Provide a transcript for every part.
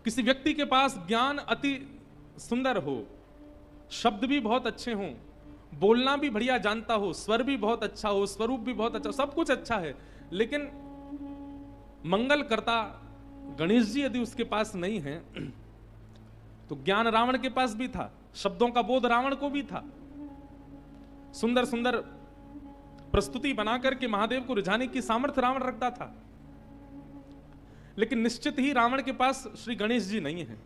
किसी व्यक्ति के पास ज्ञान अति सुंदर हो, शब्द भी बहुत अच्छे हों, बोलना भी बढ़िया जानता हो, स्वर भी बहुत अच्छा हो, स्वरूप भी बहुत अच्छा, सब कुछ अच्छा है, लेकिन मंगल करता गणेश जी यदि उसके पास नहीं है, तो ज्ञान रावण के पास भी था, शब्दों का बोध रावण को भी था, सुंदर सुंदर प्रस्तुति बना करके महादेव को रिझाने की सामर्थ्य रावण रखता था, लेकिन निश्चित ही रावण के पास श्री गणेश जी नहीं है।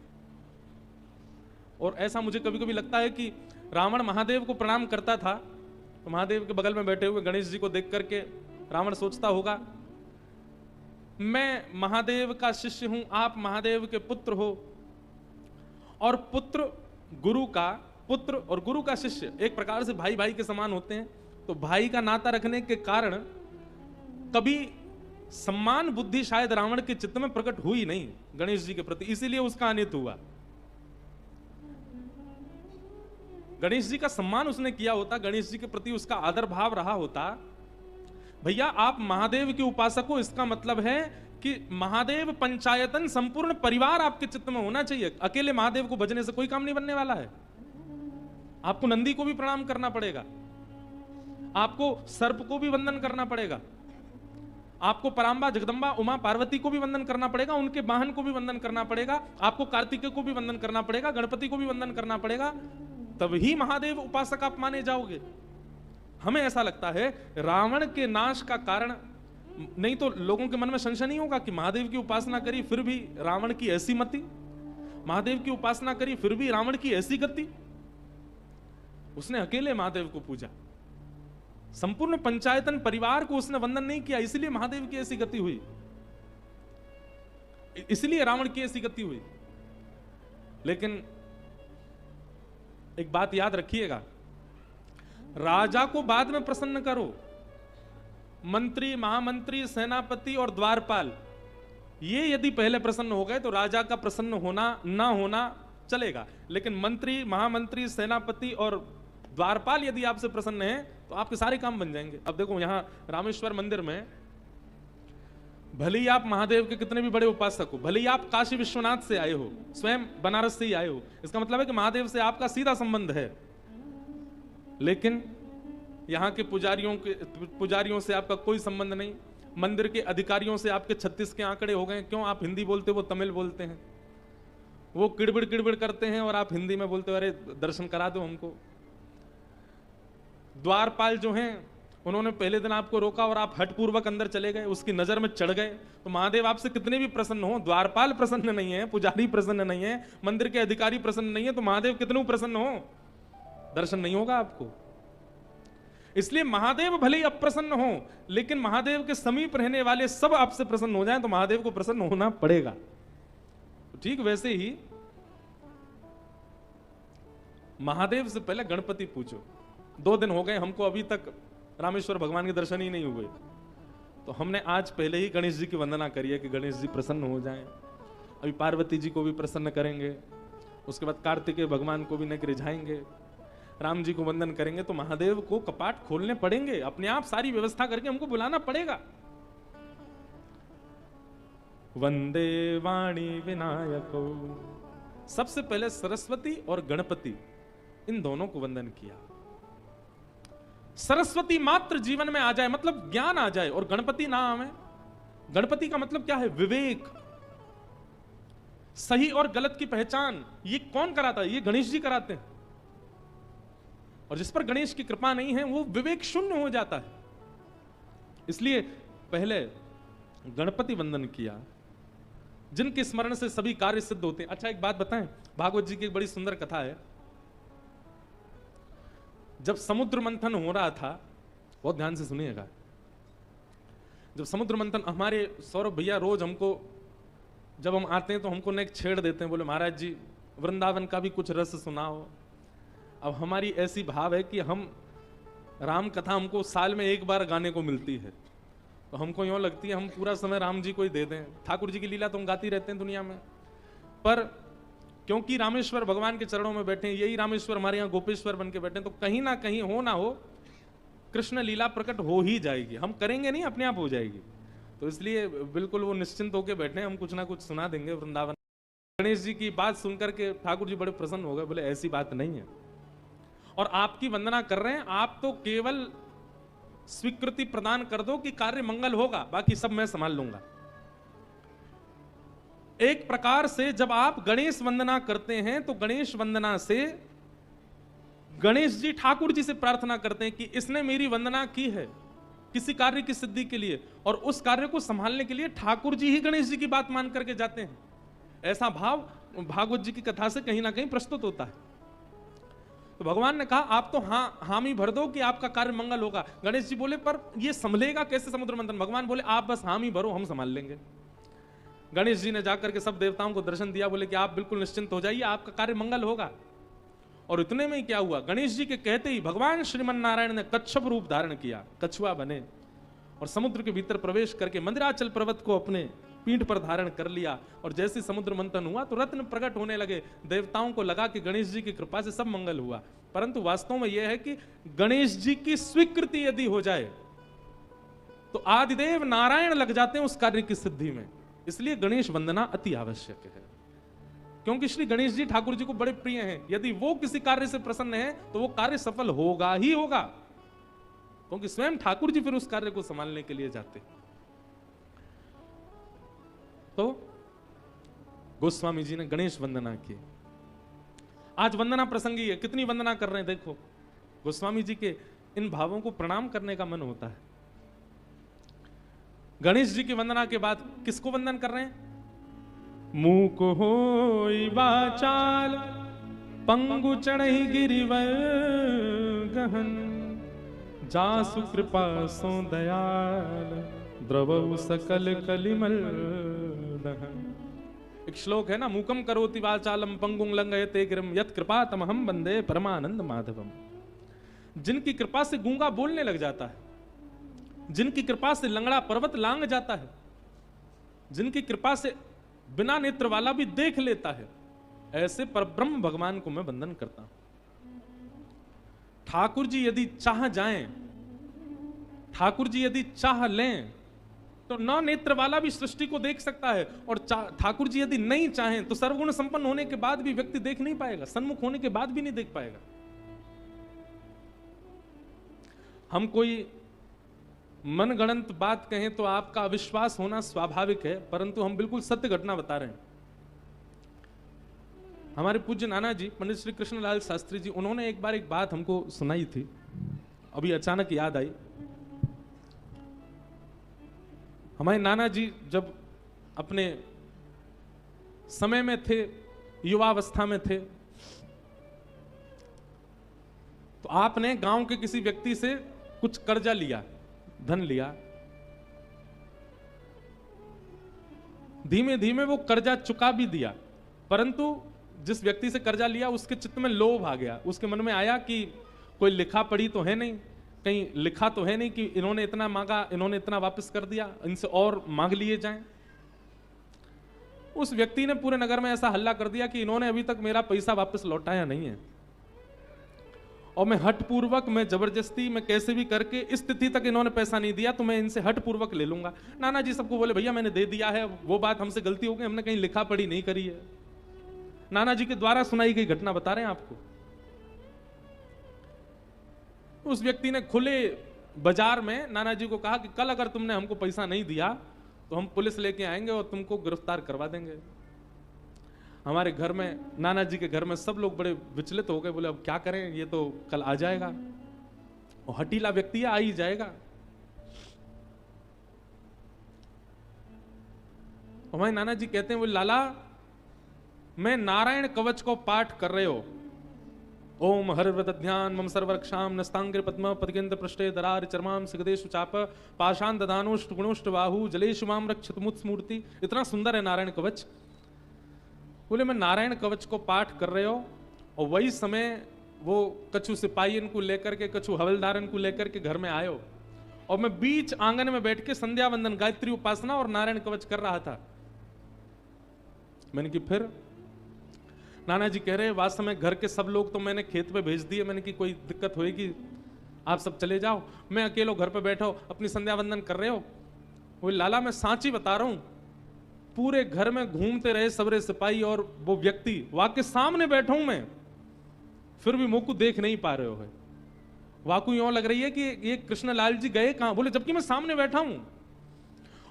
और ऐसा मुझे कभी कभी लगता है कि रावण महादेव को प्रणाम करता था, तो महादेव के बगल में बैठे हुए गणेश जी को देख करके रावण सोचता होगा, मैं महादेव का शिष्य हूं, आप महादेव के पुत्र हो, और पुत्र गुरु का पुत्र और गुरु का शिष्य एक प्रकार से भाई भाई के समान होते हैं, तो भाई का नाता रखने के कारण कभी सम्मान बुद्धि शायद रावण के चित्त में प्रकट हुई नहीं गणेश जी के प्रति, इसीलिए उसका अनित हुआ। गणेश जी का सम्मान उसने किया होता, गणेश जी के प्रति उसका आदर भाव रहा होता, भैया आप महादेव के उपासक हो, इसका मतलब है कि महादेव पंचायतन संपूर्ण परिवार आपके चित्त में होना चाहिए। अकेले महादेव को भजने से कोई काम नहीं बनने वाला है। आपको नंदी को भी प्रणाम करना पड़ेगा, आपको सर्प को भी वंदन करना पड़ेगा, आपको परांबा जगदंबा उमा पार्वती को भी वंदन करना पड़ेगा, उनके वाहन को भी वंदन करना पड़ेगा, आपको कार्तिकेय को भी वंदन करना पड़ेगा, गणपति को भी वंदन करना पड़ेगा, तब ही महादेव उपासक आप माने जाओगे। हमें ऐसा लगता है रावण के नाश का कारण, नहीं तो लोगों के मन में संशय नहीं होगा कि महादेव की उपासना करी फिर भी रावण की ऐसी मति, महादेव की उपासना करी फिर भी रावण की ऐसी गति। उसने अकेले महादेव को पूजा, संपूर्ण पंचायतन परिवार को उसने वंदन नहीं किया, इसलिए महादेव की ऐसी गति हुई, इसलिए रावण की ऐसी गति हुई। लेकिन एक बात याद रखिएगा, राजा को बाद में प्रसन्न करो, मंत्री महामंत्री सेनापति और द्वारपाल ये यदि पहले प्रसन्न हो गए तो राजा का प्रसन्न होना ना होना चलेगा, लेकिन मंत्री महामंत्री सेनापति और द्वारपाल यदि आपसे प्रसन्न हैं तो आपके सारे काम बन जाएंगे। अब देखो यहां रामेश्वर मंदिर में भले ही आप महादेव के कितने भी बड़े उपासक हो, भले ही आप काशी विश्वनाथ से आए हो, स्वयं बनारस से ही आए हो, इसका मतलब है कि महादेव से आपका सीधा संबंध है, लेकिन यहां के पुजारियों से आपका कोई संबंध नहीं, मंदिर के अधिकारियों से आपके 36 के आंकड़े हो गए। क्यों? आप हिंदी बोलते हो, वो तमिल बोलते हैं, वो किड़बिड़ करते हैं और आप हिंदी में बोलते हो अरे दर्शन करा दो हमको। द्वारपाल जो हैं उन्होंने पहले दिन आपको रोका और आप हठपूर्वक अंदर चले गए, उसकी नजर में चढ़ गए, तो महादेव आपसे कितने भी प्रसन्न हो, द्वारपाल प्रसन्न नहीं है, पुजारी प्रसन्न नहीं है, मंदिर के अधिकारी प्रसन्न नहीं है, तो महादेव कितने प्रसन्न हो, दर्शन नहीं होगा आपको। इसलिए महादेव भले ही अप्रसन्न हो, लेकिन महादेव के समीप रहने वाले सब आपसे प्रसन्न हो जाएं तो महादेव को प्रसन्न होना पड़ेगा। तो ठीक वैसे ही महादेव से पहले गणपति पूछो। 2 दिन हो गए हमको, अभी तक रामेश्वर भगवान के दर्शन ही नहीं हुए, तो हमने आज पहले ही गणेश जी की वंदना करी है कि गणेश जी प्रसन्न हो जाएं। अभी पार्वती जी को भी प्रसन्न करेंगे, उसके बाद कार्तिकेय भगवान को भी नहीं रिझाएंगे, राम जी को वंदन करेंगे, तो महादेव को कपाट खोलने पड़ेंगे, अपने आप सारी व्यवस्था करके हमको बुलाना पड़ेगा। वंदे वाणी विनायको, सबसे पहले सरस्वती और गणपति इन दोनों को वंदन किया। सरस्वती मात्र जीवन में आ जाए मतलब ज्ञान आ जाए, और गणपति ना आवे, गणपति का मतलब क्या है? विवेक, सही और गलत की पहचान। ये कौन कराता है? ये गणेश जी कराते हैं, और जिस पर गणेश की कृपा नहीं है वो विवेक शून्य हो जाता है। इसलिए पहले गणपति वंदन किया, जिनके स्मरण से सभी कार्य सिद्ध होते हैं। अच्छा एक बात बताएं, भागवत जी की एक बड़ी सुंदर कथा है। जब समुद्र मंथन हो रहा था, बहुत ध्यान से सुनिएगा, जब समुद्र मंथन, हमारे सौरभ भैया रोज हमको जब हम आते हैं तो हमको नेक छेड़ देते हैं, बोले महाराज जी वृंदावन का भी कुछ रस सुनाओ। अब हमारी ऐसी भाव है कि हम राम कथा हमको साल में एक बार गाने को मिलती है, तो हमको यूं लगती है हम पूरा समय राम जी को ही दे दें। ठाकुर जी की लीला तो हम गाती रहते हैं दुनिया में, पर क्योंकि रामेश्वर भगवान के चरणों में बैठे हैं, यही रामेश्वर हमारे यहाँ गोपेश्वर बन के बैठे हैं, तो कहीं ना कहीं हो ना हो कृष्ण लीला प्रकट हो ही जाएगी। हम करेंगे नहीं, अपने आप हो जाएगी। तो इसलिए बिल्कुल वो निश्चिंत होकर बैठे हैं, हम कुछ ना कुछ सुना देंगे वृंदावन। गणेश जी की बात सुनकर के ठाकुर जी बड़े प्रसन्न हो गए, बोले ऐसी बात नहीं है, और आपकी वंदना कर रहे हैं, आप तो केवल स्वीकृति प्रदान कर दो कि कार्य मंगल होगा, बाकी सब मैं संभाल लूंगा। एक प्रकार से जब आप गणेश वंदना करते हैं तो गणेश वंदना से गणेश जी ठाकुर जी से प्रार्थना करते हैं कि इसने मेरी वंदना की है किसी कार्य की सिद्धि के लिए, और उस कार्य को संभालने के लिए ठाकुर जी ही गणेश जी की बात मान करके जाते हैं। ऐसा भाव भागवत जी की कथा से कहीं ना कहीं प्रस्तुत होता है। तो भगवान ने कहा आप तो हामी भर दो कि आपका कार्य मंगल होगा। गणेश जी बोले पर ये संभलेगा कैसे समुद्र मंथन? भगवान बोले आप बस हामी भरो, हम संभाल लेंगे। गणेश जी ने जाकर के सब देवताओं को दर्शन दिया, बोले कि आप बिल्कुल निश्चिंत हो जाइए, आपका कार्य मंगल होगा। और इतने में ही क्या हुआ, गणेश जी के कहते ही भगवान श्रीमन नारायण ने कच्छप रूप धारण किया, कछुआ बने और समुद्र के भीतर प्रवेश करके मंदिराचल पर्वत को अपने पीठ पर धारण कर लिया। और जैसे समुद्र मंथन हुआ तो रत्न प्रकट होने लगे। देवताओं को लगा कि गणेश जी की कृपा से सब मंगल हुआ, परंतु वास्तव में यह है कि गणेश जी की स्वीकृति यदि हो जाए तो आदिदेव नारायण लग जाते हैं उस कार्य की सिद्धि में। इसलिए गणेश वंदना अति आवश्यक है, क्योंकि श्री गणेश जी ठाकुर जी को बड़े प्रिय हैं। यदि वो किसी कार्य से प्रसन्न है तो वो कार्य सफल होगा ही होगा, क्योंकि स्वयं ठाकुर जी फिर उस कार्य को संभालने के लिए जाते। तो गोस्वामी जी ने गणेश वंदना की। आज वंदना प्रसंगी है, कितनी वंदना कर रहे हैं देखो। गोस्वामी जी के इन भावों को प्रणाम करने का मन होता है। गणेश जी की वंदना के बाद किसको वंदन कर रहे हैं? मूक होई वाचाल पंगु चढ़ई गिरिवर गहन, जासु कृपा सो दयाल द्रवउ सकल कलिमल दहन। एक श्लोक है ना, मूकम करोति वाचालम पंगुं लंघयते गिरिम यत् कृपा तमहम वंदे परमानंद माधवम। जिनकी कृपा से गूंगा बोलने लग जाता है, जिनकी कृपा से लंगड़ा पर्वत लांग जाता है, जिनकी कृपा से बिना नेत्र वाला भी देख लेता है, ऐसे परब्रह्म भगवान को मैं वंदन करता हूं। ठाकुर जी यदि चाह जाएं, ठाकुर जी यदि चाह लें तो न नेत्र वाला भी सृष्टि को देख सकता है, और ठाकुर जी यदि नहीं चाहें तो सर्वगुण संपन्न होने के बाद भी व्यक्ति देख नहीं पाएगा, सन्मुख होने के बाद भी नहीं देख पाएगा। हम कोई मनगढ़ंत बात कहें तो आपका अविश्वास होना स्वाभाविक है, परंतु हम बिल्कुल सत्य घटना बता रहे हैं। हमारे पूज्य नाना जी पंडित श्री कृष्णलाल शास्त्री जी, उन्होंने एक बार एक बात हमको सुनाई थी, अभी अचानक याद आई। हमारे नाना जी जब अपने समय में थे, युवावस्था में थे, तो आपने गांव के किसी व्यक्ति से कुछ कर्जा लिया, धन लिया। धीमे धीमे वो कर्जा चुका भी दिया, परंतु जिस व्यक्ति से कर्जा लिया उसके चित्त में लोभ आ गया। उसके मन में आया कि कोई लिखा पढ़ी तो है नहीं, कहीं लिखा तो है नहीं कि इन्होंने इतना मांगा, इन्होंने इतना वापस कर दिया, इनसे और मांग लिए जाएं। उस व्यक्ति ने पूरे नगर में ऐसा हल्ला कर दिया कि इन्होंने अभी तक मेरा पैसा वापस लौटाया नहीं है, और मैं हठपूर्वक, मैं जबरदस्ती, मैं कैसे भी करके इस तिथि तक इन्होंने पैसा नहीं दिया तो मैं इनसे हठपूर्वक ले लूंगा। नाना जी सबको बोले भैया मैंने दे दिया है, वो बात हमसे गलती हो गई, हमने कहीं लिखा पढ़ी नहीं करी है। नाना जी के द्वारा सुनाई गई घटना बता रहे हैं आपको। उस व्यक्ति ने खुले बाजार में नाना जी को कहा कि कल अगर तुमने हमको पैसा नहीं दिया तो हम पुलिस लेके आएंगे और तुमको गिरफ्तार करवा देंगे। हमारे घर में, नाना जी के घर में सब लोग बड़े विचलित हो गए, बोले अब क्या करें, ये तो कल आ जाएगा, और हटीला व्यक्ति है, आ ही जाएगा। हमारे नाना जी कहते हैं, बोले लाला मैं नारायण कवच को पाठ कर रहे हो, ओम हरिवृत ध्यान मम सर्वरक्षाम नस्तांग्र पद्म पदकेंद्र पृष्ठे दरार चरमाम सिगदेशु चाप पाषाण ददानुष्ट गुणुष्ट बाहु जलेशु माम रक्षित मुत स्मूर्ति। इतना सुंदर है नारायण कवच। बोले मैं नारायण कवच को पाठ कर रहे हो, और वही समय वो कछु सिपाही को लेकर के, कछु हवलदारन को लेकर के घर में आयो, और मैं बीच आंगन में बैठ के संध्या वंदन, गायत्री उपासना और नारायण कवच कर रहा था। मैंने कि फिर? नाना जी कह रहे वास्तव में घर के सब लोग तो मैंने खेत पे भेज दिए, मैंने कि कोई दिक्कत होएगी, आप सब चले जाओ, मैं अकेलो घर पे बैठा हूं अपनी संध्या वंदन कर रहे हो। वो लाला मैं सांची बता रहा हूं, पूरे घर में घूमते रहे सबरे सिपाही और वो व्यक्ति वाके सामने बैठा हूं मैं, फिर भी मुझको देख नहीं पा रहे हो। वाकु यूं लग रही है कि ये कृष्णलाल जी गए कहां, बोले जबकि मैं सामने बैठा हूं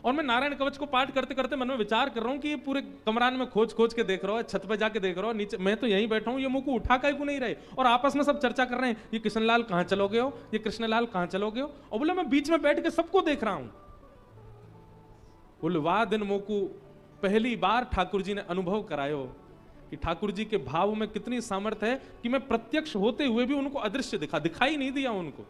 और मैं नारायण कवच को पाठ करते करते मन में विचार कर रहा हूं कि ये पूरे कमरान में खोज खोज के देख रहा है, छत पे जाके देख रहा हूं, नीचे मैं तो यहीं बैठा हूं, ये मुझको उठा काहे को नहीं रहे, और आपस में सब चर्चा कर रहे हैं, ये कृष्णलाल कहां चलोगे हो, ये कृष्णलाल कहां चलोगे हो, और बोले मैं बीच में बैठ के सबको देख रहा हूं। बोले वाह दिन मुझको पहली बार ठाकुर जी ने अनुभव करायो कि ठाकुर जी के भाव में कितनी सामर्थ्य है कि मैं प्रत्यक्ष होते हुए भी उनको अदृश्य दिखाई नहीं दिया उनको।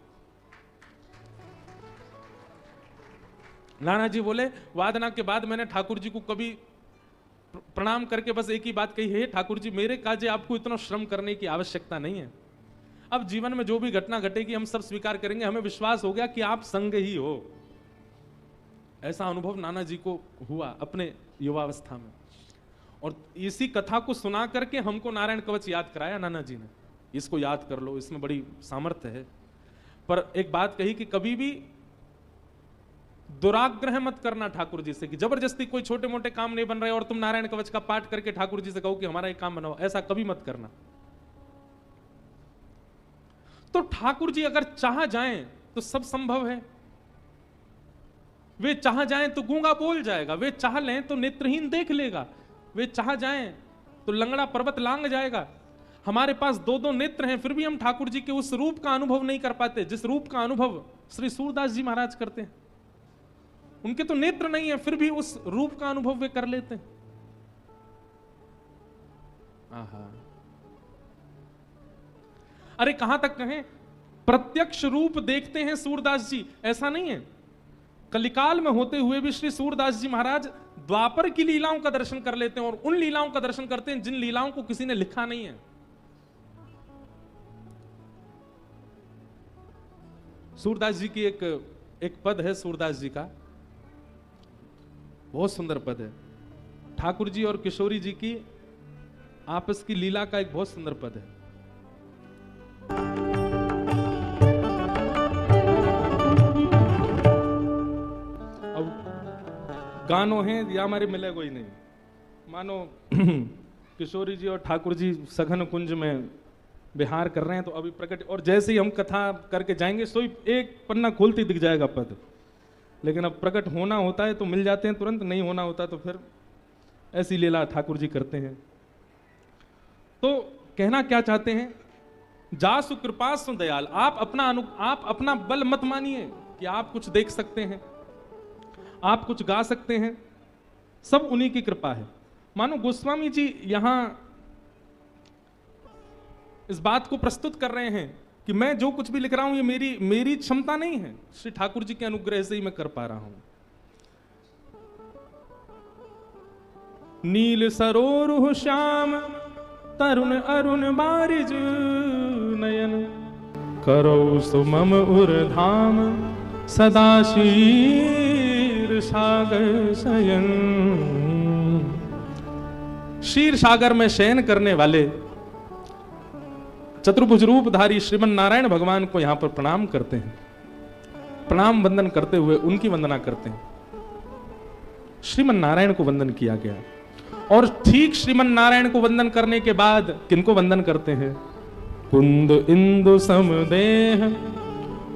नाना जी बोले वादना के बाद मैंने ठाकुर जी को कभी प्रणाम करके बस एक ही बात कही है, ठाकुर जी मेरे काजे आपको इतना श्रम करने की आवश्यकता नहीं है, अब जीवन में जो भी घटना घटेगी हम सब स्वीकार करेंगे, हमें विश्वास हो गया कि आप संग ही हो। ऐसा अनुभव नाना जी को हुआ अपने युवावस्था में, और इसी कथा को सुना करके हमको नारायण कवच याद कराया नाना जी ने, इसको याद कर लो, इसमें बड़ी सामर्थ्य है। पर एक बात कही कि कभी भी दुराग्रह मत करना ठाकुर जी से कि जबरदस्ती कोई छोटे मोटे काम नहीं बन रहे और तुम नारायण कवच का पाठ करके ठाकुर जी से कहो कि हमारा एक काम बनाओ, ऐसा कभी मत करना। तो ठाकुर जी अगर चाह जाएं तो सब संभव है, वे चाह जाएं तो गूंगा बोल जाएगा, वे चाह लें तो नेत्रहीन देख लेगा, वे चाह जाएं तो लंगड़ा पर्वत लांग जाएगा। हमारे पास दो दो नेत्र हैं फिर भी हम ठाकुर जी के उस रूप का अनुभव नहीं कर पाते जिस रूप का अनुभव श्री सूरदास जी महाराज करते हैं। उनके तो नेत्र नहीं है फिर भी उस रूप का अनुभव वे कर लेते हैं। आहा, अरे कहां तक कहें प्रत्यक्ष रूप देखते हैं सूरदास जी, ऐसा नहीं है, कलिकाल में होते हुए भी श्री सूरदास जी महाराज द्वापर की लीलाओं का दर्शन कर लेते हैं और उन लीलाओं का दर्शन करते हैं जिन लीलाओं को किसी ने लिखा नहीं है। सूरदास जी की एक पद है, सूरदास जी का बहुत सुंदर पद है, ठाकुर जी और किशोरी जी की आपस की लीला का एक बहुत सुंदर पद है। अब गानों हैं या हमारे मिले कोई नहीं, मानो किशोरी जी और ठाकुर जी सघन कुंज में विहार कर रहे हैं, तो अभी प्रकट, और जैसे ही हम कथा करके जाएंगे सो एक पन्ना खोलती दिख जाएगा पद, लेकिन अब प्रकट होना होता है तो मिल जाते हैं तुरंत, नहीं होना होता तो फिर ऐसी लीला ठाकुर जी करते हैं। तो कहना क्या चाहते हैं, जासु कृपा सु दयाल, आप अपना बल मत मानिए कि आप कुछ देख सकते हैं, आप कुछ गा सकते हैं, सब उन्हीं की कृपा है। मानो गोस्वामी जी यहां इस बात को प्रस्तुत कर रहे हैं कि मैं जो कुछ भी लिख रहा हूं ये मेरी क्षमता नहीं है, श्री ठाकुर जी के अनुग्रह से ही मैं कर पा रहा हूं। नील सरोरुह श्याम तरुण अरुण बारिज नयन, करो सुमम उर्धाम सदा शीर सागर शयन। शीर सागर में शयन करने वाले चतुर्भुज रूपधारी श्रीमन नारायण भगवान को यहां पर प्रणाम करते हैं, प्रणाम वंदन करते हुए उनकी वंदना करते हैं। श्रीमन नारायण को वंदन किया गया, और ठीक श्रीमन नारायण को वंदन करने के बाद किनको वंदन करते हैं, कुंद इंदु समदेह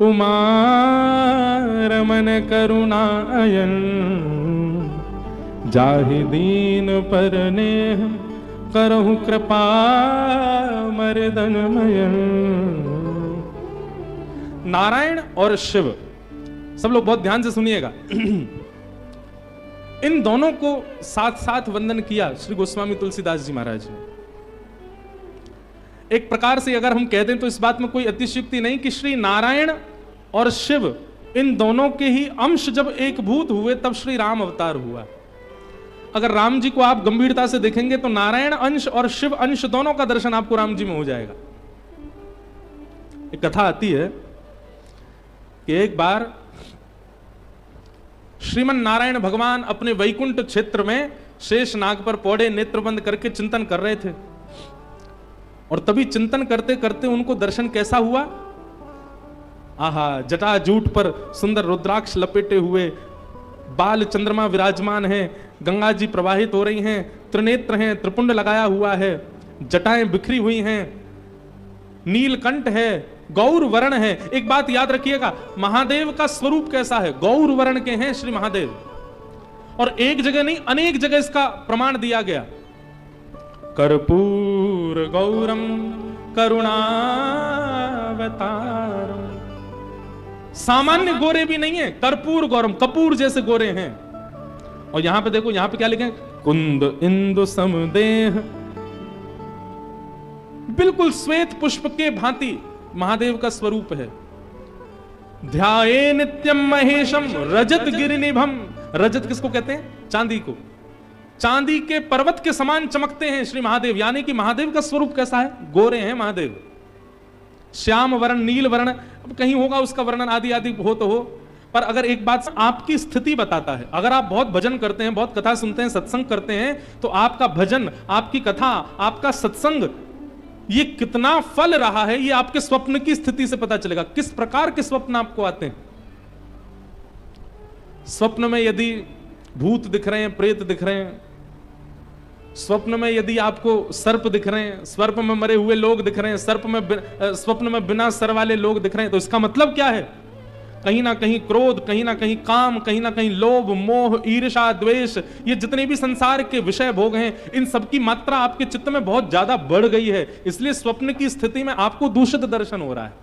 उमा रमन करुणा अयन, जाहि दीन पर नेह करहु कृपा मर्दनमयन। नारायण और शिव, सब लोग बहुत ध्यान से सुनिएगा, इन दोनों को साथ साथ वंदन किया श्री गोस्वामी तुलसीदास जी महाराज ने। एक प्रकार से अगर हम कह दें तो इस बात में कोई अतिशयोक्ति नहीं कि श्री नारायण और शिव इन दोनों के ही अंश जब एक भूत हुए तब श्री राम अवतार हुआ। अगर राम जी को आप गंभीरता से देखेंगे तो नारायण अंश और शिव अंश दोनों का दर्शन आपको राम जी में हो जाएगा। एक कथा आती है कि एक बार श्रीमन नारायण भगवान अपने वैकुंठ क्षेत्र में शेष नाग पर पौड़े नेत्र बंद करके चिंतन कर रहे थे, और तभी चिंतन करते करते उनको दर्शन कैसा हुआ, आहा, जटा जूट पर सुंदर रुद्राक्ष लपेटे हुए बाल चंद्रमा विराजमान है, गंगा जी प्रवाहित हो रही हैं, त्रिनेत्र हैं, त्रिपुंड लगाया हुआ है, जटाएं बिखरी हुई हैं, नीलकंठ है, गौर वर्ण है। एक बात याद रखिएगा, महादेव का स्वरूप कैसा है? गौर वर्ण के हैं श्री महादेव। और एक जगह नहीं, अनेक जगह इसका प्रमाण दिया गया। कर्पूर गौरम करुणावतारम, सामान्य गोरे भी नहीं है, कर्पूर गौरम, कपूर जैसे गोरे हैं। और यहां पे देखो, यहां पे क्या लिखे? कुंद इंदु समदेह, बिल्कुल श्वेत पुष्प के भांति महादेव का स्वरूप है। ध्याये नित्यम महेशम रजत गिरिनिभम, रजत किसको कहते हैं? चांदी को। चांदी के पर्वत के समान चमकते हैं श्री महादेव। यानी कि महादेव का स्वरूप कैसा है? गोरे हैं महादेव। श्याम वर्ण, नील वर्ण, अब कहीं होगा उसका वर्णन आदि आदि हो तो हो, पर अगर एक बात आपकी स्थिति बताता है, अगर आप बहुत भजन करते हैं, बहुत कथा सुनते हैं, सत्संग करते हैं, तो आपका भजन, आपकी कथा, आपका सत्संग, ये कितना फल रहा है, ये आपके स्वप्न की स्थिति से पता चलेगा। किस प्रकार के स्वप्न आपको आते हैं? स्वप्न में यदि भूत दिख रहे हैं, प्रेत दिख रहे हैं, स्वप्न में यदि आपको सर्प दिख रहे हैं, सर्प में मरे हुए लोग दिख रहे हैं, स्वप्न में बिना सर वाले लोग दिख रहे हैं, तो इसका मतलब क्या है? कहीं ना कहीं क्रोध, कहीं ना कहीं काम, कहीं ना कहीं लोभ, मोह, ईर्ष्या, द्वेष, ये जितने भी संसार के विषय भोग हैं, इन सब की मात्रा आपके चित्त में बहुत ज्यादा बढ़ गई है। इसलिए स्वप्न की स्थिति में आपको दूषित दर्शन हो रहा है।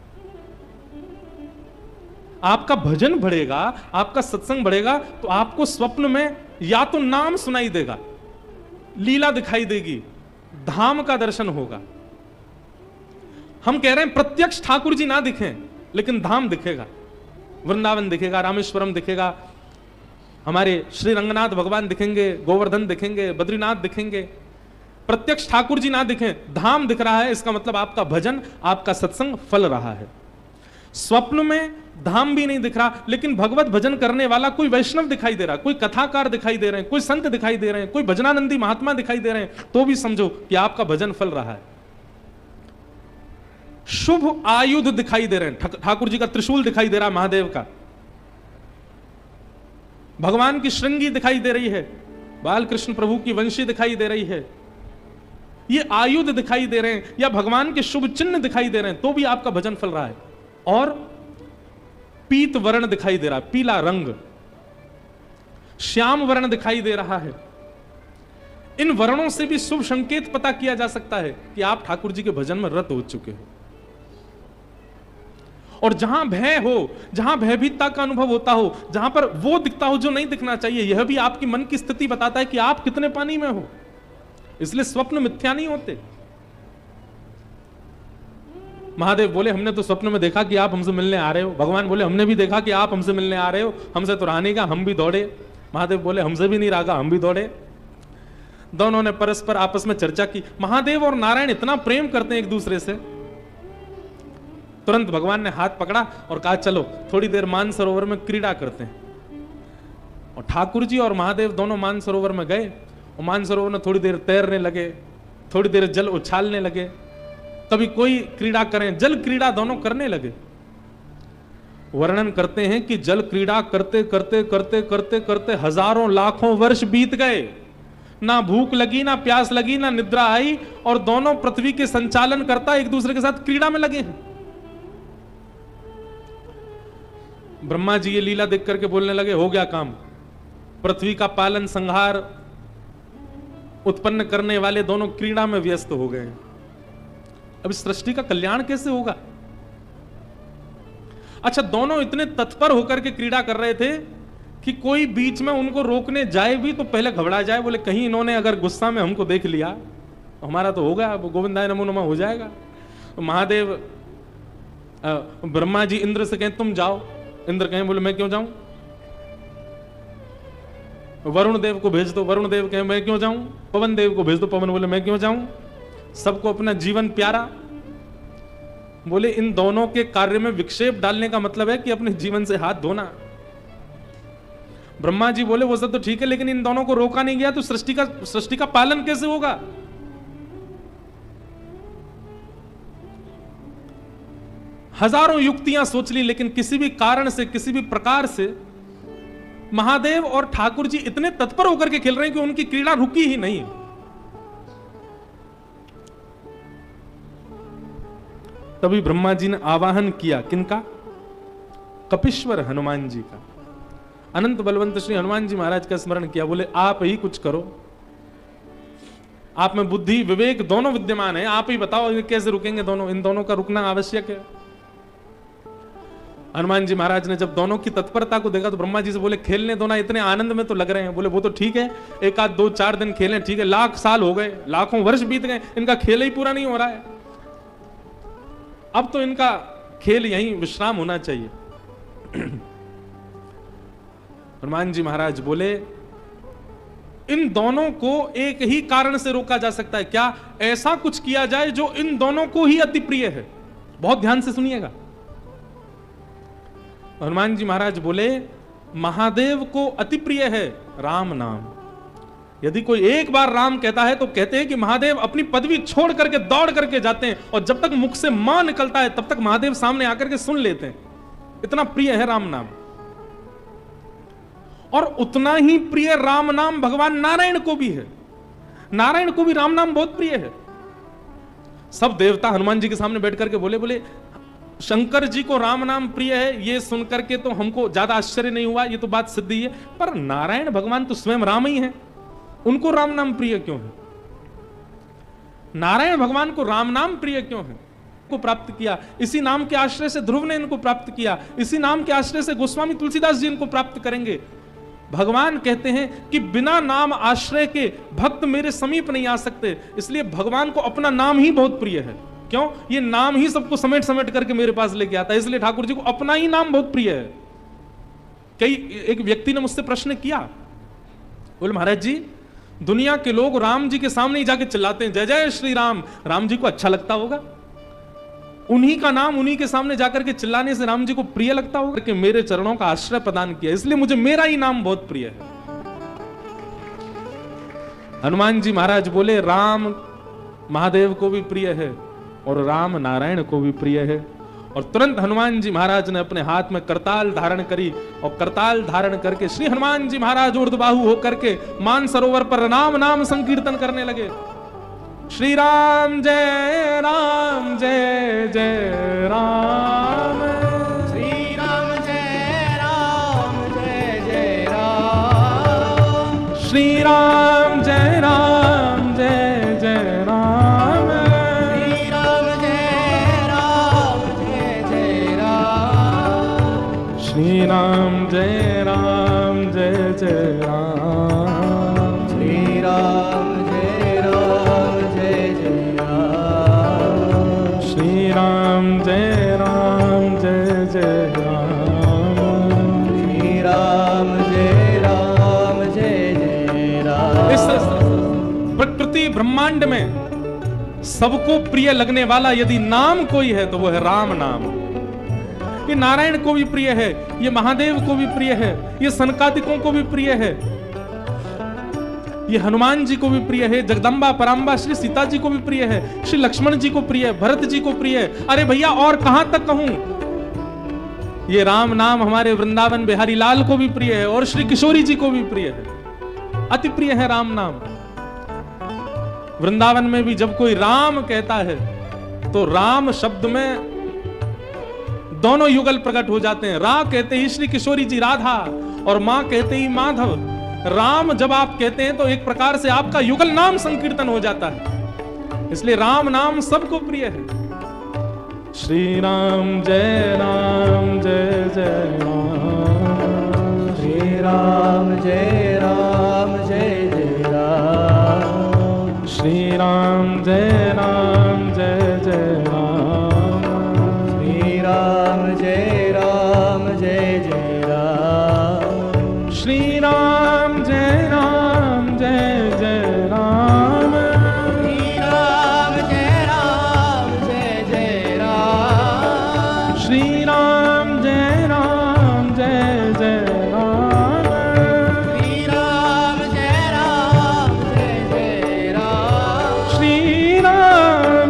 आपका भजन बढ़ेगा, आपका सत्संग बढ़ेगा, तो आपको स्वप्न में या तो नाम सुनाई देगा, लीला दिखाई देगी, धाम का दर्शन होगा। हम कह रहे हैं प्रत्यक्ष ठाकुर जी ना दिखें, लेकिन धाम दिखेगा, वृंदावन दिखेगा, रामेश्वरम दिखेगा, हमारे श्री रंगनाथ भगवान दिखेंगे, गोवर्धन दिखेंगे, बद्रीनाथ दिखेंगे। प्रत्यक्ष ठाकुर जी ना दिखें, धाम दिख रहा है, इसका मतलब आपका भजन, आपका सत्संग फल रहा है। स्वप्न में धाम भी नहीं दिख रहा, लेकिन भगवत भजन करने वाला कोई वैष्णव दिखाई दे रहा है, कोई कथाकार दिखाई दे रहे हैं, कोई संत दिखाई दे रहे हैं, कोई भजनानंदी महात्मा दिखाई दे रहे हैं, तो भी समझो कि आपका भजन फल रहा है। शुभ आयुध दिखाई दे रहे हैं, ठाकुर जी का त्रिशूल दिखाई दे रहा है, महादेव का, भगवान की श्रृंगी दिखाई दे रही है, बालकृष्ण प्रभु की वंशी दिखाई दे रही है, ये आयुध दिखाई दे रहे हैं, या भगवान के शुभ चिन्ह दिखाई दे रहे हैं, तो भी आपका भजन फल रहा है। और पीत वर्ण दिखाई दे रहा है, पीला रंग, श्याम वर्ण दिखाई दे रहा है। इन वर्णों से भी शुभ संकेत पता किया जा सकता है कि आप ठाकुर जी के भजन में रत हो चुके हो। और जहां भय हो, जहां भयभीतता का अनुभव होता हो, जहां पर वो दिखता हो जो नहीं दिखना चाहिए, यह भी आपकी मन की स्थिति बताता है कि आप कितने पानी में हो। इसलिए स्वप्न मिथ्या नहीं होते। महादेव बोले हमने तो स्वप्न में देखा कि आप हमसे मिलने आ रहे हो। भगवान बोले हमने भी देखा कि आप हमसे मिलने आ रहे हो, हमसे तो रहा नहीं का, हम भी दौड़े। महादेव बोले हमसे भी नहीं रहा, हम भी दौड़े। दोनों ने परस्पर आपस में चर्चा की। महादेव और नारायण इतना प्रेम करते हैं एक दूसरे से। तुरंत भगवान ने हाथ पकड़ा और कहा चलो थोड़ी देर मानसरोवर में क्रीड़ा करते हैं। और ठाकुर जी और महादेव दोनों मानसरोवर में गए और मानसरोवर में थोड़ी देर तैरने लगे, थोड़ी देर जल उछालने लगे, कभी कोई क्रीड़ा करें, जल क्रीड़ा दोनों करने लगे। वर्णन करते हैं कि जल क्रीड़ा करते करते करते करते करते हजारों लाखों वर्ष बीत गए, ना भूख लगी, ना प्यास लगी, ना निद्रा आई, और दोनों पृथ्वी के संचालन करता एक दूसरे के साथ क्रीड़ा में लगे हैं। ब्रह्मा जी ये लीला देख करके बोलने लगे हो गया काम, पृथ्वी का पालन संहार उत्पन्न करने वाले दोनों क्रीड़ा में व्यस्त हो गए। अब इस सृष्टि का कल्याण कैसे होगा? अच्छा, दोनों इतने तत्पर होकर के क्रीड़ा कर रहे थे कि कोई बीच में उनको रोकने जाए भी तो पहले घबरा जाए, बोले कहीं इन्होंने अगर गुस्सा में हमको देख लिया हमारा तो होगा, अब गोविंदाय नमो नमः हो जाएगा। तो महादेव ब्रह्मा जी इंद्र से कहें तुम जाओ, इंद्र कहें बोले मैं क्यों जाऊं। वरुण देव को भेज दो, वरुण देव कहें मैं क्यों जाऊं। पवन देव को भेज दो, पवन बोले मैं क्यों जाऊं। सबको अपना जीवन प्यारा। बोले इन दोनों के कार्य में विक्षेप डालने का मतलब है कि अपने जीवन से हाथ धोना। ब्रह्मा जी बोले वो सब तो ठीक है, लेकिन इन दोनों को रोका नहीं गया तो सृष्टि का पालन कैसे होगा। हजारों युक्तियां सोच ली, लेकिन किसी भी कारण से, किसी भी प्रकार से महादेव और ठाकुर जी इतने तत्पर होकर के खेल रहे हैं कि उनकी क्रीड़ा रुकी ही नहीं। तभी ब्रह्मा जी ने आवाहन किया, किनका? कपीश्वर हनुमान जी का। अनंत बलवंत श्री हनुमान जी महाराज का स्मरण किया, बोले आप ही कुछ करो, आप में बुद्धि विवेक दोनों विद्यमान है, आप ही बताओ कैसे रुकेंगे दोनों, इन दोनों का रुकना आवश्यक है। हनुमान जी महाराज ने जब दोनों की तत्परता को देखा तो ब्रह्मा जी से बोले खेलने दो ना, इतने आनंद में तो लग रहे हैं। बोले वो तो ठीक है, एक आध 2-4 दिन खेलें, ठीक है, लाख साल हो गए, लाखों वर्ष बीत गए, इनका खेल ही पूरा नहीं हो रहा है, अब तो इनका खेल यहीं विश्राम होना चाहिए। हनुमान जी महाराज बोले इन दोनों को एक ही कारण से रोका जा सकता है, क्या? ऐसा कुछ किया जाए जो इन दोनों को ही अति प्रिय है। बहुत ध्यान से सुनिएगा। हनुमान जी महाराज बोले महादेव को अति प्रिय है राम नाम। यदि कोई एक बार राम कहता है तो कहते हैं कि महादेव अपनी पदवी छोड़ करके दौड़ करके जाते हैं, और जब तक मुख से मां निकलता है तब तक महादेव सामने आकर के सुन लेते हैं, इतना प्रिय है राम नाम। और उतना ही प्रिय राम नाम भगवान नारायण को भी है। नारायण को भी राम नाम बहुत प्रिय है। सब देवता हनुमान जी के सामने बैठ करके बोले शंकर जी को राम नाम प्रिय है, ये सुनकर के तो हमको ज्यादा आश्चर्य नहीं हुआ, ये तो बात सिद्ध ही है, पर नारायण भगवान तो स्वयं राम ही है, उनको राम नाम प्रिय क्यों है? नारायण भगवान को राम नाम प्रिय क्यों है? को प्राप्त किया, इसी नाम के आश्रय से ध्रुव ने इनको प्राप्त किया, इसी नाम के आश्रय से गोस्वामी तुलसीदास जी इनको प्राप्त करेंगे। भगवान कहते हैं कि बिना नाम आश्रय के भक्त मेरे समीप नहीं आ सकते, इसलिए भगवान को अपना नाम ही बहुत प्रिय है। क्यों? ये नाम ही सबको समेट समेट करके मेरे पास लेके आता है, इसलिए ठाकुर जी को अपना ही नाम बहुत प्रिय है। एक व्यक्ति ने मुझसे प्रश्न किया, बोले महाराज जी दुनिया के लोग राम जी के सामने ही जाके चिल्लाते हैं जय जय श्री राम, राम जी को अच्छा लगता होगा? उन्हीं का नाम उन्हीं के सामने जाकर के चिल्लाने से राम जी को प्रिय लगता होगा? कि मेरे चरणों का आश्रय प्रदान किया, इसलिए मुझे मेरा ही नाम बहुत प्रिय है। हनुमान जी महाराज बोले राम महादेव को भी प्रिय है और राम नारायण को भी प्रिय है। और तुरंत हनुमान जी महाराज ने अपने हाथ में करताल धारण करी, और करताल धारण करके श्री हनुमान जी महाराज ऊर्ध्वबाहु होकर के मान सरोवर पर राम नाम संकीर्तन करने लगे। श्री राम जय राम जय जय राम, श्री राम जय राम जय जय राम, श्री राम जय राम जय जय राम, श्री राम जय राम जय जय राम, श्री राम जय राम जय जय राम, श्री राम जय राम जय जय राम, श्री राम जय राम जय जय राम, श्री राम जय राम जय जय राम। इस प्रकृति ब्रह्मांड में सबको प्रिय लगने वाला यदि नाम कोई है तो वो है राम नाम। ये नारायण को भी प्रिय है, ये महादेव को भी प्रिय है, ये सनकादिकों को भी प्रिय है, ये हनुमान जी को भी प्रिय है, जगदम्बा पराम्बा श्री सीता जी को भी प्रिय है, श्री लक्ष्मण जी को प्रिय है, भरत जी को प्रिय है। अरे भैया और कहां तक कहूं, ये राम नाम हमारे वृंदावन बिहारी लाल को भी प्रिय है और श्री किशोरी जी को भी प्रिय है, अति प्रिय है राम नाम। वृंदावन में भी जब कोई राम कहता है तो राम शब्द में दोनों युगल प्रकट हो जाते हैं। रा कहते ही श्री किशोरी जी राधा और मां कहते ही माधव। राम जब आप कहते हैं तो एक प्रकार से आपका युगल नाम संकीर्तन हो जाता है, इसलिए राम नाम सबको प्रिय है। श्री राम जय राम जय जय राम, श्री राम जय राम जय जय राम, श्री राम जय राम जय जय राम, श्री राम जय राम जय जय राम, श्री राम जय राम जय जय राम, श्री राम जय राम जय जय राम, श्री राम जय राम जय जय राम, श्री राम जय राम जय जय राम, श्री राम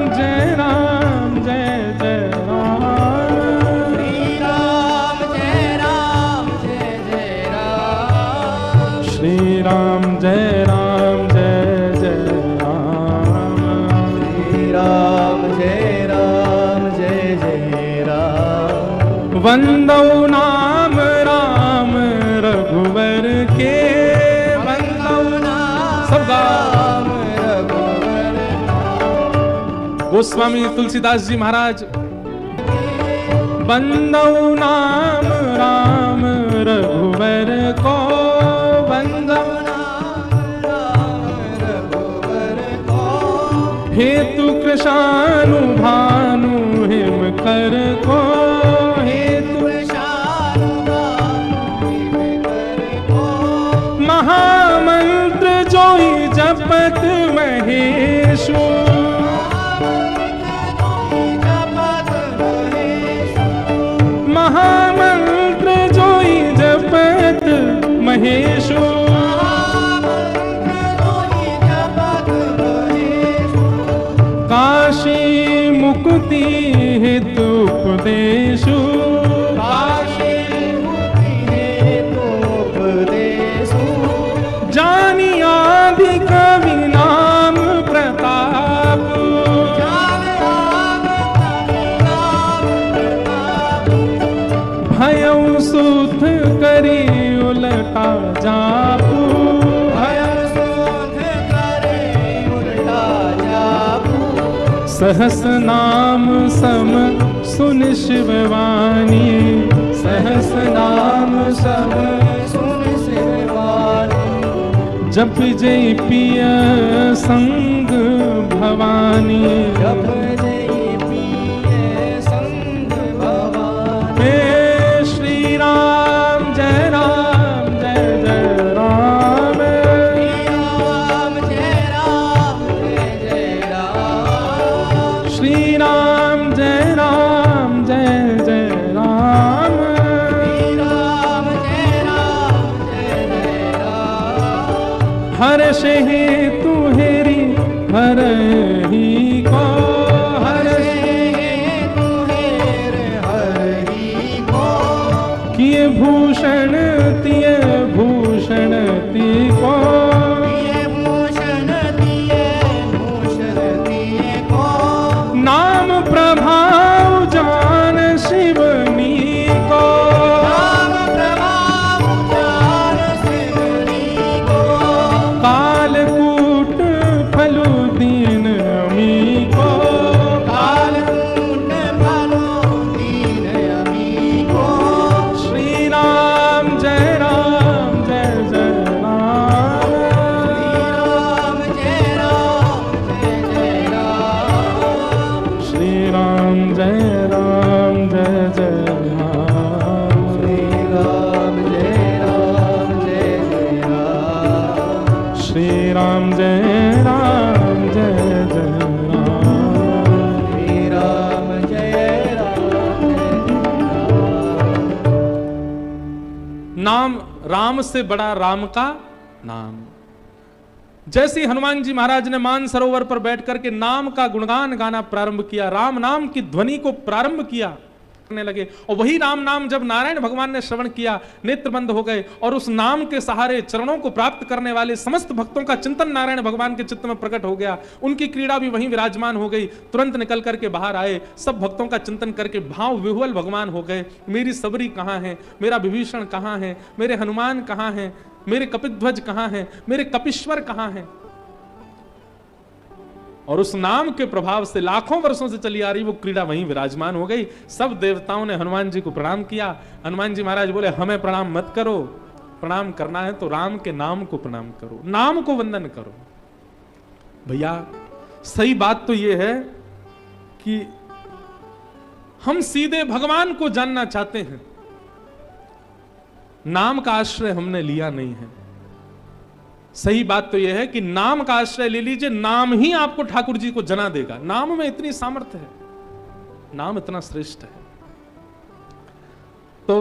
वंदौ नाम राम रघुवर के, वंदौ नाम सब राम रघुवर। गोस्वामी तुलसीदास जी महाराज, वंदौ नाम राम रघुवर को, वंदौ हेतु कृशानु भानु हिम कर को, हेतु कृशानु भानु हिम कर को, महामंत्र जोई जपत महेशु, महामंत्र जोई जपत महेशु, काशी मुक्ति हेतु उपदेशु, काशी मुक्ति हेतु उपदेशु, जानी आदि कवि नाम प्रताप, भयउ सुध करी उलटा जापू, सहस नाम सम सुन शिववाणी, सहस नाम सम सुन शिववाणी, जप जय पिय संग भवानी, जप जय पिय संग भवानी। हे श्री राम जय राम जय जय राम, श्री राम जय राम जय जय राम, श्री राम जय राम जय जय राम। हर्ष हेतु हेरी हरहि को, हर्ष हेतु हेर हरि को, किए भूषण तिय भूषण ती को, प्रिय भूषण दिए भूषण दिए को, नाम प्रभाव जान शिवनी को, नाम प्रभाव जान शिवनी को, कालकूट फलु दीन अमी को, कालकूट फलो दीन अमी को, श्री राम जय राम जय जय राम, श्री राम जय राम जय जय राम, श्री राम जय राम जय जय राम, श्री राम जय राम जय जय राम, श्री राम जय राम जय जय राम। नाम राम से बड़ा राम का नाम। जैसे ही हनुमान जी महाराज ने मानसरोवर पर बैठ करके नाम का गुणगान गाना प्रारंभ किया, राम नाम की ध्वनि को प्रारंभ किया करने लगे, और वही राम नाम जब नारायण भगवान ने श्रवण किया, नेत्र बंद हो गए, और उस नाम के सहारे चरणों को प्राप्त करने वाले समस्त भक्तों का चिंतन नारायण भगवान के चित्त में प्रकट हो गया। उनकी क्रीड़ा भी वहीं विराजमान हो गई। तुरंत निकल करके बाहर आए, सब भक्तों का चिंतन करके भाव विह्वल भगवान हो गए। मेरी सबरी कहाँ है, मेरा विभीषण कहाँ है, मेरे हनुमान कहाँ है, मेरे कपिध्वज कहाँ है, मेरे कपीश्वर कहाँ है। और उस नाम के प्रभाव से लाखों वर्षों से चली आ रही वो क्रीड़ा वहीं विराजमान हो गई। सब देवताओं ने हनुमान जी को प्रणाम किया। हनुमान जी महाराज बोले, हमें प्रणाम मत करो, प्रणाम करना है तो राम के नाम को प्रणाम करो, नाम को वंदन करो। भैया सही बात तो ये है कि हम सीधे भगवान को जानना चाहते हैं, नाम का आश्रय हमने लिया नहीं है। सही बात तो यह है कि नाम का आश्रय ले लीजिए, नाम ही आपको ठाकुर जी को जना देगा। नाम में इतनी सामर्थ्य है, नाम इतना श्रेष्ठ है। तो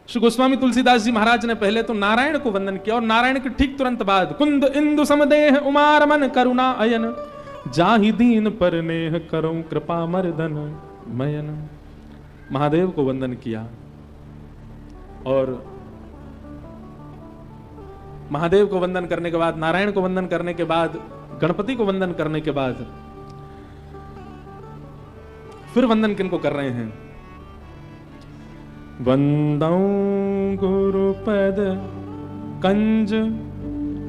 श्री गोस्वामी तुलसीदास जी महाराज ने पहले तो नारायण को वंदन किया, और नारायण के ठीक तुरंत बाद कुंद इंदु समदेह उमारमन करुणा अयन, जाहि दीन पर नेह करो कृपा मर्दन मयन। महादेव को वंदन किया, और महादेव को वंदन करने के बाद, नारायण को वंदन करने के बाद, गणपति को वंदन करने के बाद फिर वंदन किनको कर रहे हैं? वंदौ गुरुपद कंज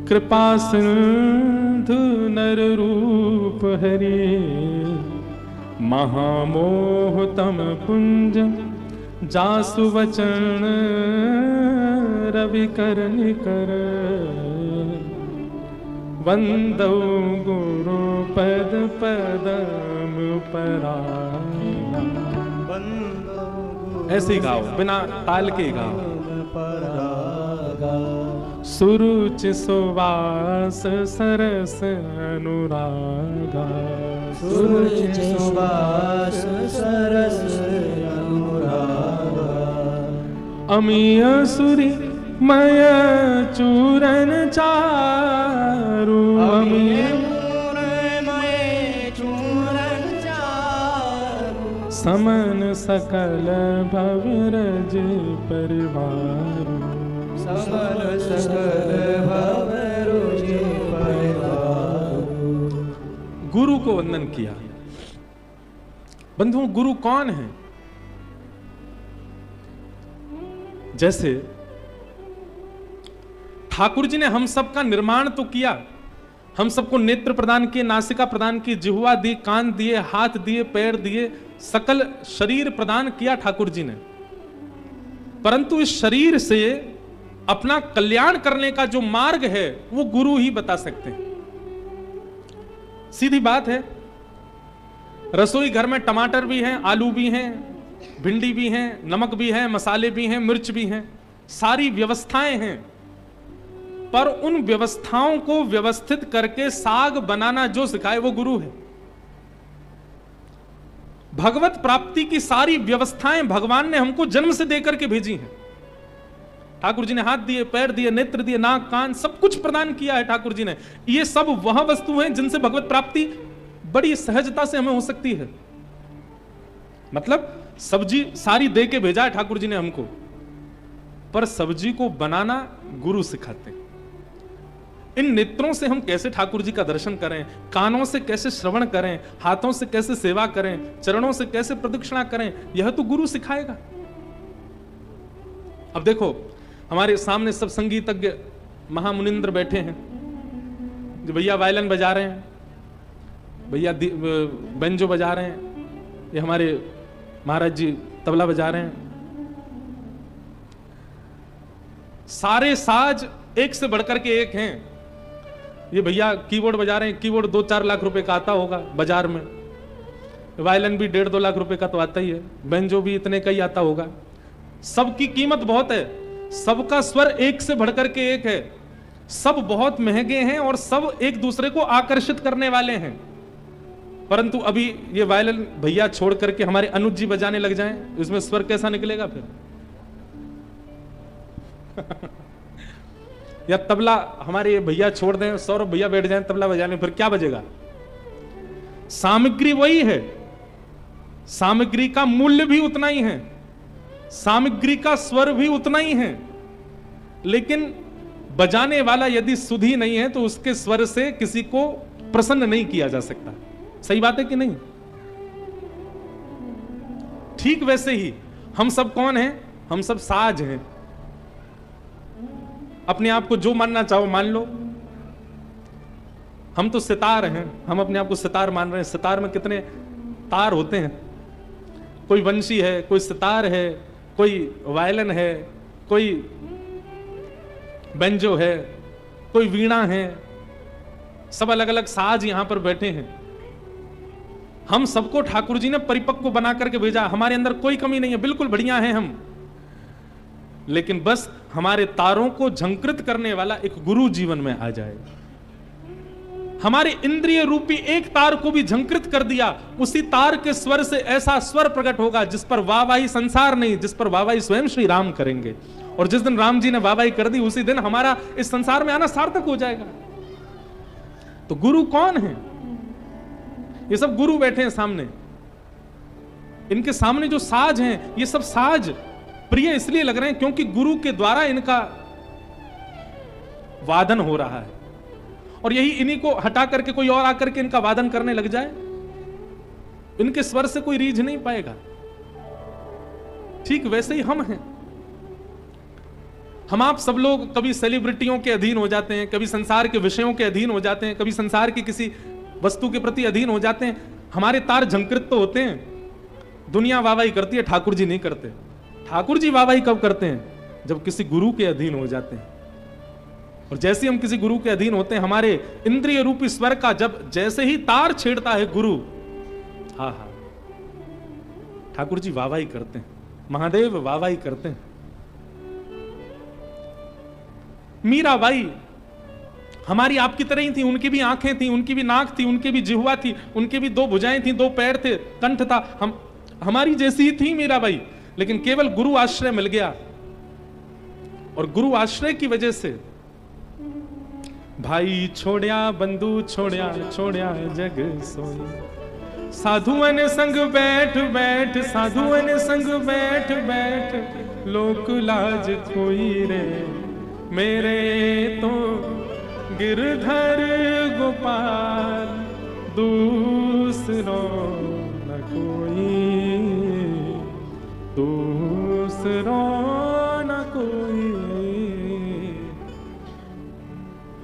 कृपा सिंधु नर रूप हरि महामोह तम पुंज जासु वचन रवि कर निकर वंदौ गुरु पद पदम परागा। ऐसे ही गाओ, बिना ताल के गाओ। सुरुचि सुवास सरस अनुरागा, सुरुचि सुवास सरस अनुरागा। अमीय सुरी मय चूरन चारु, अमीय मय चूरन चारु। समन सकल भवरज परिवार, समन सकल भवरज परिवार। गुरु को वंदन किया। बंधुओं, गुरु कौन है? जैसे ठाकुर जी ने हम सबका निर्माण तो किया, हम सबको नेत्र प्रदान किए, नासिका प्रदान की, जिह्वा दी, कान दिए, हाथ दिए, पैर दिए, सकल शरीर प्रदान किया ठाकुर जी ने। परंतु इस शरीर से अपना कल्याण करने का जो मार्ग है वो गुरु ही बता सकते हैं। सीधी बात है, रसोई घर में टमाटर भी हैं, आलू भी हैं, भिंडी भी हैं, नमक भी है, मसाले भी हैं, मिर्च भी हैं, सारी व्यवस्थाएं हैं, पर उन व्यवस्थाओं को व्यवस्थित करके साग बनाना जो सिखाए वो गुरु है। भगवत प्राप्ति की सारी व्यवस्थाएं भगवान ने हमको जन्म से देकर के भेजी हैं। ठाकुर जी ने हाथ दिए, पैर दिए, नेत्र दिए, नाक, कान, सब कुछ प्रदान किया है ठाकुर जी ने। ये सब वह वस्तु हैं जिनसे भगवत प्राप्ति बड़ी सहजता से हमें हो सकती है। मतलब सब्जी सारी दे के भेजा है ठाकुर जी ने हमको, पर सब्जी को बनाना गुरु सिखाते हैं। इन नेत्रों से हम कैसे ठाकुर जी का दर्शन करें, कानों से कैसे श्रवण करें, हाथों से कैसे सेवा करें, चरणों से कैसे प्रदक्षिणा करें, यह तो गुरु सिखाएगा। अब देखो, हमारे सामने सब संगीतज्ञ महामुनिंद्र बैठे हैं, जो भैया वायलिन बजा रहे हैं, भैया बेंजो बजा रहे हैं, ये हमारे महाराज जी तबला बजा रहे हैं। सारे साज एक से बढ़कर के एक हैं। ये भैया कीबोर्ड बजा रहे हैं, कीबोर्ड 2-4 लाख रुपए का आता होगा बाजार में। वायलिन भी 1.5-2 लाख रुपए का तो आता ही है, बेंजो भी इतने का ही आता होगा। सबकी कीमत बहुत है, सबका स्वर एक से बढ़कर के एक है, सब बहुत महंगे हैं और सब एक दूसरे को आकर्षित करने वाले हैं। परंतु अभी ये वायलिन भैया छोड़ करके हमारे अनुज जी बजाने लग जाएं, इसमें स्वर कैसा निकलेगा फिर? या तबला हमारे भैया छोड़ दें, सौरभ भैया बैठ जाएं तबला बजाने, फिर क्या बजेगा? सामग्री वही है, सामग्री का मूल्य भी उतना ही है, सामग्री का स्वर भी उतना ही है, लेकिन बजाने वाला यदि सुधी नहीं है तो उसके स्वर से किसी को प्रसन्न नहीं किया जा सकता। सही बात है कि नहीं? ठीक वैसे ही हम सब कौन हैं? हम सब साज हैं। अपने आप को जो मानना चाहो मान लो। हम तो सितार हैं, हम अपने आप को सितार मान रहे हैं। सितार में कितने तार होते हैं? कोई वंशी है, कोई सितार है, कोई वायलिन है, कोई बेंजो है, कोई वीणा है, सब अलग अलग साज यहां पर बैठे हैं। हम सबको ठाकुर जी ने परिपक्व बना करके भेजा। हमारे अंदर कोई कमी नहीं है, बिल्कुल बढ़िया हैं हम, लेकिन बस हमारे तारों को झंकृत करने वाला एक गुरु जीवन में आ जाए। हमारे इंद्रिय रूपी एक तार को भी झंकृत कर दिया, उसी तार के स्वर से ऐसा स्वर प्रकट होगा जिस पर वाहवाही संसार नहीं, जिस पर वाहवाही स्वयं श्री राम करेंगे। और जिस दिन राम जी ने वाहवाही कर दी उसी दिन हमारा इस संसार में आना सार्थक हो जाएगा। तो गुरु कौन है? ये सब गुरु बैठे हैं सामने। इनके सामने जो साज हैं, ये सब साज प्रिय इसलिए लग रहे हैं क्योंकि गुरु के द्वारा इनका वादन हो रहा है। और यही इन्हीं को हटा करके कोई और आकर के इनका वादन करने लग जाए, इनके स्वर से कोई रीझ नहीं पाएगा। ठीक वैसे ही हम हैं। हम आप सब लोग कभी सेलिब्रिटियों के अधीन हो जाते हैं, कभी संसार के विषयों के अधीन हो जाते हैं, कभी संसार की किसी वस्तु के प्रति अधीन हो जाते हैं। हमारे तार झंकृत तो होते हैं, दुनिया वाहवाही करती है, ठाकुर जी नहीं करते। ठाकुर जी वाहवाही कब करते हैं? जब किसी गुरु के अधीन हो जाते हैं। और जैसे हम किसी गुरु के अधीन होते हैं, हमारे इंद्रिय रूपी स्वर का जब जैसे ही तार छेड़ता है गुरु, हा हा, ठाकुर जी वाहवाही करते हैं, महादेव वाहवाही करते हैं। मीराबाई हमारी आपकी तरह ही थी, उनकी भी आंखें थी, उनकी भी नाक थी, उनकी भी जिह्वा थी, उनके भी दो भुजाएं थी, दो पैर थे, कंठ था, हमारी जैसी ही थी मीराबाई। लेकिन केवल गुरु आश्रय मिल गया, और गुरु आश्रय की वजह से भाई छोड़या बंधु छोड़या छोड़या जग सोई, साधुअन संग बैठ बैठ, साधुअन संग बैठ बैठ, लोक लाज खोई रे, मेरे तो गिरधर गोपाल दूसरो न कोई, दूसरो न कोई।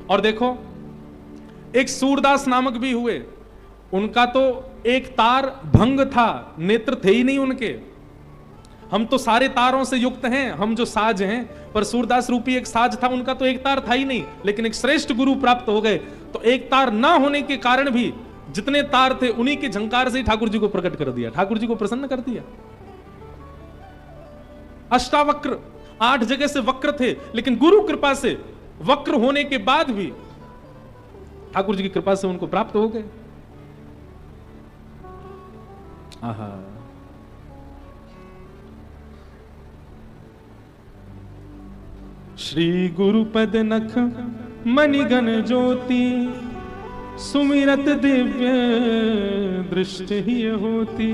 और देखो, एक सूरदास नामक भी हुए, उनका तो एक तार भंग था, नेत्र थे ही नहीं उनके। हम तो सारे तारों से युक्त हैं, हम जो साज हैं, पर सूरदास रूपी एक साज था, उनका तो एक तार था ही नहीं। लेकिन एक श्रेष्ठ गुरु प्राप्त हो गए, तो एक तार ना होने के कारण भी जितने तार थे उन्हीं के झंकार से ही ठाकुर जी को प्रकट कर दिया, ठाकुर जी को प्रसन्न कर दिया। अष्टावक्र 8 जगह से वक्र थे, लेकिन गुरु कृपा से वक्र होने के बाद भी ठाकुर जी की कृपा से उनको प्राप्त हो गए। आहा, श्री गुरुपद नख मणिगण ज्योति, सुमिरत दिव्य दृष्टि ही होती।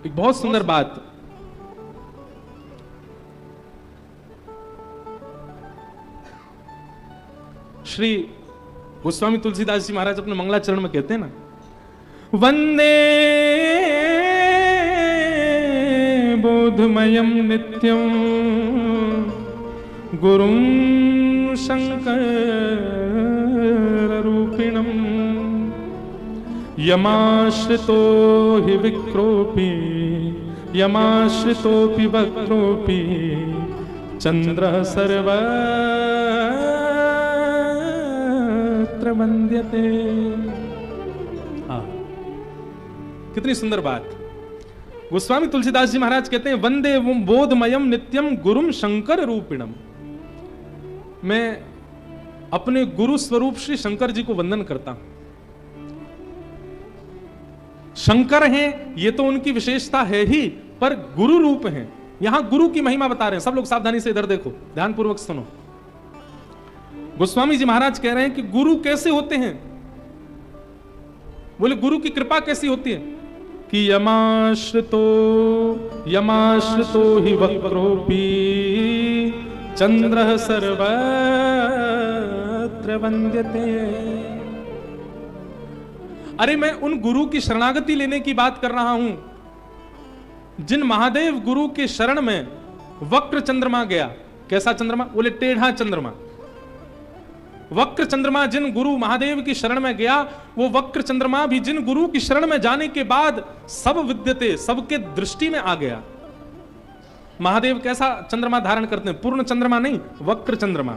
एक बहुत सुंदर बात, श्री गोस्वामी तुलसीदास जी महाराज अपने मंगलाचरण में कहते हैं ना, वंदे बोधमयं नित्यं गुरुं शंकर रूपिणं, यमाश्रितो हि विक्रोपी, यमाश्रितोऽपि वक्रोपि, चंद्रः सर्वत्र वन्द्यते। कितनी सुंदर बात। गोस्वामी तुलसीदास जी महाराज कहते हैं, वंदे बोधमयम नित्यम गुरुम शंकर रूपिणम। मैं अपने गुरु स्वरूप श्री शंकर जी को वंदन करता हूं। शंकर हैं, ये तो उनकी विशेषता है ही, पर गुरु रूप हैं। यहां गुरु की महिमा बता रहे हैं। सब लोग सावधानी से इधर देखो, ध्यानपूर्वक सुनो। गोस्वामी जी महाराज कह रहे हैं कि गुरु कैसे होते हैं। बोले गुरु की कृपा कैसी होती है कि यमाश्रितो हि वक्रोपी, चंद्रः सर्वत्र वन्द्यते। अरे मैं उन गुरु की शरणागति लेने की बात कर रहा हूं जिन महादेव गुरु के शरण में वक्र चंद्रमा गया। कैसा चंद्रमा? बोले टेढ़ा चंद्रमा। वक्र चंद्रमा जिन गुरु महादेव की शरण में गया, वो वक्र चंद्रमा भी जिन गुरु की शरण में जाने के बाद सब विद्यते, सबके दृष्टि में आ गया। महादेव कैसा चंद्रमा धारण करते हैं? पूर्ण चंद्रमा नहीं, वक्र चंद्रमा।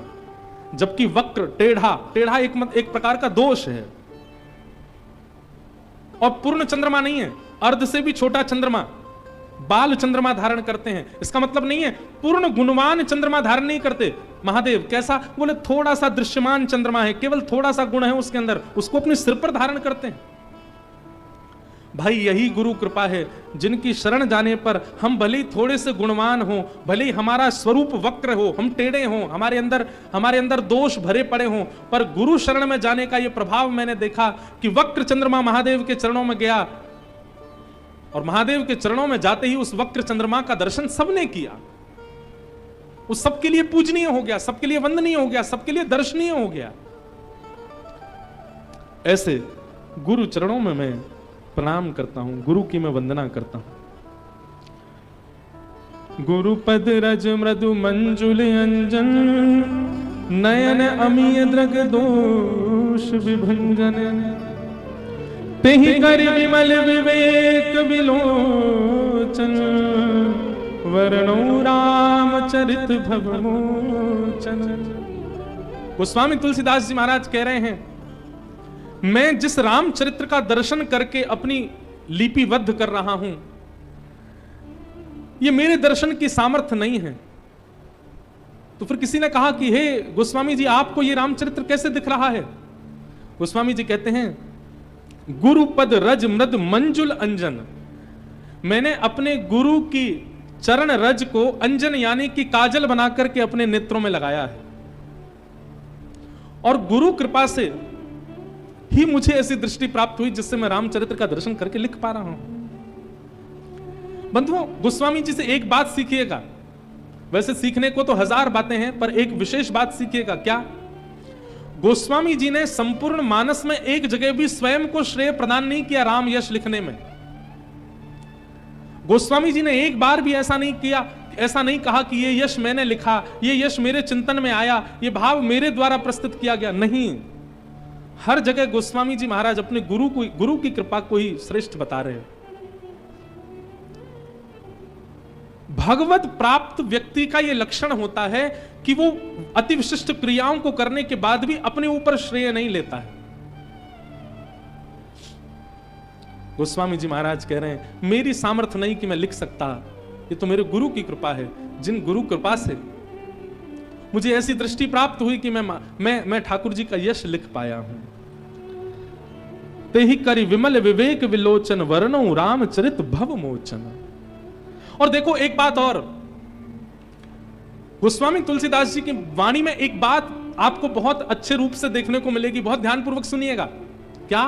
जबकि वक्र टेढ़ा एक प्रकार का दोष है, और पूर्ण चंद्रमा नहीं है, अर्ध से भी छोटा चंद्रमा, बाल चंद्रमा धारण करते हैं। इसका मतलब नहीं है पूर्ण गुणवान चंद्रमा धारण नहीं करते महादेव। कैसा? बोले थोड़ा सा दृश्यमान चंद्रमा है, केवल थोड़ा सा गुण है उसके अंदर, उसको अपने सिर पर धारण करते हैं। भाई यही गुरु कृपा है, जिनकी शरण जाने पर हम भले ही थोड़े से गुणवान हो, भले ही हमारा स्वरूप वक्र हो, हम टेढ़े हो, हमारे अंदर दोष भरे पड़े हो, पर गुरु शरण में जाने का यह प्रभाव मैंने देखा कि वक्र चंद्रमा महादेव के चरणों में गया, और महादेव के चरणों में जाते ही उस वक्र चंद्रमा का दर्शन सबने किया। उस सबके लिए पूजनीय हो गया, सबके लिए वंदनीय हो गया, सबके लिए दर्शनीय हो गया। ऐसे गुरु चरणों में मैं प्रणाम करता हूं, गुरु की मैं वंदना करता हूं। गुरुपद रज मृदु मंजुल अंजन, नयन अमीय द्रग दोष विभंजन, तेहि कर विमल विवेक विलोचन, वर्णो रामचरित भवमोचन। गोस्वामी तुलसीदास जी महाराज कह रहे हैं, मैं जिस रामचरित्र का दर्शन करके अपनी लिपिबद्ध कर रहा हूं, ये मेरे दर्शन की सामर्थ्य नहीं है। तो फिर किसी ने कहा कि हे गोस्वामी जी, आपको ये रामचरित्र कैसे दिख रहा है? गोस्वामी जी कहते हैं, गुरुपद रज मृद मंजुल अंजन, मैंने अपने गुरु की चरण रज को अंजन यानी कि काजल बनाकर के अपने नेत्रों में लगाया है, और गुरु कृपा से ही मुझे ऐसी दृष्टि प्राप्त हुई जिससे मैं रामचरित्र का दर्शन करके लिख पा रहा हूं। बंधुओं, गोस्वामी जी से एक बात सीखिएगा। वैसे सीखने को तो हजार बातें हैं, पर एक विशेष बात सीखिएगा। क्या? गोस्वामी जी ने संपूर्ण मानस में एक जगह भी स्वयं को श्रेय प्रदान नहीं किया राम यश लिखने में। गोस्वामी जी ने एक बार भी ऐसा नहीं किया, ऐसा नहीं कहा कि ये यश मैंने लिखा, ये यश मेरे चिंतन में आया, ये भाव मेरे द्वारा प्रस्तुत किया गया। नहीं, हर जगह गोस्वामी जी महाराज अपने गुरु की कृपा को ही श्रेष्ठ बता रहे हैं। भगवत प्राप्त व्यक्ति का यह लक्षण होता है कि वो अति विशिष्ट क्रियाओं को करने के बाद भी अपने ऊपर श्रेय नहीं लेता है। गोस्वामी जी महाराज कह रहे हैं, मेरी सामर्थ्य नहीं कि मैं लिख सकता, ये तो मेरे गुरु की कृपा है। जिन गुरु कृपा से मुझे ऐसी दृष्टि प्राप्त हुई कि मैं ठाकुर जी का यश लिख पाया हूं। तेहि करि विमल विवेक विलोचन, वर्णो रामचरित भव मोचन। और देखो एक बात और, गोस्वामी तुलसीदास जी की वाणी में एक बात आपको बहुत अच्छे रूप से देखने को मिलेगी, बहुत ध्यानपूर्वक सुनिएगा। क्या?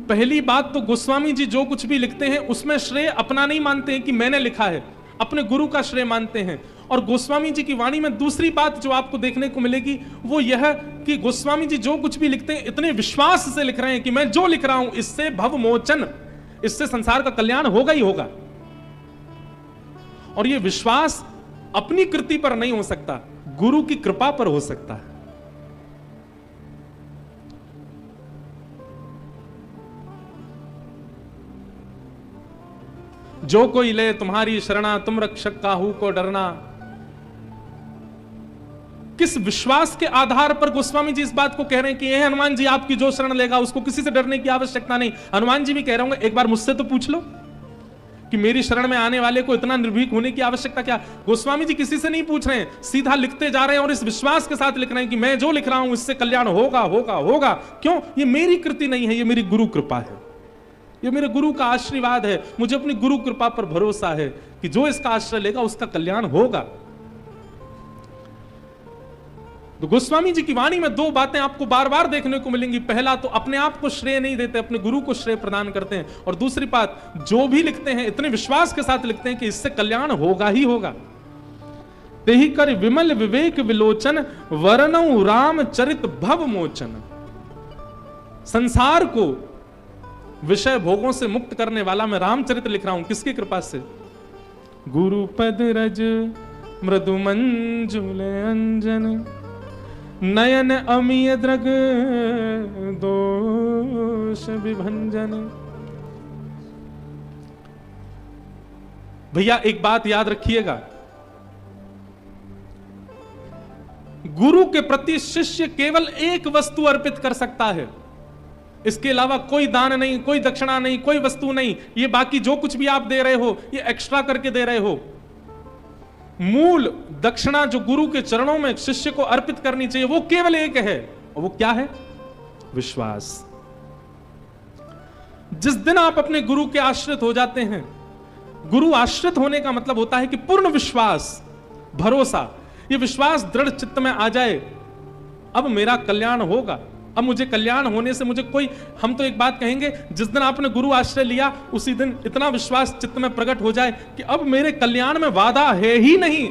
पहली बात तो गोस्वामी जी जो कुछ भी लिखते हैं उसमें श्रेय अपना नहीं मानते हैं कि मैंने लिखा है, अपने गुरु का श्रेय मानते हैं। और गोस्वामी जी की वाणी में दूसरी बात जो आपको देखने को मिलेगी वो यह कि गोस्वामी जी जो कुछ भी लिखते हैं इतने विश्वास से लिख रहे हैं कि मैं जो लिख रहा हूं इससे भव मोचन, इससे संसार का कल्याण होगा ही होगा। और यह विश्वास अपनी कृति पर नहीं हो सकता, गुरु की कृपा पर हो सकता है। जो कोई ले तुम्हारी शरणा, तुम रक्षक काहू को डरना। किस विश्वास के आधार पर गोस्वामी जी इस बात को कह रहे हैं कि ये हनुमान जी आपकी जो शरण लेगा उसको किसी से डरने की आवश्यकता नहीं। हनुमान जी भी कह रहे होंगे, एक बार मुझसे तो पूछ लो कि मेरी शरण में आने वाले को इतना निर्भीक होने की आवश्यकता क्या। गोस्वामी जी किसी से नहीं पूछ रहे हैं, सीधा लिखते जा रहे हैं और इस विश्वास के साथ लिख रहे हैं कि मैं जो लिख रहा हूं इससे कल्याण होगा होगा होगा। क्यों? ये मेरी कृति नहीं है, ये मेरी गुरु कृपा है, ये मेरे गुरु का आशीर्वाद है। मुझे अपनी गुरु कृपा पर भरोसा है कि जो इसका आश्रय लेगा उसका कल्याण होगा। तो गोस्वामी जी की वाणी में दो बातें आपको बार बार देखने को मिलेंगी। पहला तो अपने आप को श्रेय नहीं देते, अपने गुरु को श्रेय प्रदान करते हैं। और दूसरी बात, जो भी लिखते हैं इतने विश्वास के साथ लिखते हैं कि इससे कल्याण होगा ही होगा। तेहि कर विमल विवेक विलोचन, वर्णौ रामचरित भव मोचन। संसार को विषय भोगों से मुक्त करने वाला मैं रामचरित्र लिख रहा हूं, किसकी कृपा से? गुरुपद रज मृदु मंजुल अंजन, नयन अमीय द्रग दोष विभंजन। भैया एक बात याद रखिएगा, गुरु के प्रति शिष्य केवल एक वस्तु अर्पित कर सकता है, इसके अलावा कोई दान नहीं, कोई दक्षिणा नहीं, कोई वस्तु नहीं। ये बाकी जो कुछ भी आप दे रहे हो ये एक्स्ट्रा करके दे रहे हो। मूल दक्षिणा जो गुरु के चरणों में शिष्य को अर्पित करनी चाहिए वो केवल एक है, और वो क्या है? विश्वास। जिस दिन आप अपने गुरु के आश्रित हो जाते हैं, गुरु आश्रित होने का मतलब होता है कि पूर्ण विश्वास, भरोसा, ये विश्वास दृढ़ चित्त में आ जाए, अब मेरा कल्याण होगा, अब मुझे कल्याण होने से मुझे कोई, हम तो एक बात कहेंगे, जिस दिन आपने गुरु आश्रय लिया उसी दिन इतना विश्वास चित्त में प्रकट हो जाए कि अब मेरे कल्याण में वादा है ही नहीं।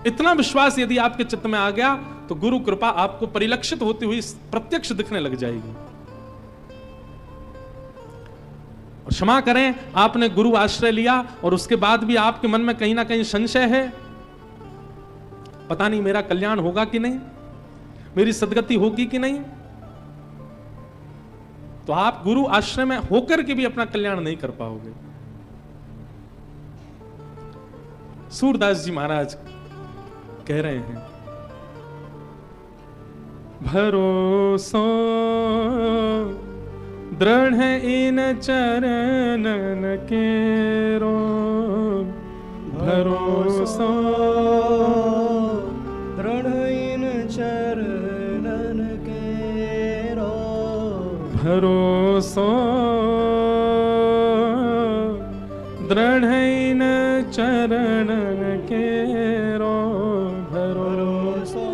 इतना विश्वास यदि आपके चित्त में आ गया तो गुरु कृपा आपको परिलक्षित होती हुई प्रत्यक्ष दिखने लग जाएगी। और क्षमा करें, आपने गुरु आश्रय लिया और उसके बाद भी आपके मन में कहीं ना कहीं संशय है, पता नहीं मेरा कल्याण होगा कि नहीं, मेरी सदगति होगी कि नहीं, तो आप गुरु आश्रय में होकर के भी अपना कल्याण नहीं कर पाओगे। सूरदास जी महाराज कह रहे हैं, भरोसो दृढ़ इन चरणन केरो, भरोसो दृढ़ इन चरणन केरो, भरोसो दृढ़ इन चरणन केरो, भरोसो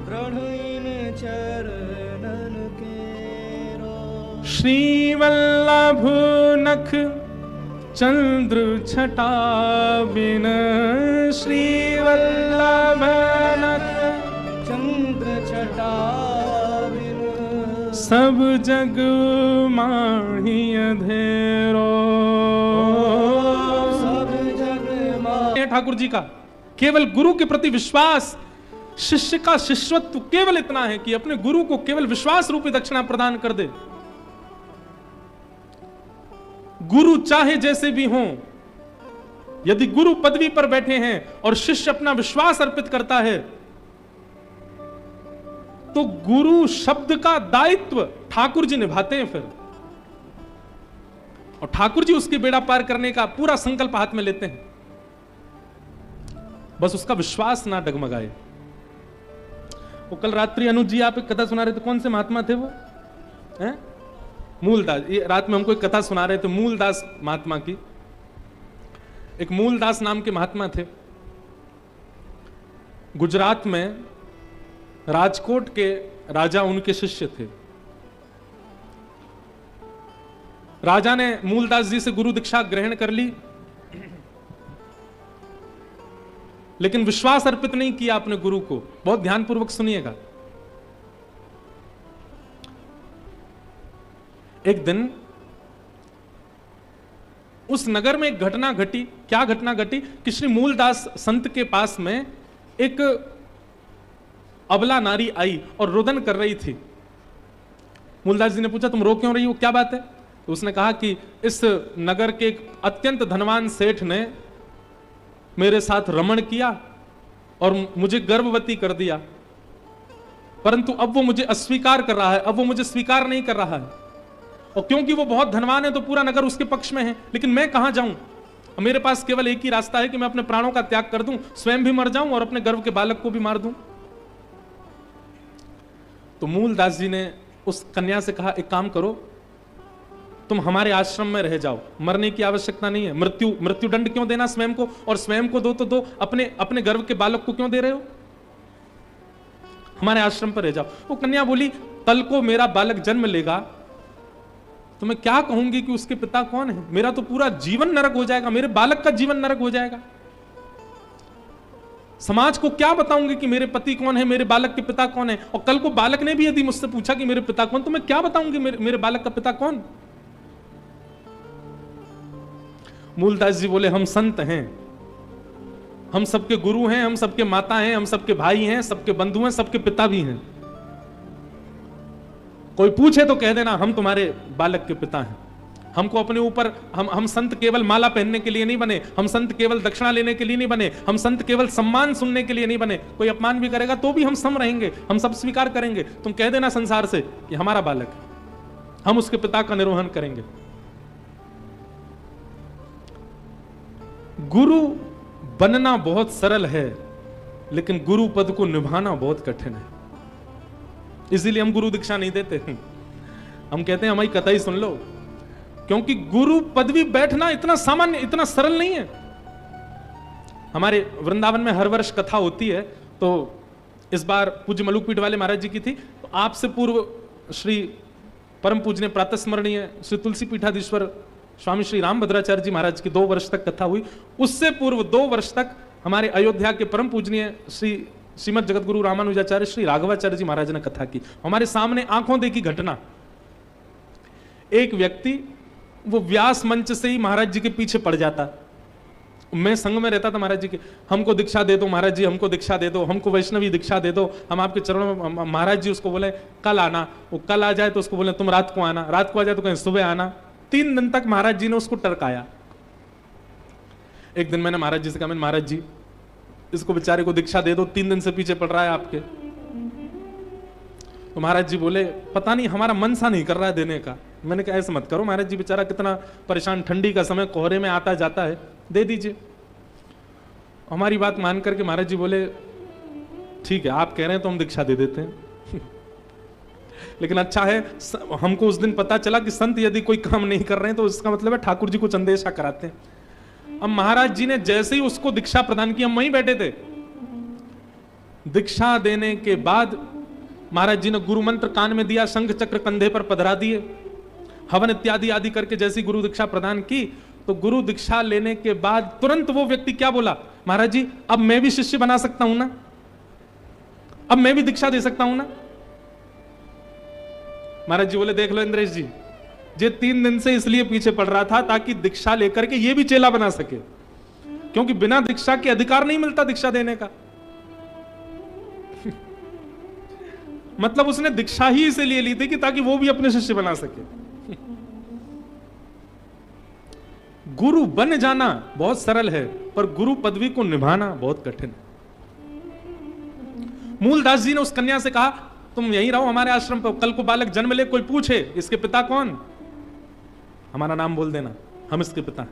दृढ़ इन चरणन केरो। श्री वल्लभ नख चंद्र छटा बिन, श्री वल्लभ नख चंद्र छटा बिन, सब जग माही अंधेरो। सब जग माही। ठाकुर जी का केवल गुरु के प्रति विश्वास, शिष्य का शिष्यत्व केवल इतना है कि अपने गुरु को केवल विश्वास रूपी दक्षिणा प्रदान कर दे। गुरु चाहे जैसे भी हों, यदि गुरु पदवी पर बैठे हैं और शिष्य अपना विश्वास अर्पित करता है, तो गुरु शब्द का दायित्व ठाकुर जी निभाते हैं फिर, और ठाकुर जी उसकी बेड़ा पार करने का पूरा संकल्प हाथ में लेते हैं, बस उसका विश्वास ना डगमगाए। वो कल रात्रि अनुज जी आप एक कथा सुना रहे थे, कौन से महात्मा थे वो? हैं? मूलदास। ये रात में हमको एक कथा सुना रहे थे मूलदास महात्मा की। एक मूलदास नाम के महात्मा थे, गुजरात में राजकोट के राजा उनके शिष्य थे। राजा ने मूलदास जी से गुरु दीक्षा ग्रहण कर ली, लेकिन विश्वास अर्पित नहीं किया अपने गुरु को। बहुत ध्यानपूर्वक सुनिएगा। एक दिन उस नगर में एक घटना घटी। क्या घटना घटी कि श्री मूलदास संत के पास में एक अबला नारी आई और रुदन कर रही थी। मूलदास जी ने पूछा, तुम रो क्यों रही हो, क्या बात है? तो उसने कहा कि इस नगर के एक अत्यंत धनवान सेठ ने मेरे साथ रमण किया और मुझे गर्भवती कर दिया, परंतु अब वो मुझे अस्वीकार कर रहा है, अब वो मुझे स्वीकार नहीं कर रहा है। और क्योंकि वो बहुत धनवान है तो पूरा नगर उसके पक्ष में है, लेकिन मैं कहां जाऊं? मेरे पास केवल एक ही रास्ता है कि मैं अपने प्राणों का त्याग कर दूं, स्वयं भी मर जाऊं और अपने गर्भ के बालक को भी मार दूं। तो मूलदास जी ने उस कन्या से कहा, एक काम करो, तुम हमारे आश्रम में रह जाओ, मरने की आवश्यकता नहीं है। मृत्यु दंड क्यों देना स्वयं को, और स्वयं को दो तो दो, अपने गर्भ के बालक को क्यों दे रहे हो? हमारे आश्रम पर रह जाओ। वो कन्या बोली, कल को मेरा बालक जन्म लेगा तो मैं क्या कहूंगी कि उसके पिता कौन है? मेरा तो पूरा जीवन नरक हो जाएगा, मेरे बालक का जीवन नरक हो जाएगा। समाज को क्या बताऊंगी कि मेरे पति कौन है, मेरे बालक के पिता कौन है? और कल को बालक ने भी यदि मुझसे पूछा कि मेरे पिता कौन, तो मैं क्या बताऊंगी मेरे बालक का पिता कौन? मूलदास जी बोले, हम संत हैं, हम सबके गुरु हैं, हम सबके माता हैं, हम सबके भाई हैं, सबके बंधु हैं, सबके पिता भी हैं। कोई पूछे तो कह देना हम तुम्हारे बालक के पिता हैं। हमको अपने ऊपर, हम संत केवल माला पहनने के लिए नहीं बने, हम संत केवल दक्षिणा लेने के लिए नहीं बने, हम संत केवल सम्मान सुनने के लिए नहीं बने। कोई अपमान भी करेगा तो भी हम सम रहेंगे, हम सब स्वीकार करेंगे। तुम कह देना संसार से कि हमारा बालक है, हम उसके पिता का निर्वहन करेंगे। गुरु बनना बहुत सरल है, लेकिन गुरु पद को निभाना बहुत कठिन है। इसीलिए हम गुरु दीक्षा नहीं देते। हम कहते हैं हमारी कथा ही सुन लो, क्योंकि गुरु पदवी बैठना इतना सामान्य, इतना सरल नहीं है। हमारे वृंदावन में हर वर्ष कथा होती है, तो इस बार पूज्य मलुकपीठ वाले महाराज जी की थी। तो आपसे पूर्व श्री परम पूज्य प्रातः स्मरणीय श्री तुलसी पीठाधीश्वर स्वामी श्री रामभद्राचार्य जी महाराज की 2 वर्ष तक कथा हुई। उससे पूर्व 2 वर्ष तक हमारे अयोध्या के परम पूजनीय श्रीमद जगतगुरु रामानुजाचार्य श्री राघवाचार्य जी महाराज ने कथा की। हमारे सामने आंखों देखी घटना। एक व्यक्ति वो व्यास मंच से ही महाराज जी के पीछे पड़ जाता। मैं संग में रहता था महाराज जी के, हमको दीक्षा दे दो महाराज जी, हमको दीक्षा दे दो, हमको वैष्णवी दीक्षा दे दो, हम आपके चरणों में। महाराज जी उसको बोले कल आना, वो कल आ जाए तो उसको बोले तुम रात को आना, रात को आ जाए तो कहीं सुबह आना। 3 दिन तक महाराज जी ने उसको टरकाया। एक दिन मैंने महाराज जी से कहा, मैंने महाराज जी इसको बेचारे को दीक्षा दे दो, 3 दिन से पीछे पड़ रहा है आपके। तो महाराज जी बोले पता नहीं हमारा मन सा नहीं कर रहा है देने का। मैंने कहा ऐसे मत करो महाराज जी, बेचारा कितना परेशान, ठंडी का समय, कोहरे में आता जाता है, दे दीजिए। हमारी बात मान करके महाराज जी बोले ठीक है आप कह रहे हैं तो हम दीक्षा दे देते हैं। लेकिन अच्छा है हमको उस दिन पता चला कि संत यदि कोई काम नहीं कर रहे हैं तो इसका मतलब है ठाकुर जी कुछ अंदेशा कराते हैं। अब महाराज जी ने जैसे ही उसको दीक्षा प्रदान की, हम वहीं बैठे थे, दीक्षा देने के बाद महाराज जी ने गुरु मंत्र कान में दिया, शंख चक्र कंधे पर पधरा दिए, हवन इत्यादि आदि करके जैसी गुरु दीक्षा प्रदान की, तो गुरु दीक्षा लेने के बाद तुरंत वो व्यक्ति क्या बोला, महाराज जी अब मैं भी शिष्य बना सकता हूं ना, अब मैं भी दीक्षा दे सकता हूं ना। महाराज जी बोले देख लो इंद्रेश जी, ये 3 दिन से इसलिए पीछे पड़ रहा था ताकि दीक्षा लेकर के ये भी चेला बना सके, क्योंकि बिना दीक्षा के अधिकार नहीं मिलता दीक्षा देने का। मतलब उसने दीक्षा ही इसलिए ली थी कि ताकि वो भी अपने शिष्य बना सके। गुरु बन जाना बहुत सरल है, पर गुरु पदवी को निभाना बहुत कठिन है। मूलदास जी ने उस कन्या से कहा तुम यहीं रहो हमारे आश्रम पर, कल को बालक जन्म ले, कोई पूछे इसके पिता कौन, हमारा नाम बोल देना, हम इसके पिता।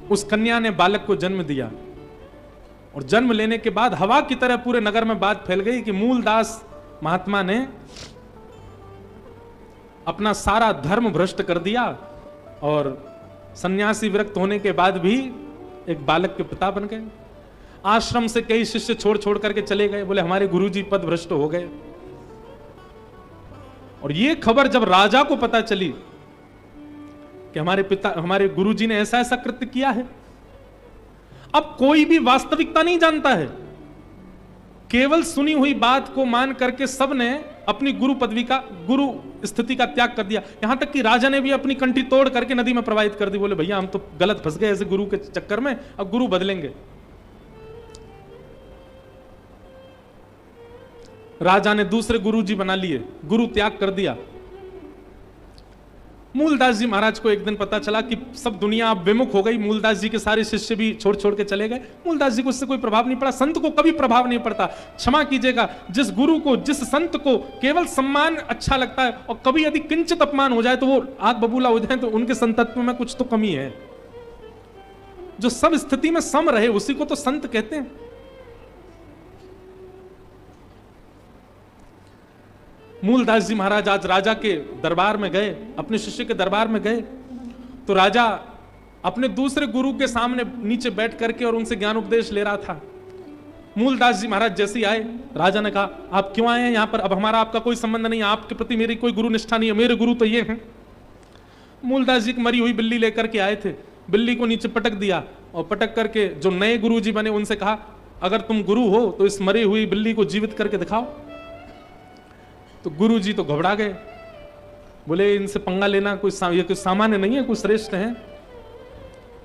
उस कन्या ने बालक को जन्म दिया और जन्म लेने के बाद हवा की तरह पूरे नगर में बात फैल गई कि मूलदास महात्मा ने अपना सारा धर्म भ्रष्ट कर दिया और सन्यासी विरक्त होने के बाद भी एक बालक के पिता बन गए। आश्रम से कई शिष्य छोड़ छोड़ करके चले गए, बोले हमारे गुरुजी पद भ्रष्ट हो गए। और ये खबर जब राजा को पता चली कि हमारे गुरुजी ने ऐसा ऐसा कृत्य किया है, अब कोई भी वास्तविकता नहीं जानता है, केवल सुनी हुई बात को मान करके सबने अपनी गुरु पदवी का, गुरु स्थिति का त्याग कर दिया। यहां तक कि राजा ने भी अपनी कंठी तोड़ करके नदी में प्रवाहित कर दी, बोले भैया हम तो गलत फंस गए ऐसे गुरु के चक्कर में, अब गुरु बदलेंगे। राजा ने दूसरे गुरु जी बना लिए, गुरु त्याग कर दिया। मूलदास जी महाराज को एक दिन पता चला कि सब दुनिया अब विमुख हो गई, मूलदास जी के सारे शिष्य भी छोड़ छोड़ के चले गए। मूलदास जी को इससे कोई प्रभाव नहीं पड़ा, संत को कभी प्रभाव नहीं पड़ता। क्षमा कीजिएगा, जिस गुरु को, जिस संत को केवल सम्मान अच्छा लगता है और कभी यदि किंचित अपमान हो जाए तो वो आग बबूला हो जाए, तो उनके संतत्व में कुछ तो कमी है। जो सब स्थिति में सम रहे उसी को तो संत कहते हैं। मूलदास जी महाराज आज राजा के दरबार में गए, अपने शिष्य के दरबार में गए, तो राजा अपने दूसरे गुरु के सामने नीचे बैठ करके और उनसे ज्ञान उपदेश ले रहा था। मूलदास जी महाराज जैसे ही आए, राजा ने कहा आप क्यों आए हैं यहाँ पर, अब हमारा आपका कोई संबंध नहीं है, आपके प्रति मेरी कोई गुरु निष्ठा नहीं है, मेरे गुरु तो ये हैं। मूलदास जी मरी हुई बिल्ली लेकर के आए थे, बिल्ली को नीचे पटक दिया और पटक करके जो नए गुरु जी बने उनसे कहा अगर तुम गुरु हो तो इस मरी हुई बिल्ली को जीवित करके दिखाओ। तो गुरु जी तो घबरा गए, बोले इनसे पंगा लेना ये कोई सामान्य नहीं है, कोई श्रेष्ठ है।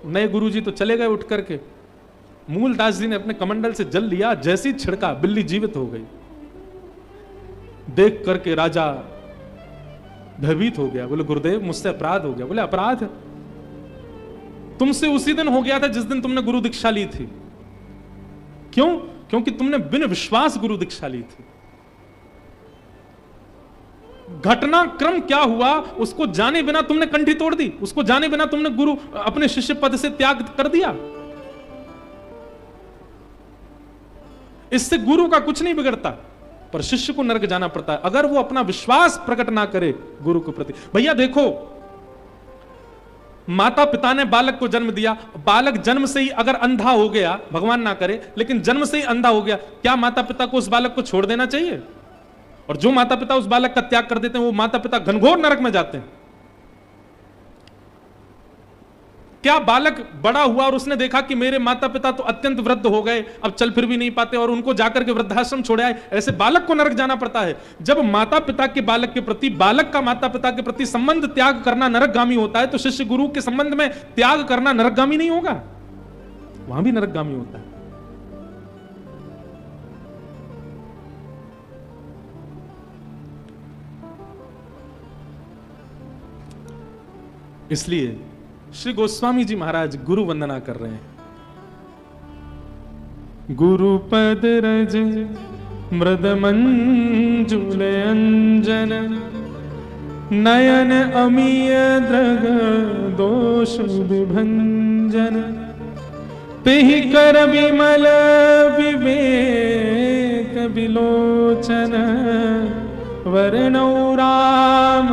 नए गुरु जी तो चले गए उठ करके। मूलदास जी ने अपने कमंडल से जल लिया, जैसी छिड़का बिल्ली जीवित हो गई। देख करके राजा भयभीत हो गया, बोले गुरुदेव मुझसे अपराध हो गया। बोले अपराध तुमसे उसी दिन हो गया था जिस दिन तुमने गुरु दीक्षा ली थी। क्यों? क्योंकि तुमने बिना विश्वास गुरु दीक्षा ली थी। घटनाक्रम क्या हुआ उसको जाने बिना तुमने कंठी तोड़ दी, उसको जाने बिना तुमने गुरु अपने शिष्य पद से त्याग कर दिया। इससे गुरु का कुछ नहीं बिगड़ता, पर शिष्य को नरक जाना पड़ता है अगर वो अपना विश्वास प्रकट ना करे गुरु के प्रति। भैया देखो, माता पिता ने बालक को जन्म दिया, बालक जन्म से ही अगर अंधा हो गया, भगवान ना करे, लेकिन जन्म से ही अंधा हो गया, क्या माता पिता को उस बालक को छोड़ देना चाहिए? और जो माता पिता उस बालक का त्याग कर देते हैं वो माता पिता घनघोर नरक में जाते हैं। क्या बालक बड़ा हुआ और उसने देखा कि मेरे माता पिता तो अत्यंत वृद्ध हो गए, अब चल फिर भी नहीं पाते, और उनको जाकर के वृद्धाश्रम छोड़ आए? ऐसे बालक को नरक जाना पड़ता है। जब माता पिता के बालक के प्रति, बालक का माता पिता के प्रति संबंध त्याग करना नरकगामी होता है, तो शिष्य गुरु के संबंध में त्याग करना नरकगामी नहीं होगा? वहां भी नरकगामी होता है। इसलिए श्री गोस्वामी जी महाराज गुरु वंदना कर रहे हैं। गुरु पद रज मृद मंजुल अंजन, नयन अमीय द्रग दोष विभंजन, तेहि कर विमल विवेक विलोचन, वरणौ राम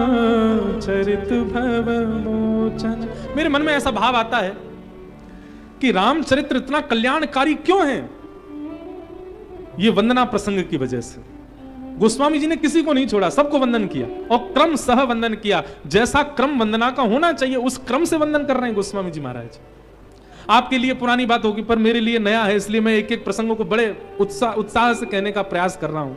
चरित भव लोचन। मेरे मन में ऐसा भाव आता है कि रामचरित्र इतना कल्याणकारी क्यों है? ये वंदना प्रसंग की वजह से। गोस्वामी जी ने किसी को नहीं छोड़ा, सबको वंदन किया और क्रम सह वंदन किया। जैसा क्रम वंदना का होना चाहिए उस क्रम से वंदन कर रहे हैं गोस्वामी जी महाराज। आपके लिए पुरानी बात होगी, पर मेरे लिए नया है, इसलिए मैं एक एक प्रसंगों को बड़े उत्साह से कहने का प्रयास कर रहा हूं।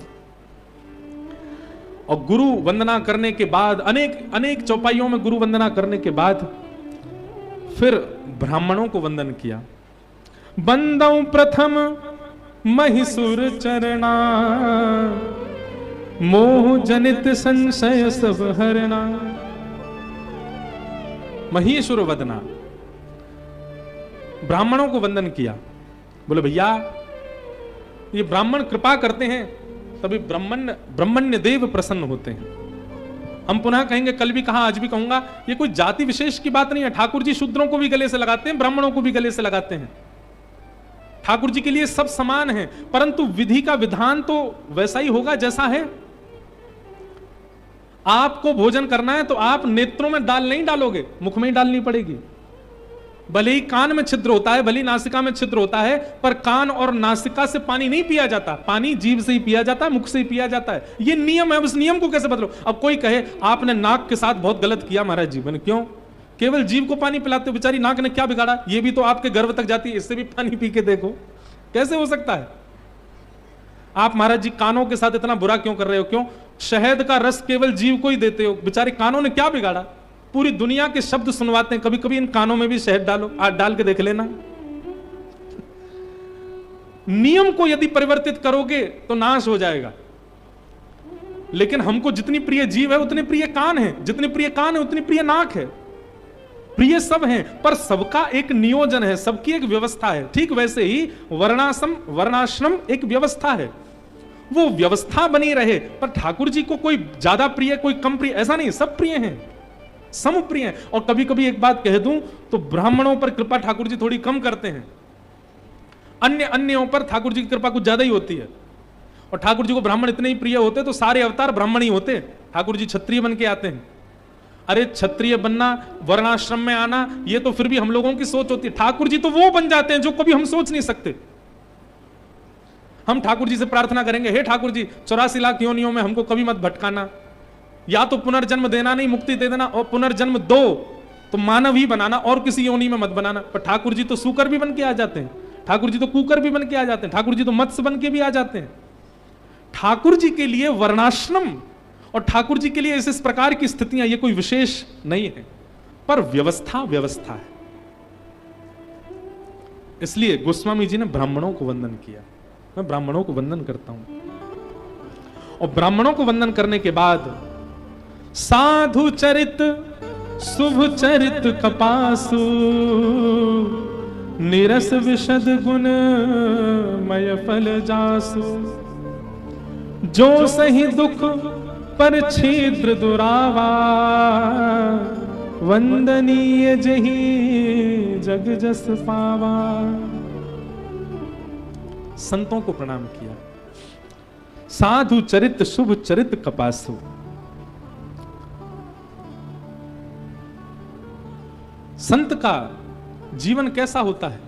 और गुरु वंदना करने के बाद, अनेक चौपाइयों में गुरु वंदना करने के बाद फिर ब्राह्मणों को वंदन किया। बंदौ प्रथम महिषुर चरणा, मोह जनित संशय सब हरणा। महेश्वर वदना, ब्राह्मणों को वंदन किया। बोले भैया ये ब्राह्मण कृपा करते हैं तभी ब्रह्मण्य देव प्रसन्न होते हैं। हम पुनः कहेंगे, कल भी कहा, आज भी कहूंगा, ये कोई जाति विशेष की बात नहीं है। ठाकुर जी शूद्रों को भी गले से लगाते हैं, ब्राह्मणों को भी गले से लगाते हैं। ठाकुर जी के लिए सब समान है, परंतु विधि का विधान तो वैसा ही होगा जैसा है। आपको भोजन करना है तो आप नेत्रों में दाल नहीं डालोगे, मुख में ही डालनी पड़ेगी। भले ही कान में छिद्र होता है, भले ही नासिका में छिद्र होता है, पर कान और नासिका से पानी नहीं पिया जाता। पानी जीभ से ही पिया जाता है, मुख से ही पिया जाता है। ये नियम है, उस नियम को कैसे बदलो? अब कोई कहे आपने नाक के साथ बहुत गलत किया महाराज जी। मैंने क्यों? केवल जीभ को पानी पिलाते हो, बेचारी नाक ने क्या बिगाड़ा? ये भी तो आपके गर्भ तक जाती है, इससे भी पानी पी के देखो, कैसे हो सकता है? आप महाराज जी कानों के साथ इतना बुरा क्यों कर रहे हो? क्यों? शहद का रस केवल जीव को ही देते हो, बेचारे कानों ने क्या बिगाड़ा? पूरी दुनिया के शब्द सुनवाते हैं, कभी कभी इन कानों में भी शहद डालो, आज डाल के देख लेना। नियम को यदि परिवर्तित करोगे तो नाश हो जाएगा। लेकिन हमको जितनी प्रिय जीव है उतने प्रिय कान है, जितने प्रिय कान है उतनी प्रिय नाक है। प्रिय सब हैं, पर सबका एक नियोजन है, सबकी एक व्यवस्था है। ठीक वैसे ही वर्णाश्रम एक व्यवस्था है, वो व्यवस्था बनी रहे। पर ठाकुर जी को कोई ज्यादा प्रिय, कोई कम प्रिय, ऐसा नहीं, सब प्रिय हैं, समप्रिय हैं। और कभी कभी एक बात कह दूं तो ब्राह्मणों पर कृपा ठाकुर जी थोड़ी कम करते हैं, अन्यों पर ठाकुर जी की कृपा कुछ ज्यादा ही होती है। और ठाकुर जी को ब्राह्मण इतने ही प्रिय होते तो सारे अवतार ब्राह्मण ही होते। ठाकुर जी क्षत्रिय बन के आते हैं। अरे क्षत्रिय बनना, वर्णाश्रम में आना, ये तो फिर भी हम लोगों की सोच होती है। ठाकुर जी तो वो बन जाते हैं जो कभी हम सोच नहीं सकते। हम ठाकुर जी से प्रार्थना करेंगे, हे ठाकुर जी 84 लाख योनियों में हमको कभी मत भटकाना, या तो पुनर्जन्म देना नहीं, मुक्ति दे देना, और पुनर्जन्म दो तो मानव ही बनाना, और किसी योनि में मत बनाना। पर ठाकुर जी तो सूकर भी बन के आ जाते हैं, ठाकुर जी तो कुकर भी बन के आ जाते हैं, ठाकुर जी तो मत्स्य बन के भी आ जाते हैं। ठाकुर जी के लिए वर्णाश्रम और ठाकुर जी के लिए इस प्रकार की स्थितियां ये कोई विशेष नहीं है, पर व्यवस्था है। इसलिए गोस्वामी जी ने ब्राह्मणों को वंदन किया। मैं ब्राह्मणों को वंदन करता हूं, और ब्राह्मणों को वंदन करने के बाद साधु चरित शुभ चरित कपासु, निरस विशद गुण मय फल जासु, जो सही दुख पर छिद्र दुरावा, वंदनीय जही जग जस पावा। संतों को प्रणाम किया। साधु चरित शुभ चरित कपासु। संत का जीवन कैसा होता है?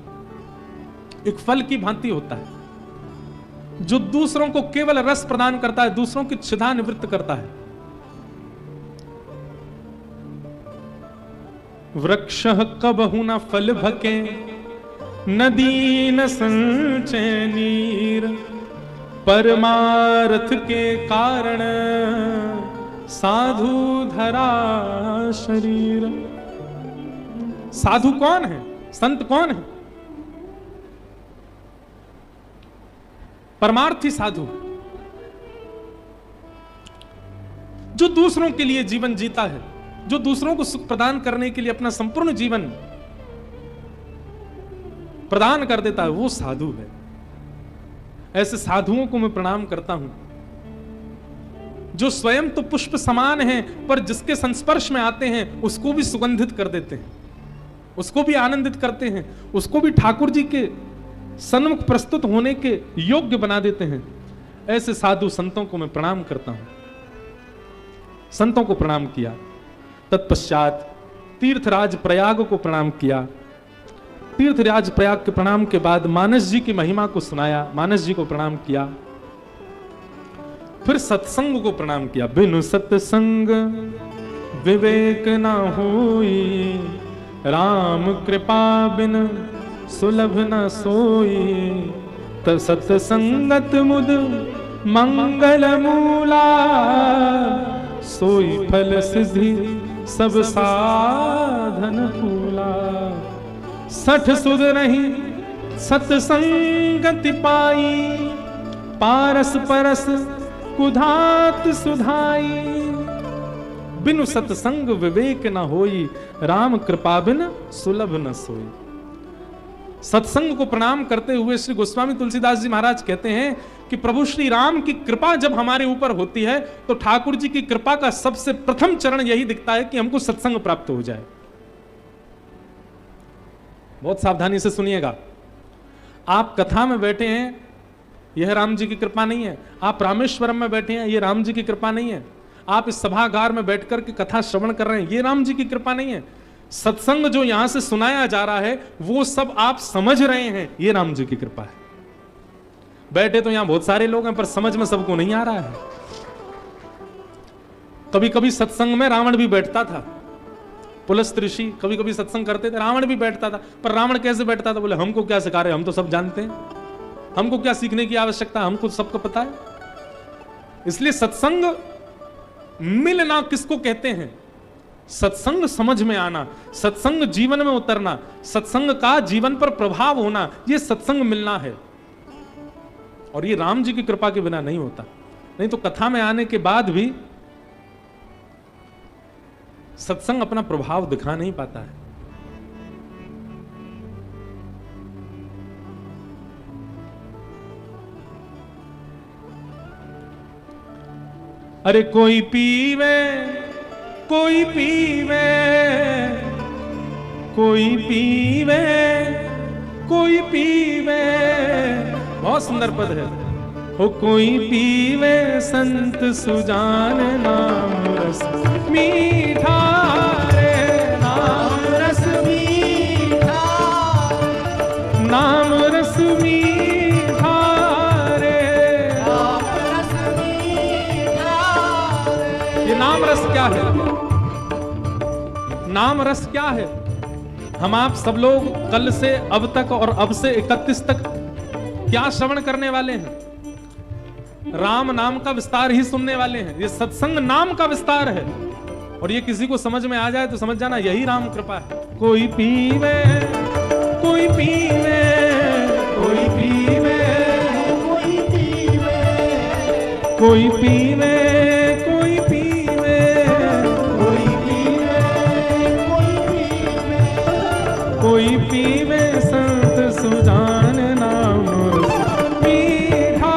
एक फल की भांति होता है जो दूसरों को केवल रस प्रदान करता है, दूसरों की क्षुधा निवृत्त करता है। वृक्षः कबहु न फल भके, नदी न संचय नीर, परमार्थ के कारण साधु धरा शरीर। साधु कौन है? संत कौन है? परमार्थी साधु, जो दूसरों के लिए जीवन जीता है, जो दूसरों को सुख प्रदान करने के लिए अपना संपूर्ण जीवन प्रदान कर देता है, वो साधु है। ऐसे साधुओं को मैं प्रणाम करता हूं, जो स्वयं तो पुष्प समान हैं, पर जिसके संस्पर्श में आते हैं उसको भी सुगंधित कर देते हैं, उसको भी आनंदित करते हैं, उसको भी ठाकुर जी के सन्मुख प्रस्तुत होने के योग्य बना देते हैं। ऐसे साधु संतों को मैं प्रणाम करता हूं। संतों को प्रणाम किया, तत्पश्चात तीर्थराज प्रयाग को प्रणाम किया। तीर्थराज प्रयाग के प्रणाम के बाद मानस जी की महिमा को सुनाया, मानस जी को प्रणाम किया। फिर सत्संग को प्रणाम किया। बिनु सत्संग विवेक न होई, राम कृपा बिन सुलभ न सोई। सत्संगत मुद मंगल मूला, सोई फल सिद्धि सब साधन फूला। सठ सुध नहीं सत्संगति पाई, पारस परस कुधात सुधाई। बिनु सत्संग विवेक न होई, राम कृपा बिन सुलभ न सोई। सत्संग को प्रणाम करते हुए श्री गोस्वामी तुलसीदास जी महाराज कहते हैं कि प्रभु श्री राम की कृपा जब हमारे ऊपर होती है तो ठाकुर जी की कृपा का सबसे प्रथम चरण यही दिखता है कि हमको सत्संग प्राप्त हो जाए। बहुत सावधानी से सुनिएगा। आप कथा में बैठे हैं, यह राम जी की कृपा नहीं है। आप रामेश्वरम में बैठे हैं, यह राम जी की कृपा नहीं है। आप इस सभागार में बैठकर के कथा श्रवण कर रहे हैं, यह राम जी की कृपा नहीं है। सत्संग जो यहां से सुनाया जा रहा है वो सब आप समझ रहे हैं, ये राम जी की कृपा है। बैठे तो यहां बहुत सारे लोग हैं पर समझ में सबको नहीं आ रहा है। कभी कभी सत्संग में रावण भी बैठता था, पुलस्त ऋषि कभी कभी सत्संग करते थे, रावण भी बैठता था। पर रावण कैसे बैठता था? बोले हमको क्या सिखा रहे, हम तो सब जानते हैं, हमको क्या सीखने की आवश्यकता, हमको सबको पता है। इसलिए सत्संग मिलना किसको कहते हैं? सत्संग समझ में आना, सत्संग जीवन में उतरना, सत्संग का जीवन पर प्रभाव होना, यह सत्संग मिलना है। और ये राम जी की कृपा के बिना नहीं होता। नहीं तो कथा में आने के बाद भी सत्संग अपना प्रभाव दिखा नहीं पाता है। अरे कोई पीवे, कोई पीवे, कोई पीवे, कोई पीवे। बहुत सुंदर पद है। हो कोई पीवे संत सुजान, नाम रस मीठा रे, नाम रस मीठा, नाम रस मीठा रे, नाम रस मीठा रे। ये नाम रस क्या है? नाम रस क्या है? हम आप सब लोग कल से अब तक और अब से 31 तक क्या श्रवण करने वाले हैं? राम नाम का विस्तार ही सुनने वाले हैं। ये सत्संग नाम का विस्तार है। और ये किसी को समझ में आ जाए तो समझ जाना यही राम कृपा है। कोई पीवे, कोई पीवे, कोई पीवे, कोई पीवे, कोई पीवे, कोई पीवे, कोई पीवे, कोई पीवे संत सुजान, नाम मीठा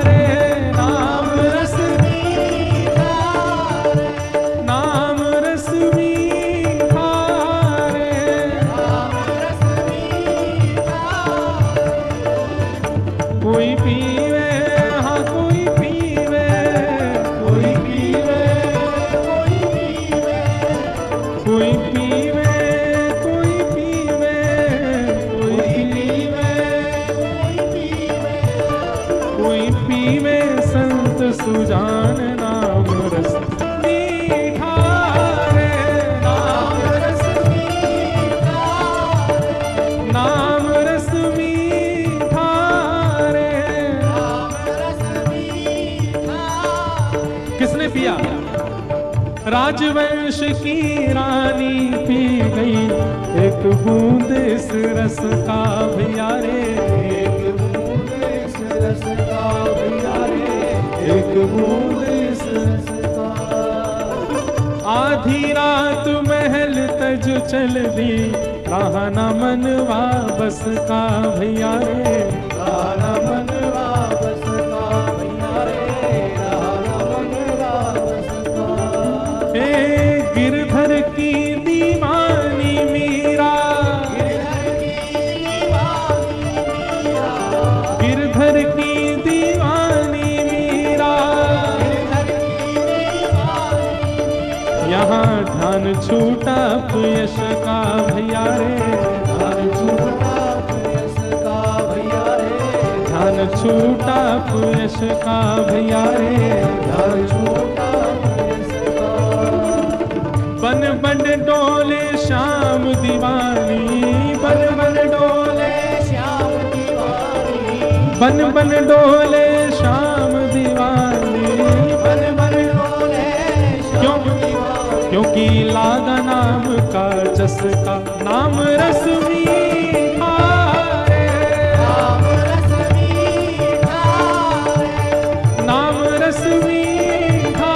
रे, नाम रस मीठा, नाम रस मीठा रे, नाम रस मीठा। कोई पीवे, हाँ कोई पीवे, कोई पीवे, कोई पीवे, कोई पीवे, कोई पीवे संत सुजान, नाम रस मीठा रे, नाम रस मीठा। पिया। राजवंश की रानी पी गई एक बूंद इस रस का भैया रे, एक बूंद इस रस का भैया रे, एक बूंद इस रस का। आधी रात महल तज चल दी, रहा न मनवा बस का भैया रे, रहा न मनवा बस का भैया रे, रहा न मनवा बस का। हे गिरधर की दीवानी मीरा, गिरधर की दीवानी मीरा, यहाँ ध्यान छूटा यश का भैया रे, ध्यान छूटा यश का भैया रे, ध्यान छूटा यश का भैया रे, ध्यान छूटा यश का। बन बन डोले श्याम दीवानी, बन बन डोले श्याम दीवानी, बन बन डोले श्याम दीवानी, बन बन डोले क्यों श्याम दीवानी। क्योंकि लागा नाम का चस्का, नाम रस मीठा रे, नाम रस मीठा रे, नाम रस मीठा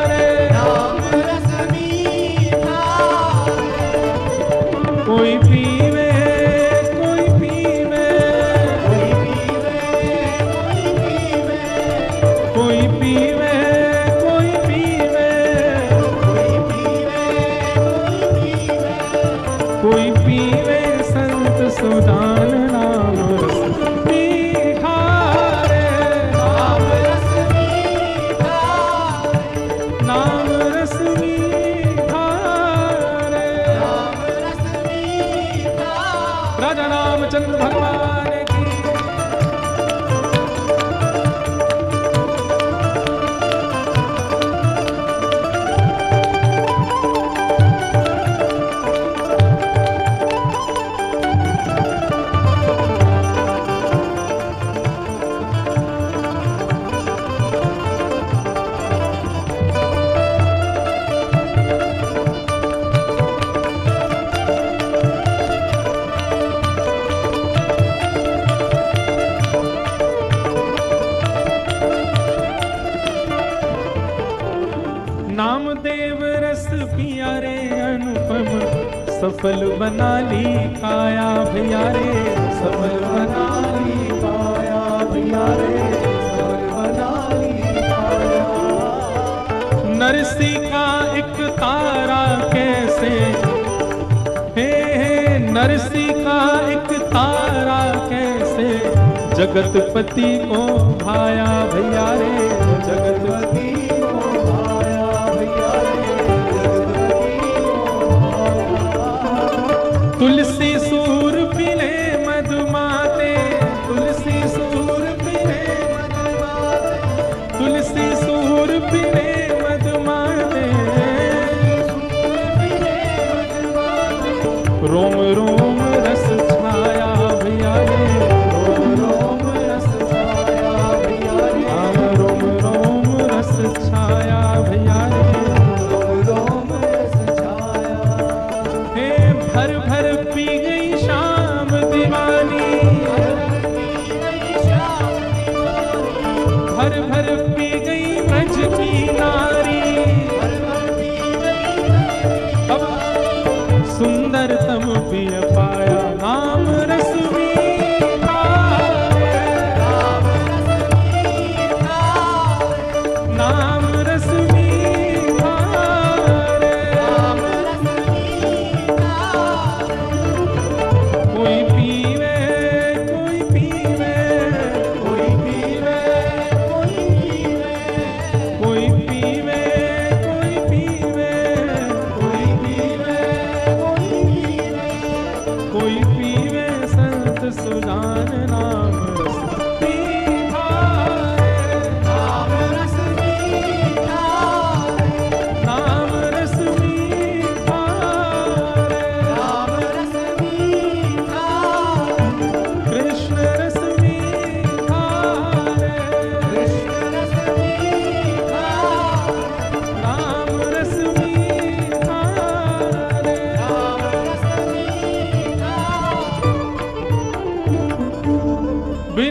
रे, नाम रस मीठा रे। कोई पीवे कोई पीवे, कोई पीवे कोई पीवे, कोई पीवे कोई पीवे, कोई पीवे कोई पीवे। कोई पीवे संत सुदान नाम रस मीठा रे, नाम रस मीठा रे, नाम रस मीठा रे। नाम रस मीठा। राजा रामचंद्र भगवान की। नामदेव रस पिया रे अनुपम, सफल बना ली काया भैया रे, सफल बना ली काया भैया रे, सफल बना ली काया। नरसी का एक तारा कैसे, हे नरसी का एक तारा कैसे, जगतपति को भाया भैया रे, जगतपति को भाया भैया रे, जगतपति को भाया। तुलसी सूर पिले मधुमाते, तुलसी सूर पिले मधुमाते, तुलसी सूर पिले मधुमाते, सूर पिले मधुमाते। रोम रोम रस छाया भैया रे, रोम रोम रस छाया भैया रे, रोम रोम रस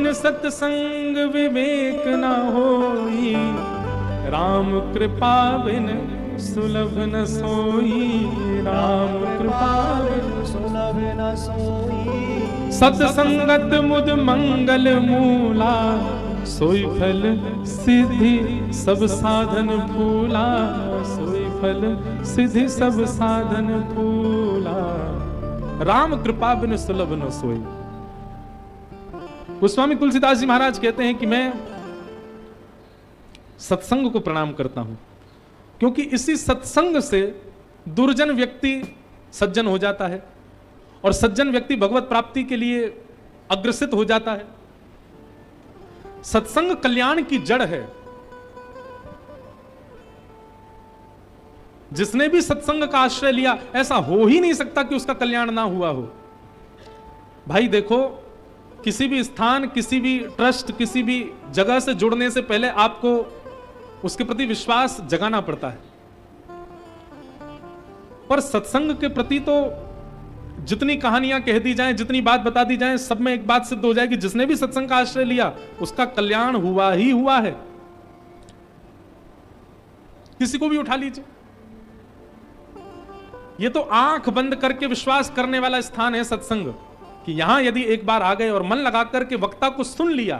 बिन सत्संग विवेक न होई, राम कृपा बिन सुलभ न सोई, राम कृपा बिन सुलभ न सोई। सत्संगत मुद मंगल मूला, सोई फल सिद्धि सब साधन फूला, सोई फल सिद्धि सब साधन फूला, राम कृपा बिन सुलभ न सोई। गोस्वामी तुलसीदास जी महाराज कहते हैं कि मैं सत्संग को प्रणाम करता हूं, क्योंकि इसी सत्संग से दुर्जन व्यक्ति सज्जन हो जाता है और सज्जन व्यक्ति भगवत प्राप्ति के लिए अग्रसित हो जाता है। सत्संग कल्याण की जड़ है। जिसने भी सत्संग का आश्रय लिया, ऐसा हो ही नहीं सकता कि उसका कल्याण ना हुआ हो। भाई देखो, किसी भी स्थान, किसी भी ट्रस्ट, किसी भी जगह से जुड़ने से पहले आपको उसके प्रति विश्वास जगाना पड़ता है। पर सत्संग के प्रति तो जितनी कहानियां कह दी जाएं, जितनी बात बता दी जाएं, सब में एक बात सिद्ध हो जाएगी, जिसने भी सत्संग का आश्रय लिया उसका कल्याण हुआ ही हुआ है। किसी को भी उठा लीजिए, ये तो आंख बंद करके विश्वास करने वाला स्थान है सत्संग, कि यहां यदि एक बार आ गए और मन लगा करके वक्ता को सुन लिया,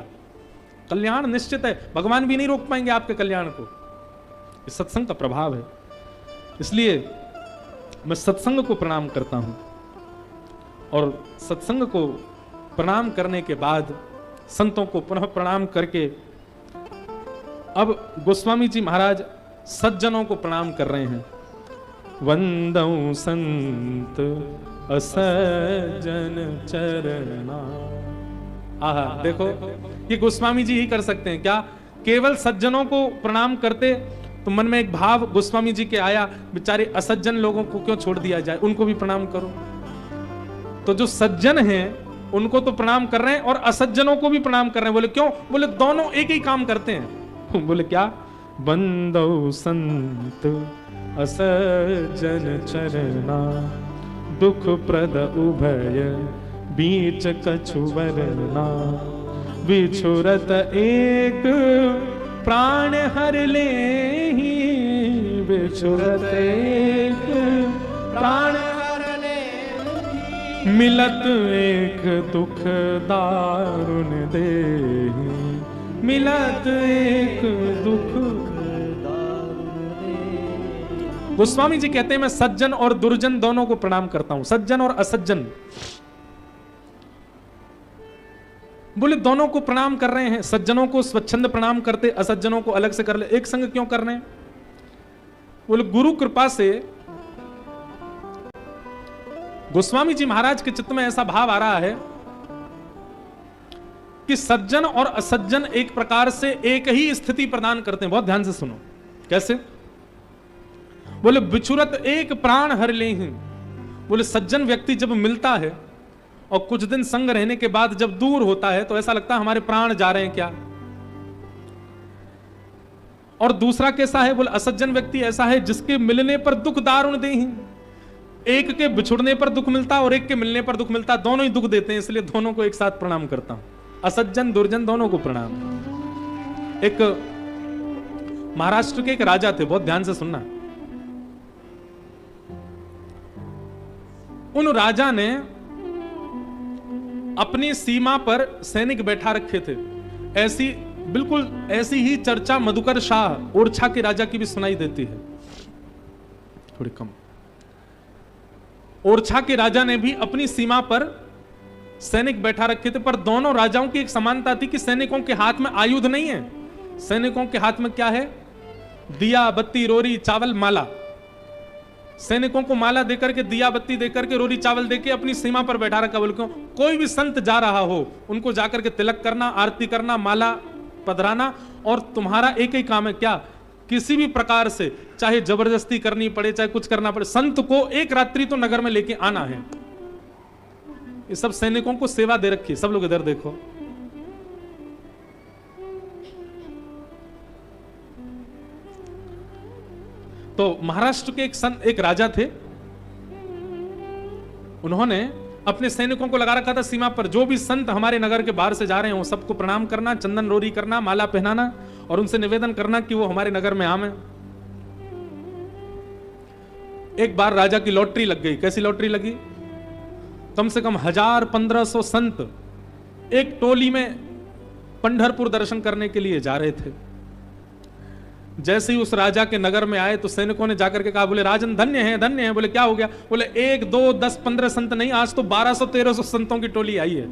कल्याण निश्चित है। भगवान भी नहीं रोक पाएंगे आपके कल्याण को। इस सत्संग का प्रभाव है। इसलिए मैं सत्संग को प्रणाम करता हूं, और सत्संग को प्रणाम करने के बाद संतों को पुनः प्रणाम करके अब गोस्वामी जी महाराज सज्जनों को प्रणाम कर रहे हैं। वंदौ संत असज्जन चरणा। आहा, देखो ये गोस्वामी जी ही कर सकते हैं क्या? केवल सज्जनों को प्रणाम करते तो मन में एक भाव गोस्वामी जी के आया, बेचारे असज्जन लोगों को क्यों छोड़ दिया जाए, उनको भी प्रणाम करो। तो जो सज्जन हैं उनको तो प्रणाम कर रहे हैं और असज्जनों को भी प्रणाम कर रहे हैं। बोले क्यों? बोले दोनों एक ही काम करते हैं। बोले क्या? बंदो संत असज्जन चरना, दुख प्रद उभय बीच कछु वरना, बिछुरत एक प्राण हर ले, बिछुरत एक प्राण हर ले, मिलत एक दुख दारुण दे, मिलत एक दुख दारुण दे। गोस्वामी जी कहते हैं मैं सज्जन और दुर्जन दोनों को प्रणाम करता हूं, सज्जन और असज्जन। बोले दोनों को प्रणाम कर रहे हैं। सज्जनों को स्वच्छंद प्रणाम करते, असज्जनों को अलग से कर ले, एक संग क्यों कर रहे हैं? बोले गुरु कृपा से गोस्वामी जी महाराज के चित्त में ऐसा भाव आ रहा है कि सज्जन और असज्जन एक प्रकार से एक ही स्थिति प्रदान करते हैं। बहुत ध्यान से सुनो कैसे। बोले बिछुरत एक प्राण हर ले। बोले सज्जन व्यक्ति जब मिलता है और कुछ दिन संग रहने के बाद जब दूर होता है तो ऐसा लगता है हमारे प्राण जा रहे हैं क्या। और दूसरा कैसा है? बोले असज्जन व्यक्ति ऐसा है जिसके मिलने पर दुख दारुण दे। एक के बिछुड़ने पर दुख मिलता और एक के मिलने पर दुख मिलता, दोनों ही दुख देते हैं, इसलिए दोनों को एक साथ प्रणाम करता हूं। असज्जन दुर्जन दोनों को प्रणाम। एक महाराष्ट्र के एक राजा थे, बहुत ध्यान से सुनना। उन राजा ने अपनी सीमा पर सैनिक बैठा रखे थे। बिल्कुल ऐसी ही चर्चा मधुकर शाह ओरछा के राजा की भी सुनाई देती है, थोड़ी कम। ओरछा के राजा ने भी अपनी सीमा पर सैनिक बैठा रखे थे, पर दोनों राजाओं की एक समानता थी कि सैनिकों के हाथ में आयुध नहीं है। सैनिकों के हाथ में क्या है? दिया, बत्ती, रोरी, चावल, माला। सैनिकों को माला देकर के, दिया बत्ती देकर के, रोरी चावल देके अपनी सीमा पर बैठा रखा। बोल क्यों? कोई भी संत जा रहा हो उनको जाकर के तिलक करना, आरती करना, माला पधराना, और तुम्हारा एक ही काम है क्या? किसी भी प्रकार से, चाहे जबरदस्ती करनी पड़े, चाहे कुछ करना पड़े, संत को एक रात्रि तो नगर में लेके आना है। ये सब सैनिकों को सेवा दे रखी। सब लोग इधर देखो। तो महाराष्ट्र के एक राजा थे, उन्होंने अपने सैनिकों को लगा रखा था सीमा पर, जो भी संत हमारे नगर के बाहर से जा रहे हैं वो सबको प्रणाम करना, चंदन रोरी करना, माला पहनाना और उनसे निवेदन करना कि वो हमारे नगर में आवे। एक बार राजा की लॉटरी लग गई। कैसी लॉटरी लगी? कम से कम 1000-1500 संत एक टोली में पंढरपुर दर्शन करने के लिए जा रहे थे। जैसे ही उस राजा के नगर में आए तो सैनिकों ने जाकर के कहा, बोले राजन धन्य है, धन्य है। बोले क्या हो गया? बोले 1, 2, 10, 15 संत नहीं, आज तो 1200-1300 संतों की टोली आई है।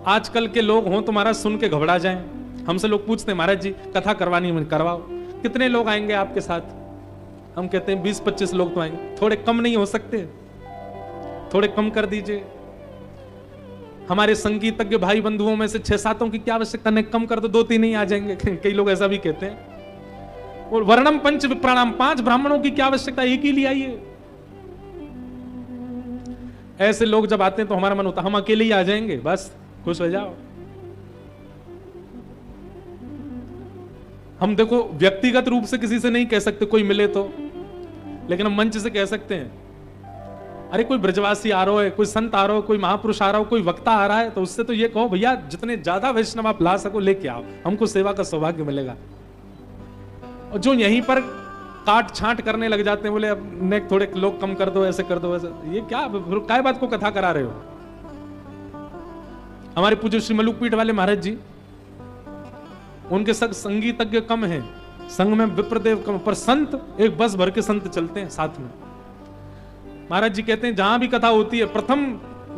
आजकल के लोग हों तो महाराज सुन के घबरा जाएं। हमसे लोग पूछते हैं, महाराज जी कथा करवानी है, करवाओ। कितने लोग आएंगे आपके साथ? हम कहते हैं 20-25 लोग तो आएंगे। थोड़े कम नहीं हो सकते? थोड़े कम कर दीजिए। हमारे संगीतज्ञ भाई बंधुओं में से 6-7 की क्या आवश्यकता? नहीं, कम कर दो, 2-3 ही आ जाएंगे। कई लोग ऐसा भी कहते हैं। और वर्णम पंच विप्राणाम, 5 ब्राह्मणों की क्या आवश्यकता? एक ही ले आइए। ऐसे लोग जब आते हैं तो हमारा मन होता हम अकेले ही आ जाएंगे, बस खुश हो जाओ। हम देखो व्यक्तिगत रूप से किसी से नहीं कह सकते कोई मिले तो, लेकिन हम मंच से कह सकते हैं, अरे कोई ब्रजवासी आ रहा है, कोई संत आ रहा है, कोई महापुरुष आ रहा हो, कोई वक्ता आ रहा है, तो उससे तो ये कहो भैया जितने ज्यादा वैष्णव आप ला सको लेके आओ, हमको सेवा का सौभाग्य मिलेगा। और जो यहीं पर काट छांट करने लग जाते हैं, बोले अब ने थोड़े लोग कम कर दो, ऐसे कर दो, ऐसे, ये क्या बात को कथा करा रहे हो? हमारे पूज्य श्री मलुकपीठ वाले महाराज जी, उनके संगीतज्ञ कम हैं, संग में विप्रदेव कम, पर संत एक बस भर के संत चलते हैं साथ में। महाराज जी कहते हैं जहां भी कथा होती है, प्रथम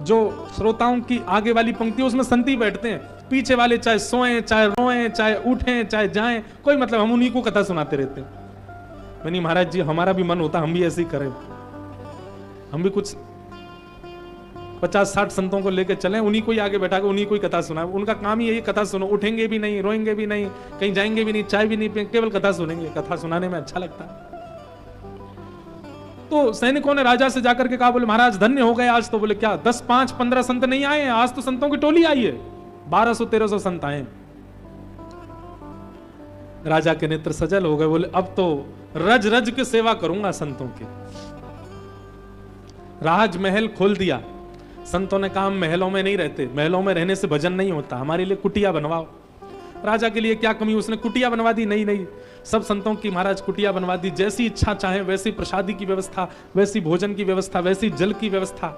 जो श्रोताओं की आगे वाली पंक्ति उसमें संत ही बैठते हैं, पीछे वाले चाहे सोएं, चाहे रोएं, चाहे उठें, चाहे जाएं, कोई मतलब, हम उन्हीं को कथा सुनाते रहते हैं। मैंने महाराज जी हमारा भी मन होता हम भी ऐसे ही करें, हम भी कुछ 50-60 संतों को लेकर चलें, उन्हीं को ही आगे बैठा के उन्हीं को ही कथा सुना। उनका काम ही यही कथा सुनो, उठेंगे भी नहीं, रोएंगे भी नहीं, कहीं जाएंगे भी नहीं, चाय भी नहीं पिएंगे, केवल कथा सुनेंगे। कथा सुनाने में अच्छा लगता है। तो सैनिकों ने राजा से जाकर के कहा, बोले महाराज धन्य हो गए आज तो। बोले क्या 10, 5, 15 संत नहीं आए हैं, आज तो संतों की टोली आई है, 1200-1300 संत आए। राजा के नेत्र सजल हो गए। बोले अब तो रज रज के सेवा करूंगा संतों की। राजमहल खोल दिया। संतों ने कहा हम महलों में नहीं रहते, महलों में रहने से भजन नहीं होता, हमारे लिए कुटिया बनवाओ। राजा के लिए क्या कमी, उसने कुटिया बनवा दी। नहीं, सब संतों की महाराज कुटिया बनवा दी। जैसी इच्छा चाहे वैसी प्रसादी की व्यवस्था, वैसी भोजन की व्यवस्था, वैसी जल की व्यवस्था।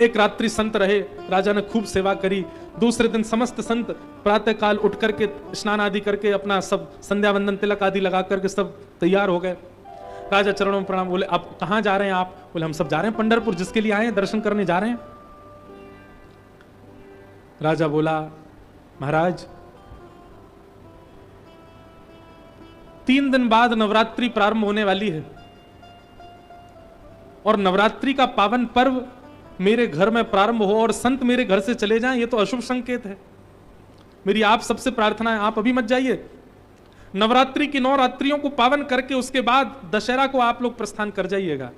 एक रात्रि संत रहे, राजा ने खूब सेवा करी। दूसरे दिन समस्त संत प्रातः काल उठ करके स्नान आदि करके अपना सब संध्या वंदन तिलक आदि लगा करके सब तैयार हो गए। राजा चरणों में प्रणाम। बोले अब कहां जा रहे हैं आप? बोले हम सब जा रहे हैं पंढरपुर, जिसके लिए आए हैं, दर्शन करने जा रहे हैं। राजा बोला महाराज 3 दिन बाद नवरात्रि प्रारंभ होने वाली है, और नवरात्रि का पावन पर्व मेरे घर में प्रारंभ हो और संत मेरे घर से चले जाएं, ये तो अशुभ संकेत है। मेरी आप सबसे प्रार्थना है, आप अभी मत जाइए। नवरात्रि की 9 रात्रियों को पावन करके उसके बाद दशहरा को आप लोग प्रस्थान कर जाइएगा।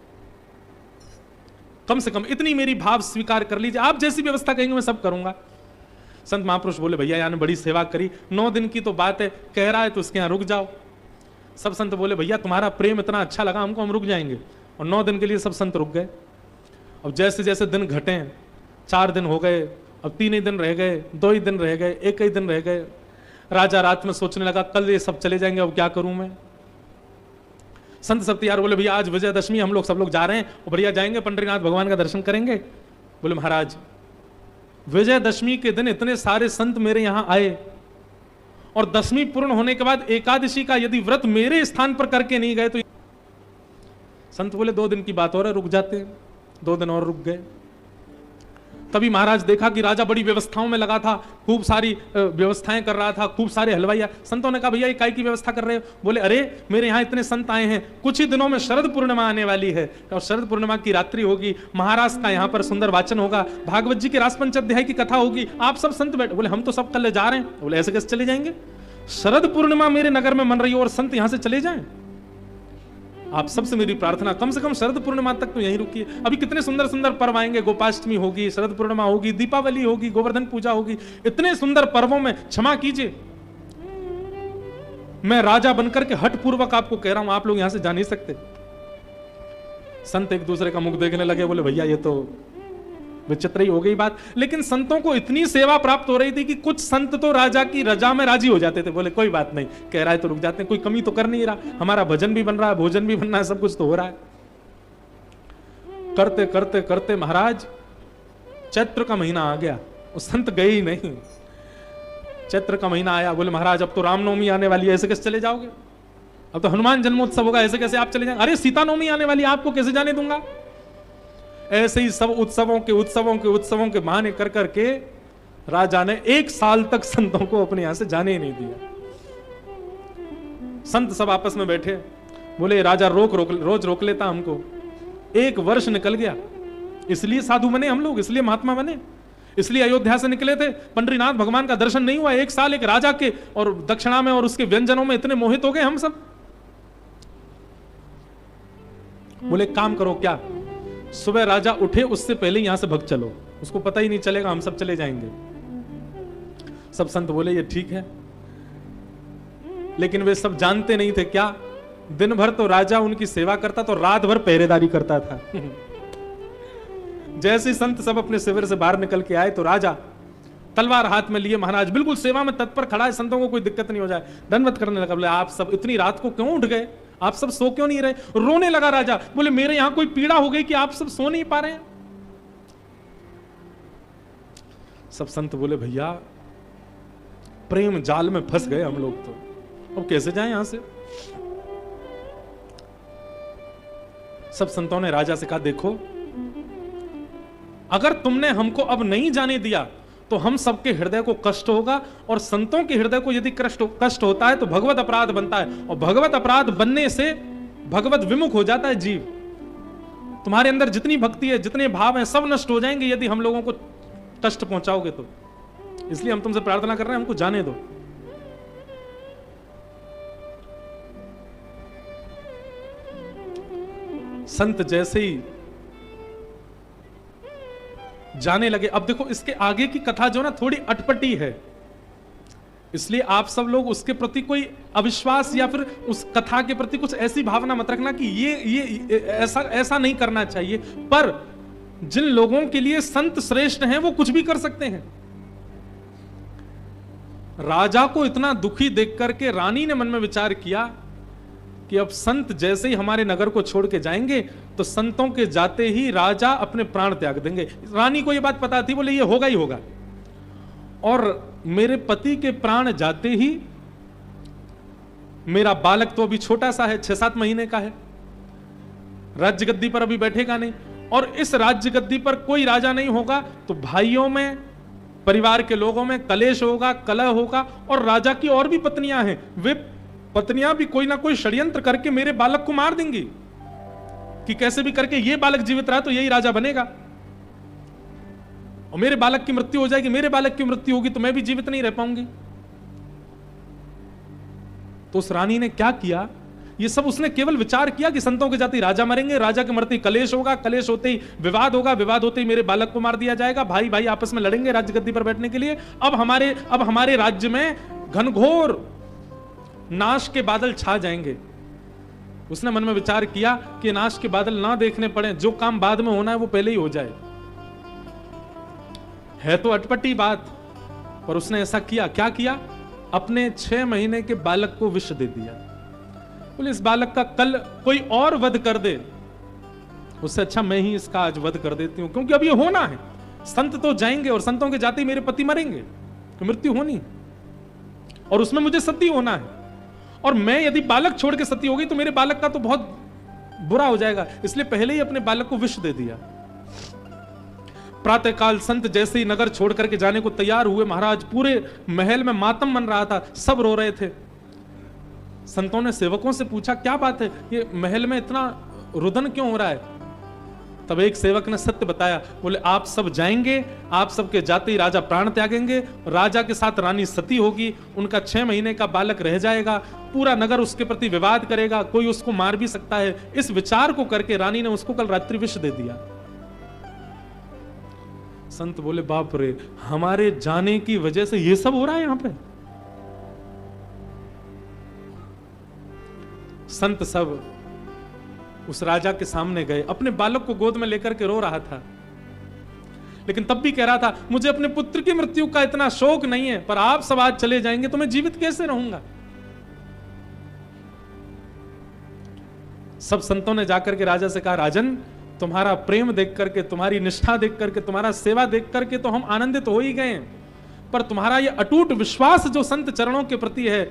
कम से कम इतनी मेरी भाव स्वीकार कर लीजिए, आप जैसी व्यवस्था कहेंगे मैं सब करूंगा। संत महापुरुष बोले भैया यार ने बड़ी सेवा करी, 9 दिन की तो बात है, कह रहा है तो उसके यहां रुक जाओ। सब संत बोले भैया तुम्हारा प्रेम इतना अच्छा लगा हमको, हम रुक जाएंगे। और 9 दिन के लिए सब संत रुक गए। अब जैसे जैसे दिन घटे, 4 दिन हो गए, अब 3 ही दिन रह गए, 2 ही दिन रह गए, 1 ही दिन रह गए। राजा रात में सोचने लगा कल ये सब चले जाएंगे, अब क्या करूं मैं। संत सब तैयार। बोले भैया आज विजयदशमी, हम लोग सब लोग जा रहे हैं और बढ़िया जाएंगे पंडरीनाथ भगवान का दर्शन करेंगे। बोले महाराज विजयदशमी के दिन इतने सारे संत मेरे यहां आए, और दशमी पूर्ण होने के बाद एकादशी का यदि व्रत मेरे स्थान पर करके नहीं गए तो। संत बोले 2 दिन की बात और है, रुक जाते हैं। 2 दिन और रुक गए। तभी महाराज देखा कि राजा बड़ी व्यवस्थाओं में लगा था, खूब सारी व्यवस्थाएं कर रहा था, खूब सारे हलवाइया। संतों ने कहा भैया ये काय की व्यवस्था कर रहे हो? बोले अरे मेरे यहाँ इतने संत आए हैं, कुछ ही दिनों में शरद पूर्णिमा आने वाली है, और शरद पूर्णिमा की रात्रि होगी, महाराज का यहाँ पर सुंदर वाचन होगा, भागवत जी के रासपंच अध्याय की कथा होगी, आप सब संत बैठ। बोले हम तो सब कल जा रहे हैं। बोले ऐसे कैसे चले जाएंगे? शरद पूर्णिमा मेरे नगर में मन रही हो और संत यहां से चले जाएं? आप सबसे मेरी प्रार्थना, कम से कम शरद पूर्णिमा तक तो यहीं रुकिए। अभी कितने सुंदर सुंदर पर्व आएंगे, गोपाष्टमी होगी, शरद पूर्णिमा होगी, दीपावली होगी, गोवर्धन पूजा होगी, इतने सुंदर पर्वों में क्षमा कीजिए, मैं राजा बनकर के हठ पूर्वक आपको कह रहा हूं, आप लोग यहां से जा नहीं सकते। संत एक दूसरे का मुख देखने लगे, बोले भैया ये तो विचित्र ही हो गई बात। लेकिन संतों को इतनी सेवा प्राप्त हो रही थी कि कुछ संत तो राजा की रजा में राजी हो जाते थे, बोले कोई बात नहीं, कह रहा है तो रुक जाते हैं, कोई कमी तो कर नहीं रहा, हमारा भजन भी बन रहा है, भोजन भी बन रहा है, सब कुछ तो हो रहा है। करते करते करते महाराज चैत्र का महीना आ गया, वो संत गए ही नहीं। चैत्र का महीना आया, बोले महाराज अब तो रामनवमी आने वाली है, ऐसे कैसे चले जाओगे? अब तो हनुमान जन्मोत्सव होगा, ऐसे कैसे आप चले जाएंगे? अरे सीता नवमी आने वाली है, आपको कैसे जाने दूंगा? ऐसे ही सब उत्सवों के बहाने कर करके राजा ने 1 साल तक संतों को अपने यहां से जाने ही नहीं दिया। संत सब आपस में बैठे, बोले राजा रोज रोक लेता हमको। 1 वर्ष निकल गया, इसलिए साधु बने हम लोग, इसलिए महात्मा बने, इसलिए अयोध्या से निकले थे। पंडरीनाथ भगवान का दर्शन नहीं हुआ 1 साल, एक राजा के और दक्षिणा में और उसके व्यंजनों में इतने मोहित हो गए हम सब। बोले काम करो, क्या? सुबह राजा उठे उससे पहले यहां से भग चलो, उसको पता ही नहीं चलेगा, हम सब चले जाएंगे। सब संत बोले ये ठीक है, लेकिन वे सब जानते नहीं थे क्या, दिन भर तो राजा उनकी सेवा करता, तो रात भर पहरेदारी करता था। जैसे संत सब अपने शिविर से बाहर निकल के आए तो राजा तलवार हाथ में लिए, महाराज बिल्कुल सेवा में तत्पर खड़ा है, संतों को कोई दिक्कत नहीं हो जाए, दंडवत करने लगा। बोले आप सब इतनी रात को क्यों उठ गए, आप सब सो क्यों नहीं रहे? रोने लगा राजा, बोले मेरे यहां कोई पीड़ा हो गई कि आप सब सो नहीं पा रहे हैं? सब संत बोले भैया प्रेम जाल में फंस गए हम लोग, तो अब कैसे जाएं यहां से? सब संतों ने राजा से कहा देखो, अगर तुमने हमको अब नहीं जाने दिया तो हम सबके हृदय को कष्ट होगा, और संतों के हृदय को यदि कष्ट होता है तो भगवत अपराध बनता है, और भगवत अपराध बनने से भगवत विमुख हो जाता है जीव। तुम्हारे अंदर जितनी भक्ति है, जितने भाव हैं, सब नष्ट हो जाएंगे यदि हम लोगों को कष्ट पहुंचाओगे तो। इसलिए हम तुमसे प्रार्थना कर रहे हैं, हमको जाने दो। संत जैसे ही जाने लगे, अब देखो इसके आगे की कथा जो ना थोड़ी अटपटी है, इसलिए आप सब लोग उसके प्रति कोई अविश्वास या फिर उस कथा के प्रति कुछ ऐसी भावना मत रखना कि ये ऐसा नहीं करना चाहिए। पर जिन लोगों के लिए संत श्रेष्ठ हैं वो कुछ भी कर सकते हैं। राजा को इतना दुखी देख करके रानी ने मन में विचार किया कि अब संत जैसे ही हमारे नगर को छोड़ के जाएंगे तो संतों के जाते ही राजा अपने प्राण त्याग देंगे। रानी को यह बात पता थी, बोले ये होगा ही होगा, और मेरे पति के प्राण जाते ही मेरा बालक तो अभी छोटा सा है, 6-7 महीने का है, राज्य गद्दी पर अभी बैठेगा नहीं, और इस राज्य गद्दी पर कोई राजा नहीं होगा तो भाइयों में, परिवार के लोगों में कलेश होगा, कलह होगा, और राजा की और भी पत्नियां हैं, वे पत्नियां भी कोई ना कोई षड्यंत्र करके मेरे बालक को मार देंगी कि कैसे भी करके ये बालक जीवित रहा तो यही राजा बनेगा, और मेरे बालक की मृत्यु हो जाएगी, मेरे बालक की मृत्यु होगी तो मैं भी जीवित नहीं रह पाऊंगी। तो उस रानी ने क्या किया, ये सब उसने केवल विचार किया कि संतों के जाते ही राजा मरेंगे, राजा के मरते ही कलेश होगा, कलेश होते ही विवाद होगा, विवाद होते ही मेरे बालक को मार दिया जाएगा, भाई भाई आपस में लड़ेंगे राज्य गद्दी पर बैठने के लिए। अब हमारे राज्य में घनघोर नाश के बादल छा जाएंगे। उसने मन में विचार किया कि नाश के बादल ना देखने पड़े, जो काम बाद में होना है वो पहले ही हो जाए। है तो अटपटी बात, पर उसने ऐसा किया। क्या किया? अपने 6 महीने के बालक को विष दे दिया। बोले इस बालक का कल कोई और वध कर दे, उससे अच्छा मैं ही इसका आज वध कर देती हूं, क्योंकि अब ये होना है। संत तो जाएंगे और संतों के जाते ही मेरे पति मरेंगे, तो मृत्यु होनी, और उसमें मुझे सती होना है, और मैं यदि बालक छोड़ के सती हो गई तो मेरे बालक का तो बहुत बुरा हो जाएगा, इसलिए पहले ही अपने बालक को विष दे दिया। प्रातःकाल संत जैसे ही नगर छोड़ करके जाने को तैयार हुए, महाराज पूरे महल में मातम बन रहा था, सब रो रहे थे। संतों ने सेवकों से पूछा क्या बात है, ये महल में इतना रुदन क्यों हो रहा है? तब एक सेवक ने सत्य बताया, बोले आप सब जाएंगे, आप सबके जाते ही राजा प्राण त्यागेंगे, राजा के साथ रानी सती होगी, उनका 6 महीने का बालक रह जाएगा, पूरा नगर उसके प्रति विवाद करेगा, कोई उसको मार भी सकता है। इस विचार को करके रानी ने उसको कल रात्रि विष दे दिया। संत बोले बाप रे, हमारे जाने की वजह से ये सब हो रहा है यहां पे। संत सब उस राजा के सामने गए, अपने बालक को गोद में लेकर के रो रहा था, लेकिन तब भी कह रहा था मुझे अपने पुत्र की मृत्यु का इतना शोक नहीं है, पर आप सब आज चले जाएंगे तो मैं जीवित कैसे रहूंगा। सब संतों ने जाकर के राजा से कहा, राजन तुम्हारा प्रेम देख करके, तुम्हारी निष्ठा देख करके, तुम्हारा सेवा देख करके तो हम आनंदित हो ही गए, पर तुम्हारा ये अटूट विश्वास जो संत चरणों के प्रति है,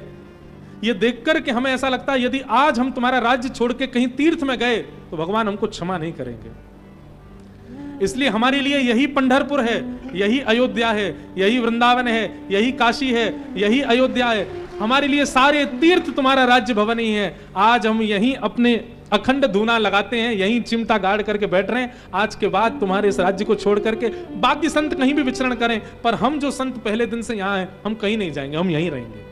ये देख करके हमें ऐसा लगता है यदि आज हम तुम्हारा राज्य छोड़ के कहीं तीर्थ में गए तो भगवान हमको क्षमा नहीं करेंगे। इसलिए हमारे लिए यही पंढरपुर है, यही अयोध्या है, यही वृंदावन है, यही काशी है, यही अयोध्या है, हमारे लिए सारे तीर्थ तुम्हारा राज्य भवन ही है। आज हम यहीं अपने अखंड धूना लगाते हैं, यहीं चिमटा गाड़ करके बैठ रहे हैं। आज के बाद तुम्हारे इस राज्य को छोड़ करके बाकी संत कहीं भी विचरण करें, पर हम जो संत पहले दिन से यहाँ हैं, हम कहीं नहीं जाएंगे, हम यहीं रहेंगे।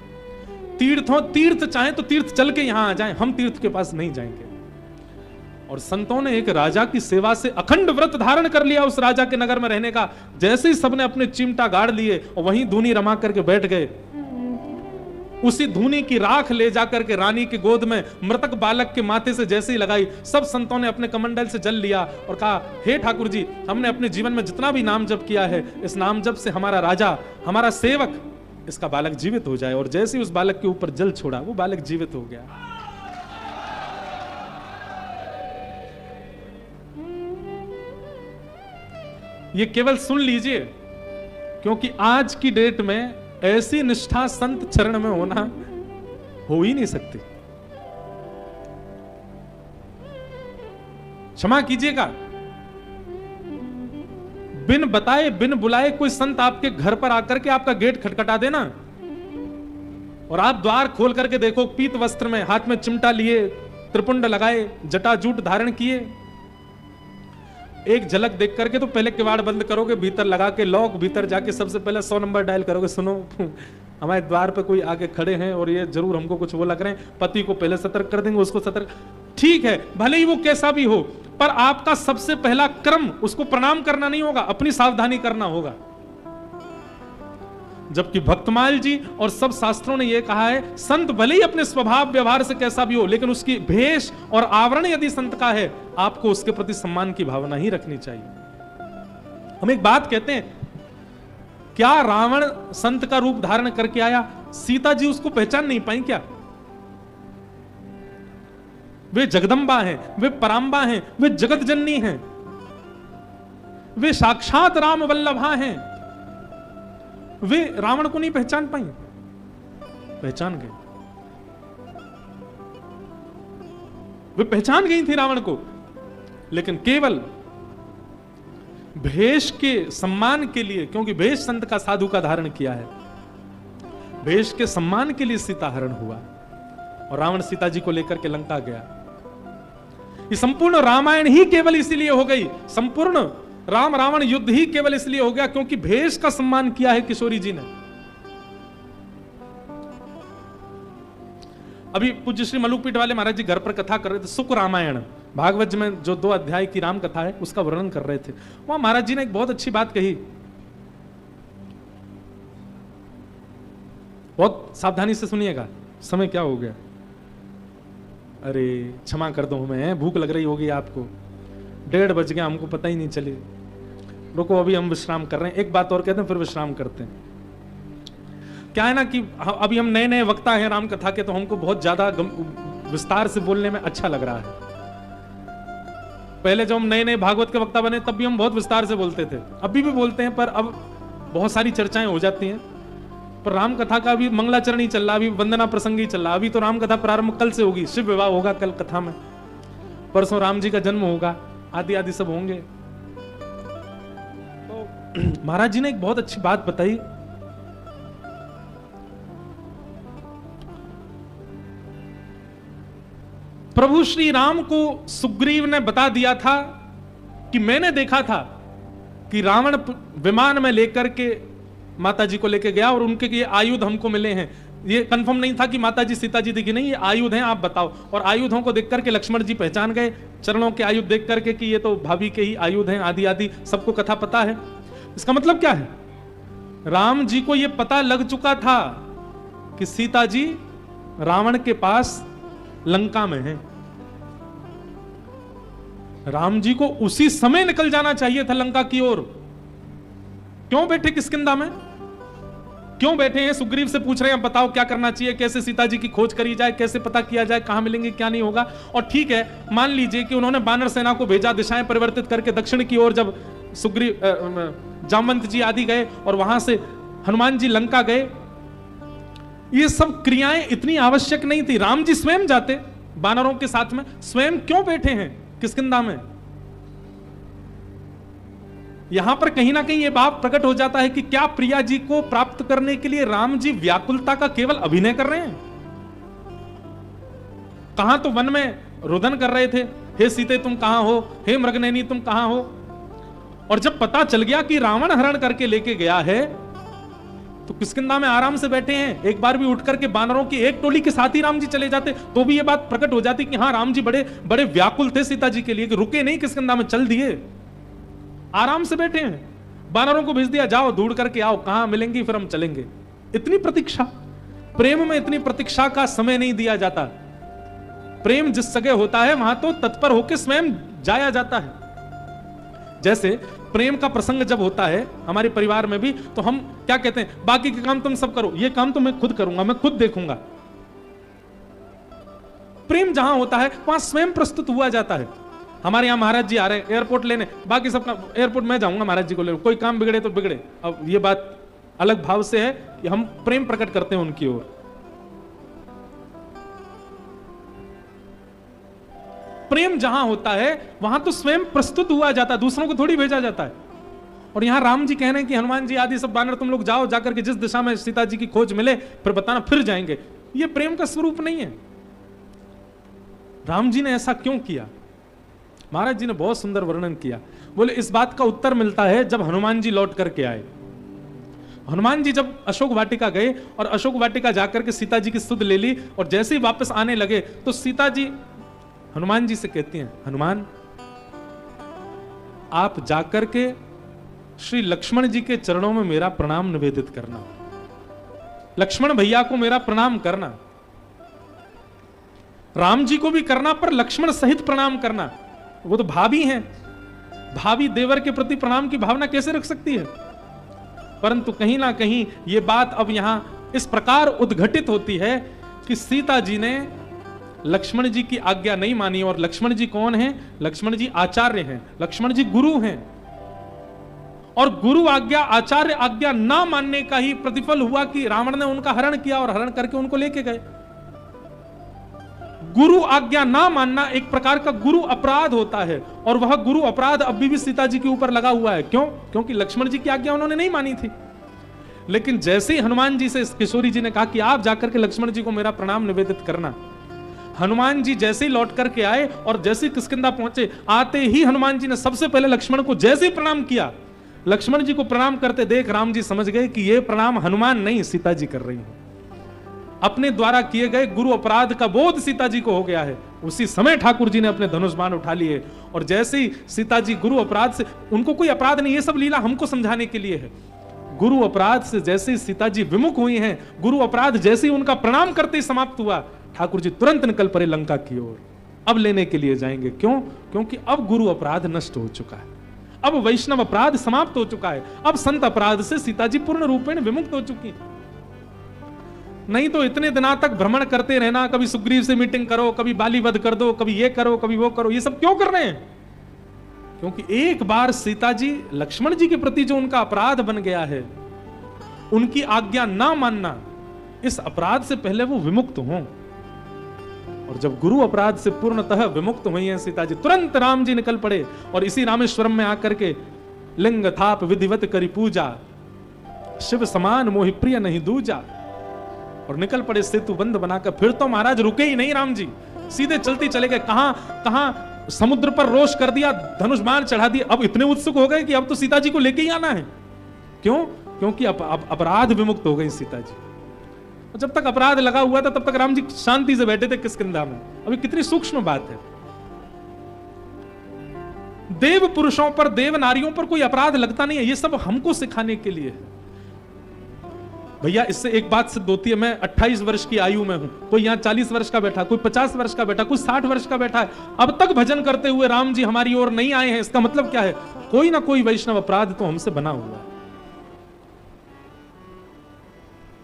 तीर्थ चाहे तो तीर्थ चल के यहां आ जाएं, हम तीर्थ के पास नहीं जाएंगे। और संतों ने एक राजा की सेवा से अखंड व्रत धारण कर लिया उस राजा के नगर में रहने का। जैसे ही सबने अपने चिमटा गाड़ लिए और वहीं धूनी रमा करके बैठ गए, उसी धूनी की राख ले जाकर के रानी की गोद में मृतक बालक के माथे से जैसे ही लगाई, सब संतों ने अपने कमंडल से जल लिया और कहा, हे ठाकुर जी, हमने अपने जीवन में जितना भी नाम जप किया है, इस नाम जप से हमारा राजा, हमारा सेवक, इसका बालक जीवित हो जाए। और जैसे ही उस बालक के ऊपर जल छोड़ा, वो बालक जीवित हो गया। ये केवल सुन लीजिए, क्योंकि आज की डेट में ऐसी निष्ठा संत चरण में होना हो ही नहीं सकती। क्षमा कीजिएगा, बिन बताए बिन बुलाए कोई संत आपके घर पर आकर के आपका गेट खटखटा देना और आप द्वार खोल करके देखो, पीत वस्त्र में, हाथ में चिमटा लिए, त्रिपुंड लगाए, जटाजूट धारण किए, एक झलक देख करके तो पहले किवाड़ बंद करोगे, भीतर लगा के लॉक, भीतर जाके सबसे पहले 100 नंबर डायल करोगे, सुनो हमारे द्वार पे कोई आके खड़े हैं और ये जरूर हमको कुछ वो लग रहे हैं, पति को पहले सतर्क कर देंगे, उसको सतर्क। ठीक है, भले ही वो कैसा भी हो, पर आपका सबसे पहला क्रम उसको प्रणाम करना नहीं होगा, अपनी सावधानी करना होगा। जबकि भक्तमाल जी और सब शास्त्रों ने यह कहा है, संत भले ही अपने स्वभाव व्यवहार से कैसा भी हो, लेकिन उसकी भेष और आवरण यदि संत का है, आपको उसके प्रति सम्मान की भावना ही रखनी चाहिए। हम एक बात कहते हैं, क्या रावण संत का रूप धारण करके आया, सीता जी उसको पहचान नहीं पाई क्या? वे जगदम्बा हैं, वे पराम्बा हैं, वे जगत जननी हैं, वे साक्षात राम वल्लभा हैं, वे रावण को नहीं पहचान पाई? पहचान गए, वे पहचान गई थी रावण को, लेकिन केवल भेष के सम्मान के लिए, क्योंकि भेष संत का, साधु का धारण किया है, भेष के सम्मान के लिए सीता हरण हुआ और रावण सीता जी को लेकर के लंका गया। ये संपूर्ण रामायण ही केवल इसीलिए हो गई, संपूर्ण राम रावण युद्ध ही केवल इसलिए हो गया क्योंकि भेष का सम्मान किया है किशोरी जी ने। अभी पूज्य श्री मलुकपीठ वाले महाराज जी घर पर कथा कर रहे थे, सुख रामायण भागवत में जो 2 अध्याय की राम कथा है उसका वर्णन कर रहे थे। वहां महाराज जी ने एक बहुत अच्छी बात कही, बहुत सावधानी से सुनिएगा। समय क्या हो गया? अरे क्षमा कर दो, हमें भूख लग रही होगी आपको, 1:30 बज गया, हमको पता ही नहीं चली। रुको, अभी हम विश्राम कर रहे हैं, एक बात और कहते हैं फिर विश्राम करते हैं। क्या है ना कि अभी हम नए नए वक्ता हैं राम कथा के, तो हमको बहुत ज्यादा विस्तार से बोलने में अच्छा लग रहा है। पहले जब हम नए नए भागवत के वक्ता बने तब भी हम बहुत विस्तार से बोलते थे, अभी भी बोलते हैं, पर अब बहुत सारी चर्चाएं हो जाती हैं। पर राम कथा का अभी मंगलाचरण ही चल रहा, अभी वंदना प्रसंग ही चल रहा। अभी तो राम कथा प्रारंभ कल से होगी, शिव विवाह होगा कल कथा में, परसों राम जी का जन्म होगा, आदि आदि सब होंगे। तो महाराज जी ने एक बहुत अच्छी बात बताई, प्रभु श्री राम को सुग्रीव ने बता दिया था कि मैंने देखा था कि रावण विमान में लेकर के माता जी को लेकर गया और उनके ये आयुध हमको मिले हैं। ये कंफर्म नहीं था कि माता जी सीता जी दिखी, नहीं, ये आयुध हैं, आप बताओ। और आयुधों को देख करके लक्ष्मण जी पहचान गए, चरणों के आयुध देख करके कि ये तो भाभी के ही आयुध हैं, आदि आदि सबको कथा पता है। इसका मतलब क्या है? राम जी को यह पता लग चुका था कि सीता जी रावण के पास लंका में है। राम जी को उसी समय निकल जाना चाहिए था लंका की ओर। क्यों बैठे किष्किंधा में? क्यों बैठे हैं? सुग्रीव से पूछ रहे हैं बताओ क्या करना चाहिए, कैसे सीता जी की खोज करी जाए, कैसे पता किया जाए कहां मिलेंगे क्या नहीं होगा। और ठीक है, मान लीजिए कि उन्होंने वानर सेना को भेजा दिशाएं परिवर्तित करके दक्षिण की ओर, जब सुग्रीव जामवंत जी आदि गए और वहां से हनुमान जी लंका गए, ये सब क्रियाएं इतनी आवश्यक नहीं थी। राम जी स्वयं जाते वानरों के साथ में, स्वयं क्यों बैठे हैं किष्किंधा में? यहां पर कहीं ना कहीं यह बात प्रकट हो जाता है कि क्या प्रिया जी को प्राप्त करने के लिए राम जी व्याकुलता का केवल अभिनय कर रहे हैं? कहां तो वन में रुदन कर रहे थे, हे सीते तुम कहां हो, हे मृगनयनी तुम कहां हो। और जब पता चल गया कि रावण हरण करके लेके गया है, तो किष्किंधा में आराम से बैठे हैं। एक बार भी उठ करके बानरों की एक टोली के साथ ही राम जी चले जाते तो भी यह बात प्रकट हो जाती कि हाँ, राम जी बड़े बड़े व्याकुल थे सीता जी के लिए, कि रुके नहीं किष्किंधा में, चल दिए, आराम से बैठे हैं। बानरों को भेज दिया, जाओ ढूंढ करके आओ, कहां मिलेंगी फिर हम चलेंगे। इतनी प्रतीक्षा, प्रेम में इतनी प्रतीक्षा का समय नहीं दिया जाता। प्रेम जिस जगह होता है वहां तो तत्पर होकर स्वयं जाया जाता है। जैसे प्रेम का प्रसंग जब होता है हमारे परिवार में भी, तो हम क्या कहते हैं, बाकी के काम तुम सब करो, ये काम तो मैं खुद करूंगा, मैं खुद देखूंगा। प्रेम जहां होता है वहां स्वयं प्रस्तुत हुआ जाता है। हमारे यहां महाराज जी आ रहे हैं एयरपोर्ट लेने, बाकी सबका एयरपोर्ट मैं जाऊंगा महाराज जी को लेने, कोई काम बिगड़े तो बिगड़े। अब ये बात अलग भाव से है कि हम प्रेम प्रकट करते हैं उनकी ओर। प्रेम जहां होता है वहां तो स्वयं प्रस्तुत हुआ जाता है, दूसरों को थोड़ी भेजा जाता है। और यहां राम जी कह रहे हैं कि हनुमान जी आदि सब बानर तुम लोग जाओ, जाकर के जिस दिशा में सीता जी की खोज मिले फिर बताना, फिर जाएंगे। ये प्रेम का स्वरूप नहीं है। राम जी ने ऐसा क्यों किया? महाराज जी ने बहुत सुंदर वर्णन किया। बोले इस बात का उत्तर मिलता है जब हनुमान जी लौट करके आए। हनुमान जी जब अशोक वाटिका गए और अशोक वाटिका जाकर के सीता जी की सुध ले ली, और जैसे ही वापस आने लगे तो सीता जी हनुमान जी से कहती हैं, हनुमान आप जाकर के श्री लक्ष्मण जी के चरणों में मेरा प्रणाम निवेदित करना, लक्ष्मण भैया को मेरा प्रणाम करना, राम जी को भी करना पर लक्ष्मण सहित प्रणाम करना। वो तो भाभी हैं, भाभी देवर के प्रति प्रणाम की भावना कैसे रख सकती है? परंतु कहीं ना कहीं ये बात अब यहां इस प्रकार उद्घटित होती है कि सीता जी ने लक्ष्मण जी की आज्ञा नहीं मानी। और लक्ष्मण जी कौन हैं? लक्ष्मण जी आचार्य हैं, लक्ष्मण जी गुरु हैं। और गुरु आज्ञा, आचार्य आज्ञा ना मानने का ही प्रतिफल हुआ कि रावण ने उनका हरण किया और हरण करके उनको लेके गए। गुरु आज्ञा ना मानना एक प्रकार का गुरु अपराध होता है, और वह गुरु अपराध अभी भी सीता जी के ऊपर लगा हुआ है। क्यों? क्योंकि लक्ष्मण जी की आज्ञा उन्होंने नहीं मानी थी। लेकिन जैसे ही हनुमान जी से किशोरी जी ने कहा कि आप जाकर के लक्ष्मण जी को मेरा प्रणाम निवेदित करना, हनुमान जी जैसे ही लौट करके आए और जैसे ही किष्किंधा पहुंचे, आते ही हनुमान जी ने सबसे पहले लक्ष्मण को जैसे ही प्रणाम किया, लक्ष्मण जी को प्रणाम करते देख राम जी समझ गए कि यह प्रणाम हनुमान नहीं सीता जी कर रही हैं। अपने द्वारा किए गए गुरु अपराध का बोध सीता जी को हो गया है। उसी समय ठाकुर जी ने अपने धनुष बाण उठा लिए, और जैसे ही सीता जी गुरु अपराध से, उनको कोई अपराध नहीं, ये सब लीला हमको समझाने के लिए है। गुरु अपराध से जैसे ही सीता जी विमुख हुई हैं, गुरु अपराध जैसे ही उनका प्रणाम करते ही समाप्त हुआ, ठाकुर जी तुरंत निकल पड़े लंका की ओर। अब लेने के लिए जाएंगे। क्यों? क्योंकि अब गुरु अपराध नष्ट हो चुका है, अब वैष्णव अपराध समाप्त हो चुका है, अब संत अपराध से सीता जी पूर्ण रूपेण विमुक्त हो चुकी है। नहीं तो इतने दिनों तक भ्रमण करते रहना, कभी सुग्रीव से मीटिंग करो, कभी बाली वध कर दो, कभी ये करो, कभी वो करो, ये सब क्यों कर रहे हैं? क्योंकि एक बार सीता जी लक्ष्मण जी के प्रति जो उनका अपराध बन गया है, उनकी आज्ञा ना मानना, इस अपराध से पहले वो विमुक्त हों। और जब गुरु अपराध से पूर्णतः विमुक्त हुई हैं सीता जी, तुरंत राम जी निकल पड़े और इसी रामेश्वरम में आकर के लिंग थाप विधिवत करी पूजा, शिव समान मोहि प्रिय नहीं दूजा, और निकल पड़े सेतु बंद बनाकर। फिर तो महाराज रुके ही नहीं राम जी, सीधे चलते चले गए। कहां समुद्र पर रोष कर दिया, धनुष बाण चढ़ा दिया। अब इतने उत्सुक हो गए कि अब तो सीता जी को लेके ही आना है। क्यों? क्योंकि अपराध विमुक्त हो गई सीता जी। जब तक अपराध लगा हुआ था तब तक राम जी शांति से बैठे थे किष्किंधा में। अभी कितनी सूक्ष्म बात है। देव पुरुषों पर, देव नारियों पर कोई अपराध लगता नहीं है। ये सब हमको सिखाने के लिए है। भैया इससे एक बात सिद्ध होती है, मैं 28 वर्ष की आयु में हूं, कोई यहाँ 40 वर्ष का बैठा, कोई 50 वर्ष का बैठा, कोई 60 वर्ष का बैठा है, अब तक भजन करते हुए राम जी हमारी ओर नहीं आए हैं। इसका मतलब क्या है? कोई ना कोई वैष्णव अपराध तो हमसे बना हुआ है।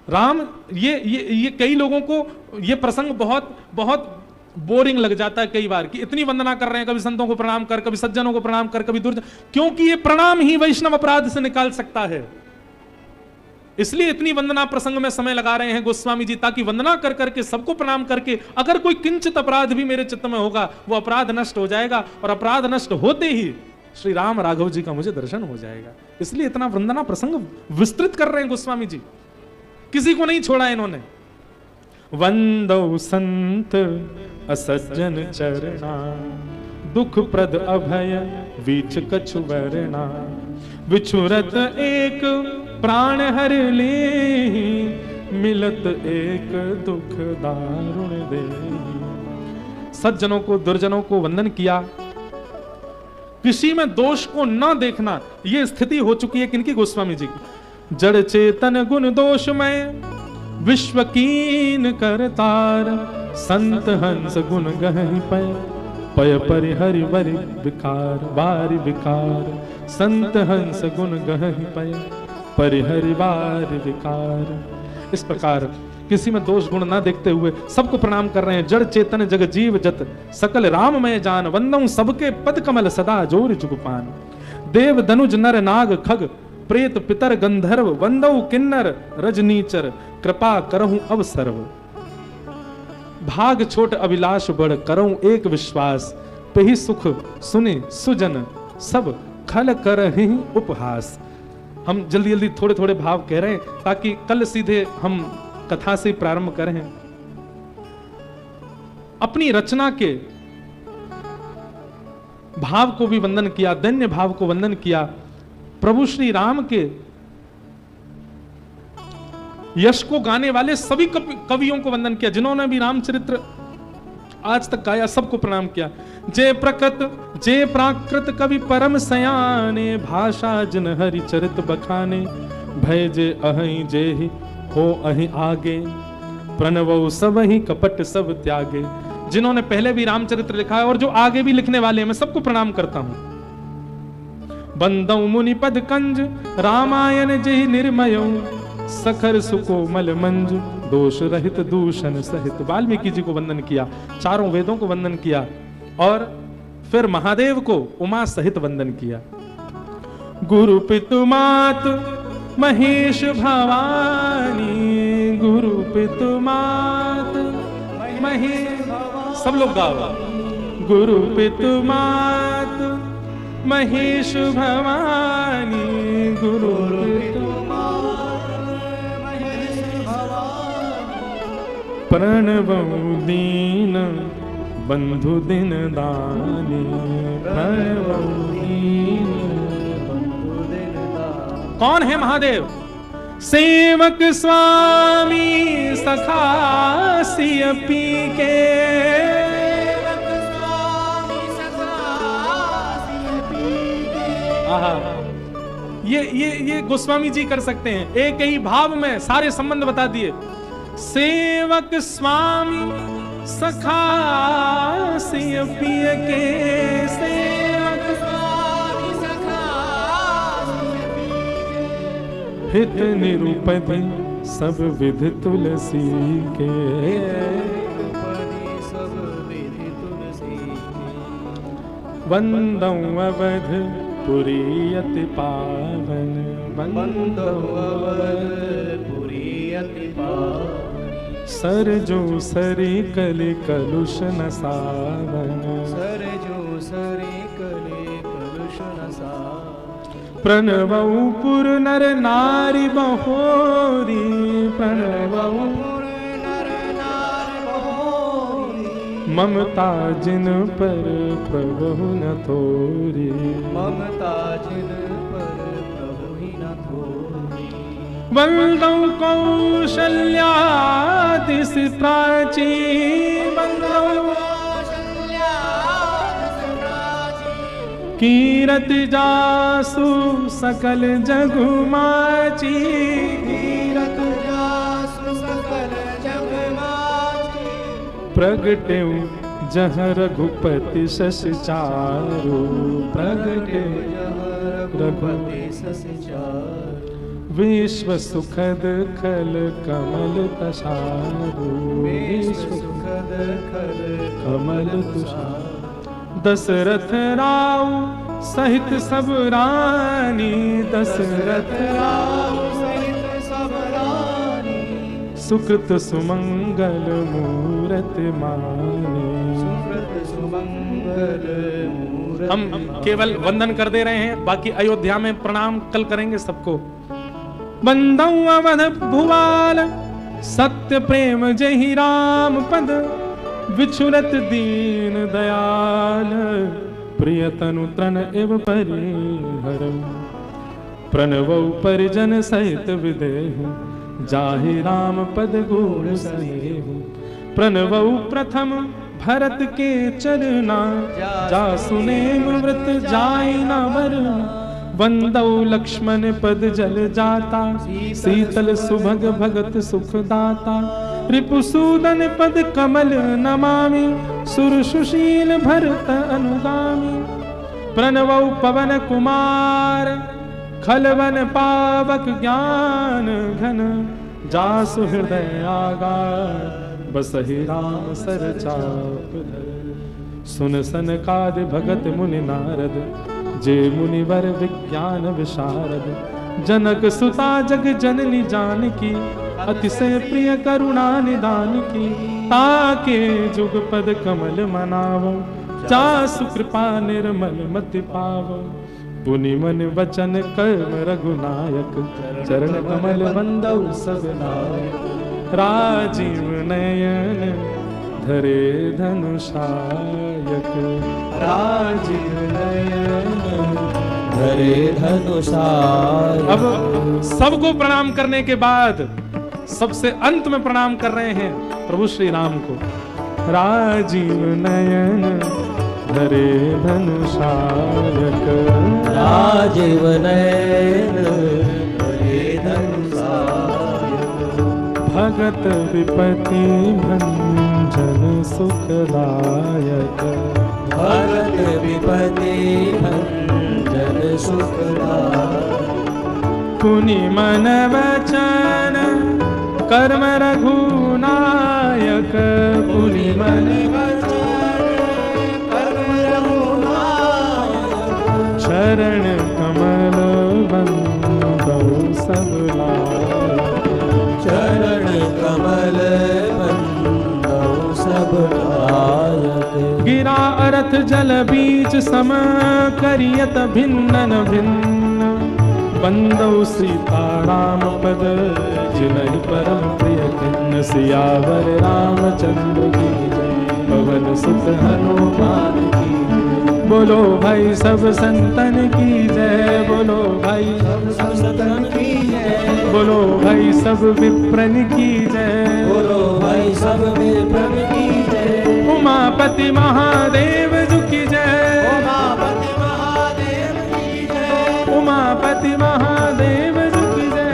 राम ये कई लोगों को ये प्रसंग बहुत बहुत बोरिंग लग जाता है कई बार, कि इतनी वंदना कर रहे हैं, कभी संतों को प्रणाम कर, कभी सज्जनों को प्रणाम कर, कभी दुर्जन, क्योंकि ये प्रणाम ही वैष्णव अपराध से निकाल सकता है। इसलिए इतनी वंदना प्रसंग में समय लगा रहे हैं गोस्वामी जी, ताकि वंदना कर करके सबको प्रणाम करके अगर कोई किंचित अपराध भी मेरे चित्त में होगा वो अपराध नष्ट हो जाएगा, और अपराध नष्ट होते ही श्री राम राघव जी का मुझे दर्शन हो जाएगा। इसलिए इतना वंदना प्रसंग विस्तृत कर रहे हैं गोस्वामी जी, किसी को नहीं छोड़ा इन्होंने। वंदौ संत असज्जन चरणा, दुख प्रद अभय बीच कछु वर्णा, विछुरत एक प्राण हर ले, मिलत एक दुख दारुण दे। सज्जनों को दुर्जनों को वंदन किया, किसी में दोष को न देखना, यह स्थिति हो चुकी है किनकी? गोस्वामी जी की। जड़ चेतन गुण दोष में विश्व कीन करतार, संत हंस गुण गहन पय, पय परिहरि वरि विकार वारि विकार, संत हंस गुण गहन पय, परिहरि वारि विकार। इस प्रकार किसी में दोष गुण ना देखते हुए सबको प्रणाम कर रहे हैं। जड़ चेतन जग जीव जत, सकल राममय जान, वंदऊ सबके पद कमल सदा जोर जुगपान। देव दनुज नर नाग खग, प्रेत पितर गंधर्व, वंदऊ किन्नर रजनीचर, कृपा करहूं अब सर्व। भाग छोट अभिलाष बढ़, करऊं एक विश्वास, पेहि सुख सुने सुजन सब खल करहि उपहास। हम जल्दी जल्दी थोड़े थोड़े भाव कह रहे हैं ताकि कल सीधे हम कथा से प्रारंभ करें। अपनी रचना के भाव को भी वंदन किया, दैन्य भाव को वंदन किया, प्रभु श्री राम के यश को गाने वाले सभी कवियों को वंदन किया, जिन्होंने भी रामचरित्र आज तक गाया, सबको प्रणाम किया। जय प्रकृत जय प्राकृत कवि परम सयाने, भाषा जिन हरि चरित बखाने, भय जे अहि जेहि हो अहि आगे, प्रणवो सब ही कपट सब त्यागे। जिन्होंने पहले भी रामचरित्र लिखा है और जो आगे भी लिखने वाले हैं, मैं सबको प्रणाम करता हूं। बंदौ मुनि पद कंज, रामायण जेहि निर्मयो, सखर सुकोमल मंज, दोष रहित दूषण सहित। वाल्मीकि जी को वंदन किया, चारों वेदों को वंदन किया, और फिर महादेव को उमा सहित वंदन किया। गुरु पितु मात महेश भवानी, गुरु पितु मात महेश, सब लोग गाओ। गुरु पितु मात महेश भवानी, गुरु पितु प्रणवौ दीन बंधु दिन दानी, प्रणवौ दीन बंधु दिन दानी। कौन है महादेव? सेवक स्वामी सखा सिय पी के, ये गोस्वामी जी कर सकते हैं, एक ही भाव में सारे संबंध बता दिए। सेवक स्वामी सखा सिय पिय के, सेवक स्वामी सखा सिय पिय के, हित निरूपति सब विधि तुलसी के, सब विधि तुलसी के। वंदौ अवध पुरी अति पावन, वंदौ अवध पुरी अति पावन, सरजो सरी कलि कलुष न सावन, सरजो सरी कलि कलुष न सावन। प्रणवौ पुर नर नारी बहोरी, प्रणवौ पुर नर नारी बहोरी, ममता जिन पर प्रभु न थोरी, ममता जिन पर प्रभु ही न थोरी। वंदौ कौशल्या दिसि प्राची, वंदौ कौशल्या दिसि प्राची, कीरति जासु सकल जगु माची, कीरति प्रगटे जहाँ रघुपति शश चारु, प्रगटे रघुपति शश चारु, विश्व सुखद खल कमल तसारु, विश्व सुखद खल कमल तुषार। दशरथ राव सहित सब रानी, दशरथ राम सहित सब रानी, सुकृत सुमंगल मूरत मानी। सुकृत सुमंगल मूरत हम केवल वंदन कर दे रहे हैं, बाकी अयोध्या में प्रणाम कल करेंगे सबको। वंदौ अवध भुवाल सत्य प्रेम जहि राम पद, विछुरत दीन दयाल प्रियतनु तन एव परिहरम। प्रणवौ परिजन सहित विदेहु, जाहि राम पद गुण सनेहु। प्रणवौ प्रथम भरत के चरना, जा सुनेम व्रत जाय न वरना। वंदौ लक्ष्मण पद जल जाता, शीतल सुभग भगत सुख दाता। रिपुसूदन पद कमल नमामि, सुर सुशील भरत अनुगामी। प्रणवौ पवन कुमार, खलवन पावक ज्ञान घन। जासु हृदय आगार, बसहि राम सर चाप धर। सुन सनकादि भगत मुनि नारद, जे मुनिवर विज्ञान विशारद। जनक सुता जग जननी जानकी, अतिशय प्रिय करुणा निदान की। ताके जुग पद कमल मनावो, जासु कृपा निर्मल मति पावो। पुनि मन वचन कर्म रघुनायक, चरण कमल वंदौ सब नायक। राजीव नयन धरे धनुषायक, राजीव नयन धरे धनुषायक। अब सबको प्रणाम करने के बाद सबसे अंत में प्रणाम कर रहे हैं प्रभु श्री राम को। राजीव नयन धरे धनुषायक, राजीव नयन धरे धनुषायक। भगत विपति भंजन सुखदायक, भगत विपति भंजन सुखदायक। पुनि मन वचन कर्म रघुनायक, पुनि मन चरण कमल बंदौ सब लायक, चरण कमल बंदौ सब लायक। गिरा अरथ जल बीच सम करियत भिन्नन भिन्न। बंदौ सीता राम पद जिनहि परम प्रिय किन्न। सियावर रामचंद्र की जय, पवन सुत हनुमान की जय। बोलो भाई सब संतन की जय, बोलो भाई सब संतन की जय, बोलो भाई सब विप्रन की जय, बोलो भाई सब विप्रन की जय। उमापति महादेव जी की जय, उमापति महादेव की जय, उमापति महादेव जी की जय,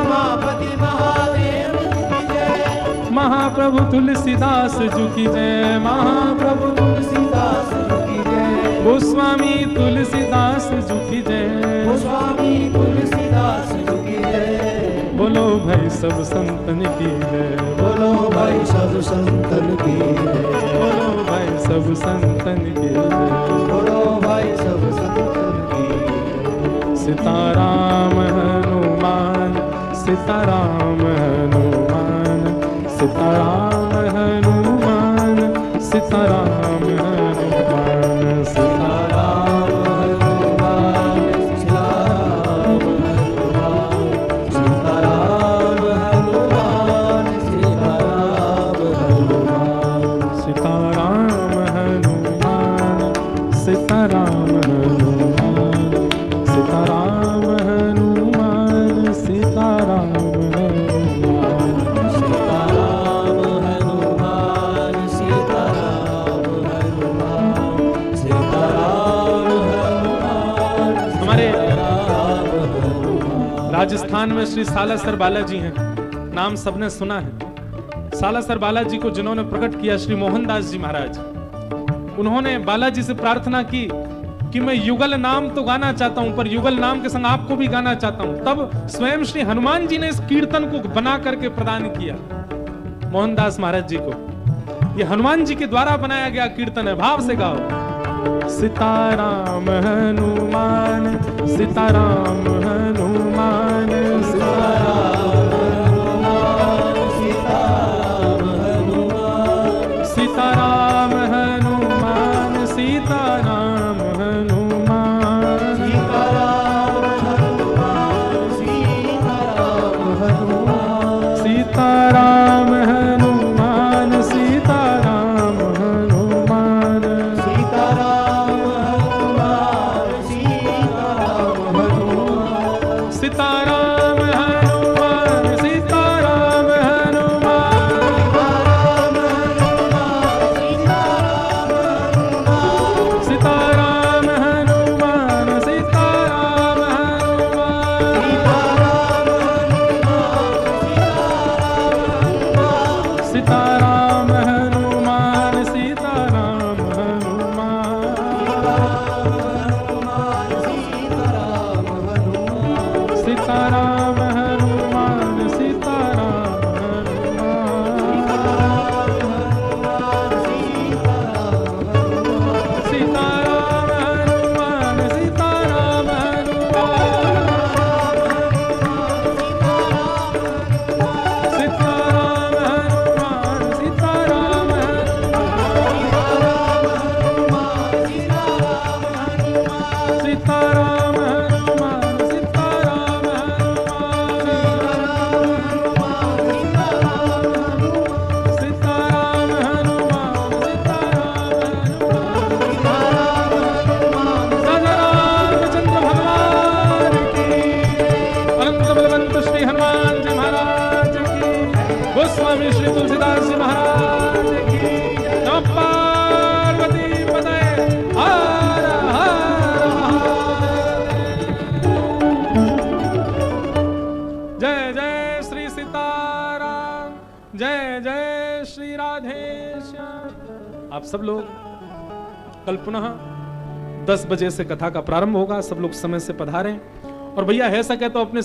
उमापति महादेव की जय। महाप्रभु तुलसीदास जी की जय, महाप्रभु तुलसीदास की जय, गोस्वामी तुलसीदास जी की जय, गोस्वामी तुलसीदास की जय। बोलो भाई सब संतन की जय, बोलो भाई सब संतन की जय, बोलो भाई सब संतन की जय। बोलो भाई सब संतन की जय। सीताराम हनुमान, सीताराम हनुमान, सीताराम हनुमान, सीताराम हनुमान, सीताराम हनुमान, सीताराम हनुमान, सीताराम हनुमान, सीताराम हनुमान, सीताराम हनुमान, सीताराम हनुमान, सीताराम हनुमान, सीताराम हनुमान, सीताराम हनुमान, सीताराम हनुमान, सीताराम हनुमान। हमारे राजस्थान में श्री सालासर बालाजी हैं, नाम सबने सुना है। सालासर बालाजी को जिन्होंने प्रकट किया, श्री मोहनदास जी महाराज, उन्होंने बालाजी से प्रार्थना की कि मैं युगल नाम तो गाना चाहता हूं, पर युगल नाम के संग आपको भी गाना चाहता हूं। तब स्वयं श्री हनुमान जी ने इस कीर्तन को बना करके प्रदान किया मोहनदास महाराज जी को। ये हनुमान जी के द्वारा बनाया गया कीर्तन है। भाव से गाओ। सीताराम हनुमान, सीताराम हनुमान, सीताराम हनुमान, सीताराम हनुमान, सीताराम हनुमान, सीताराम हनुमान, सीताराम हनुमान, सीताराम हनुमान, सीताराम हनुमान, सीताराम हनुमान, सीताराम हनुमान, सीताराम हनुमान, सीताराम हनुमान, सीताराम हनुमान, सीताराम हनुमान, सीताराम हनुमान, सीताराम हनुमान, सीताराम हनुमान, सीताराम हनुमान, सीताराम रामचंद्र भगवान की, अनंत बलवंत श्री हनुमान जी महाराज की, गोस्वामी श्री तुलसीदास जी महाराज की, नमः पार्वती पतये, हर हर महादेव। जय जय श्री सीताराम, जय जय श्री राधेश्याम। आप सब लोग कल पुनः 10 बजे से कथा का प्रारंभ होगा। सब लोग समय से पधारें। और भैया है सके तो अपने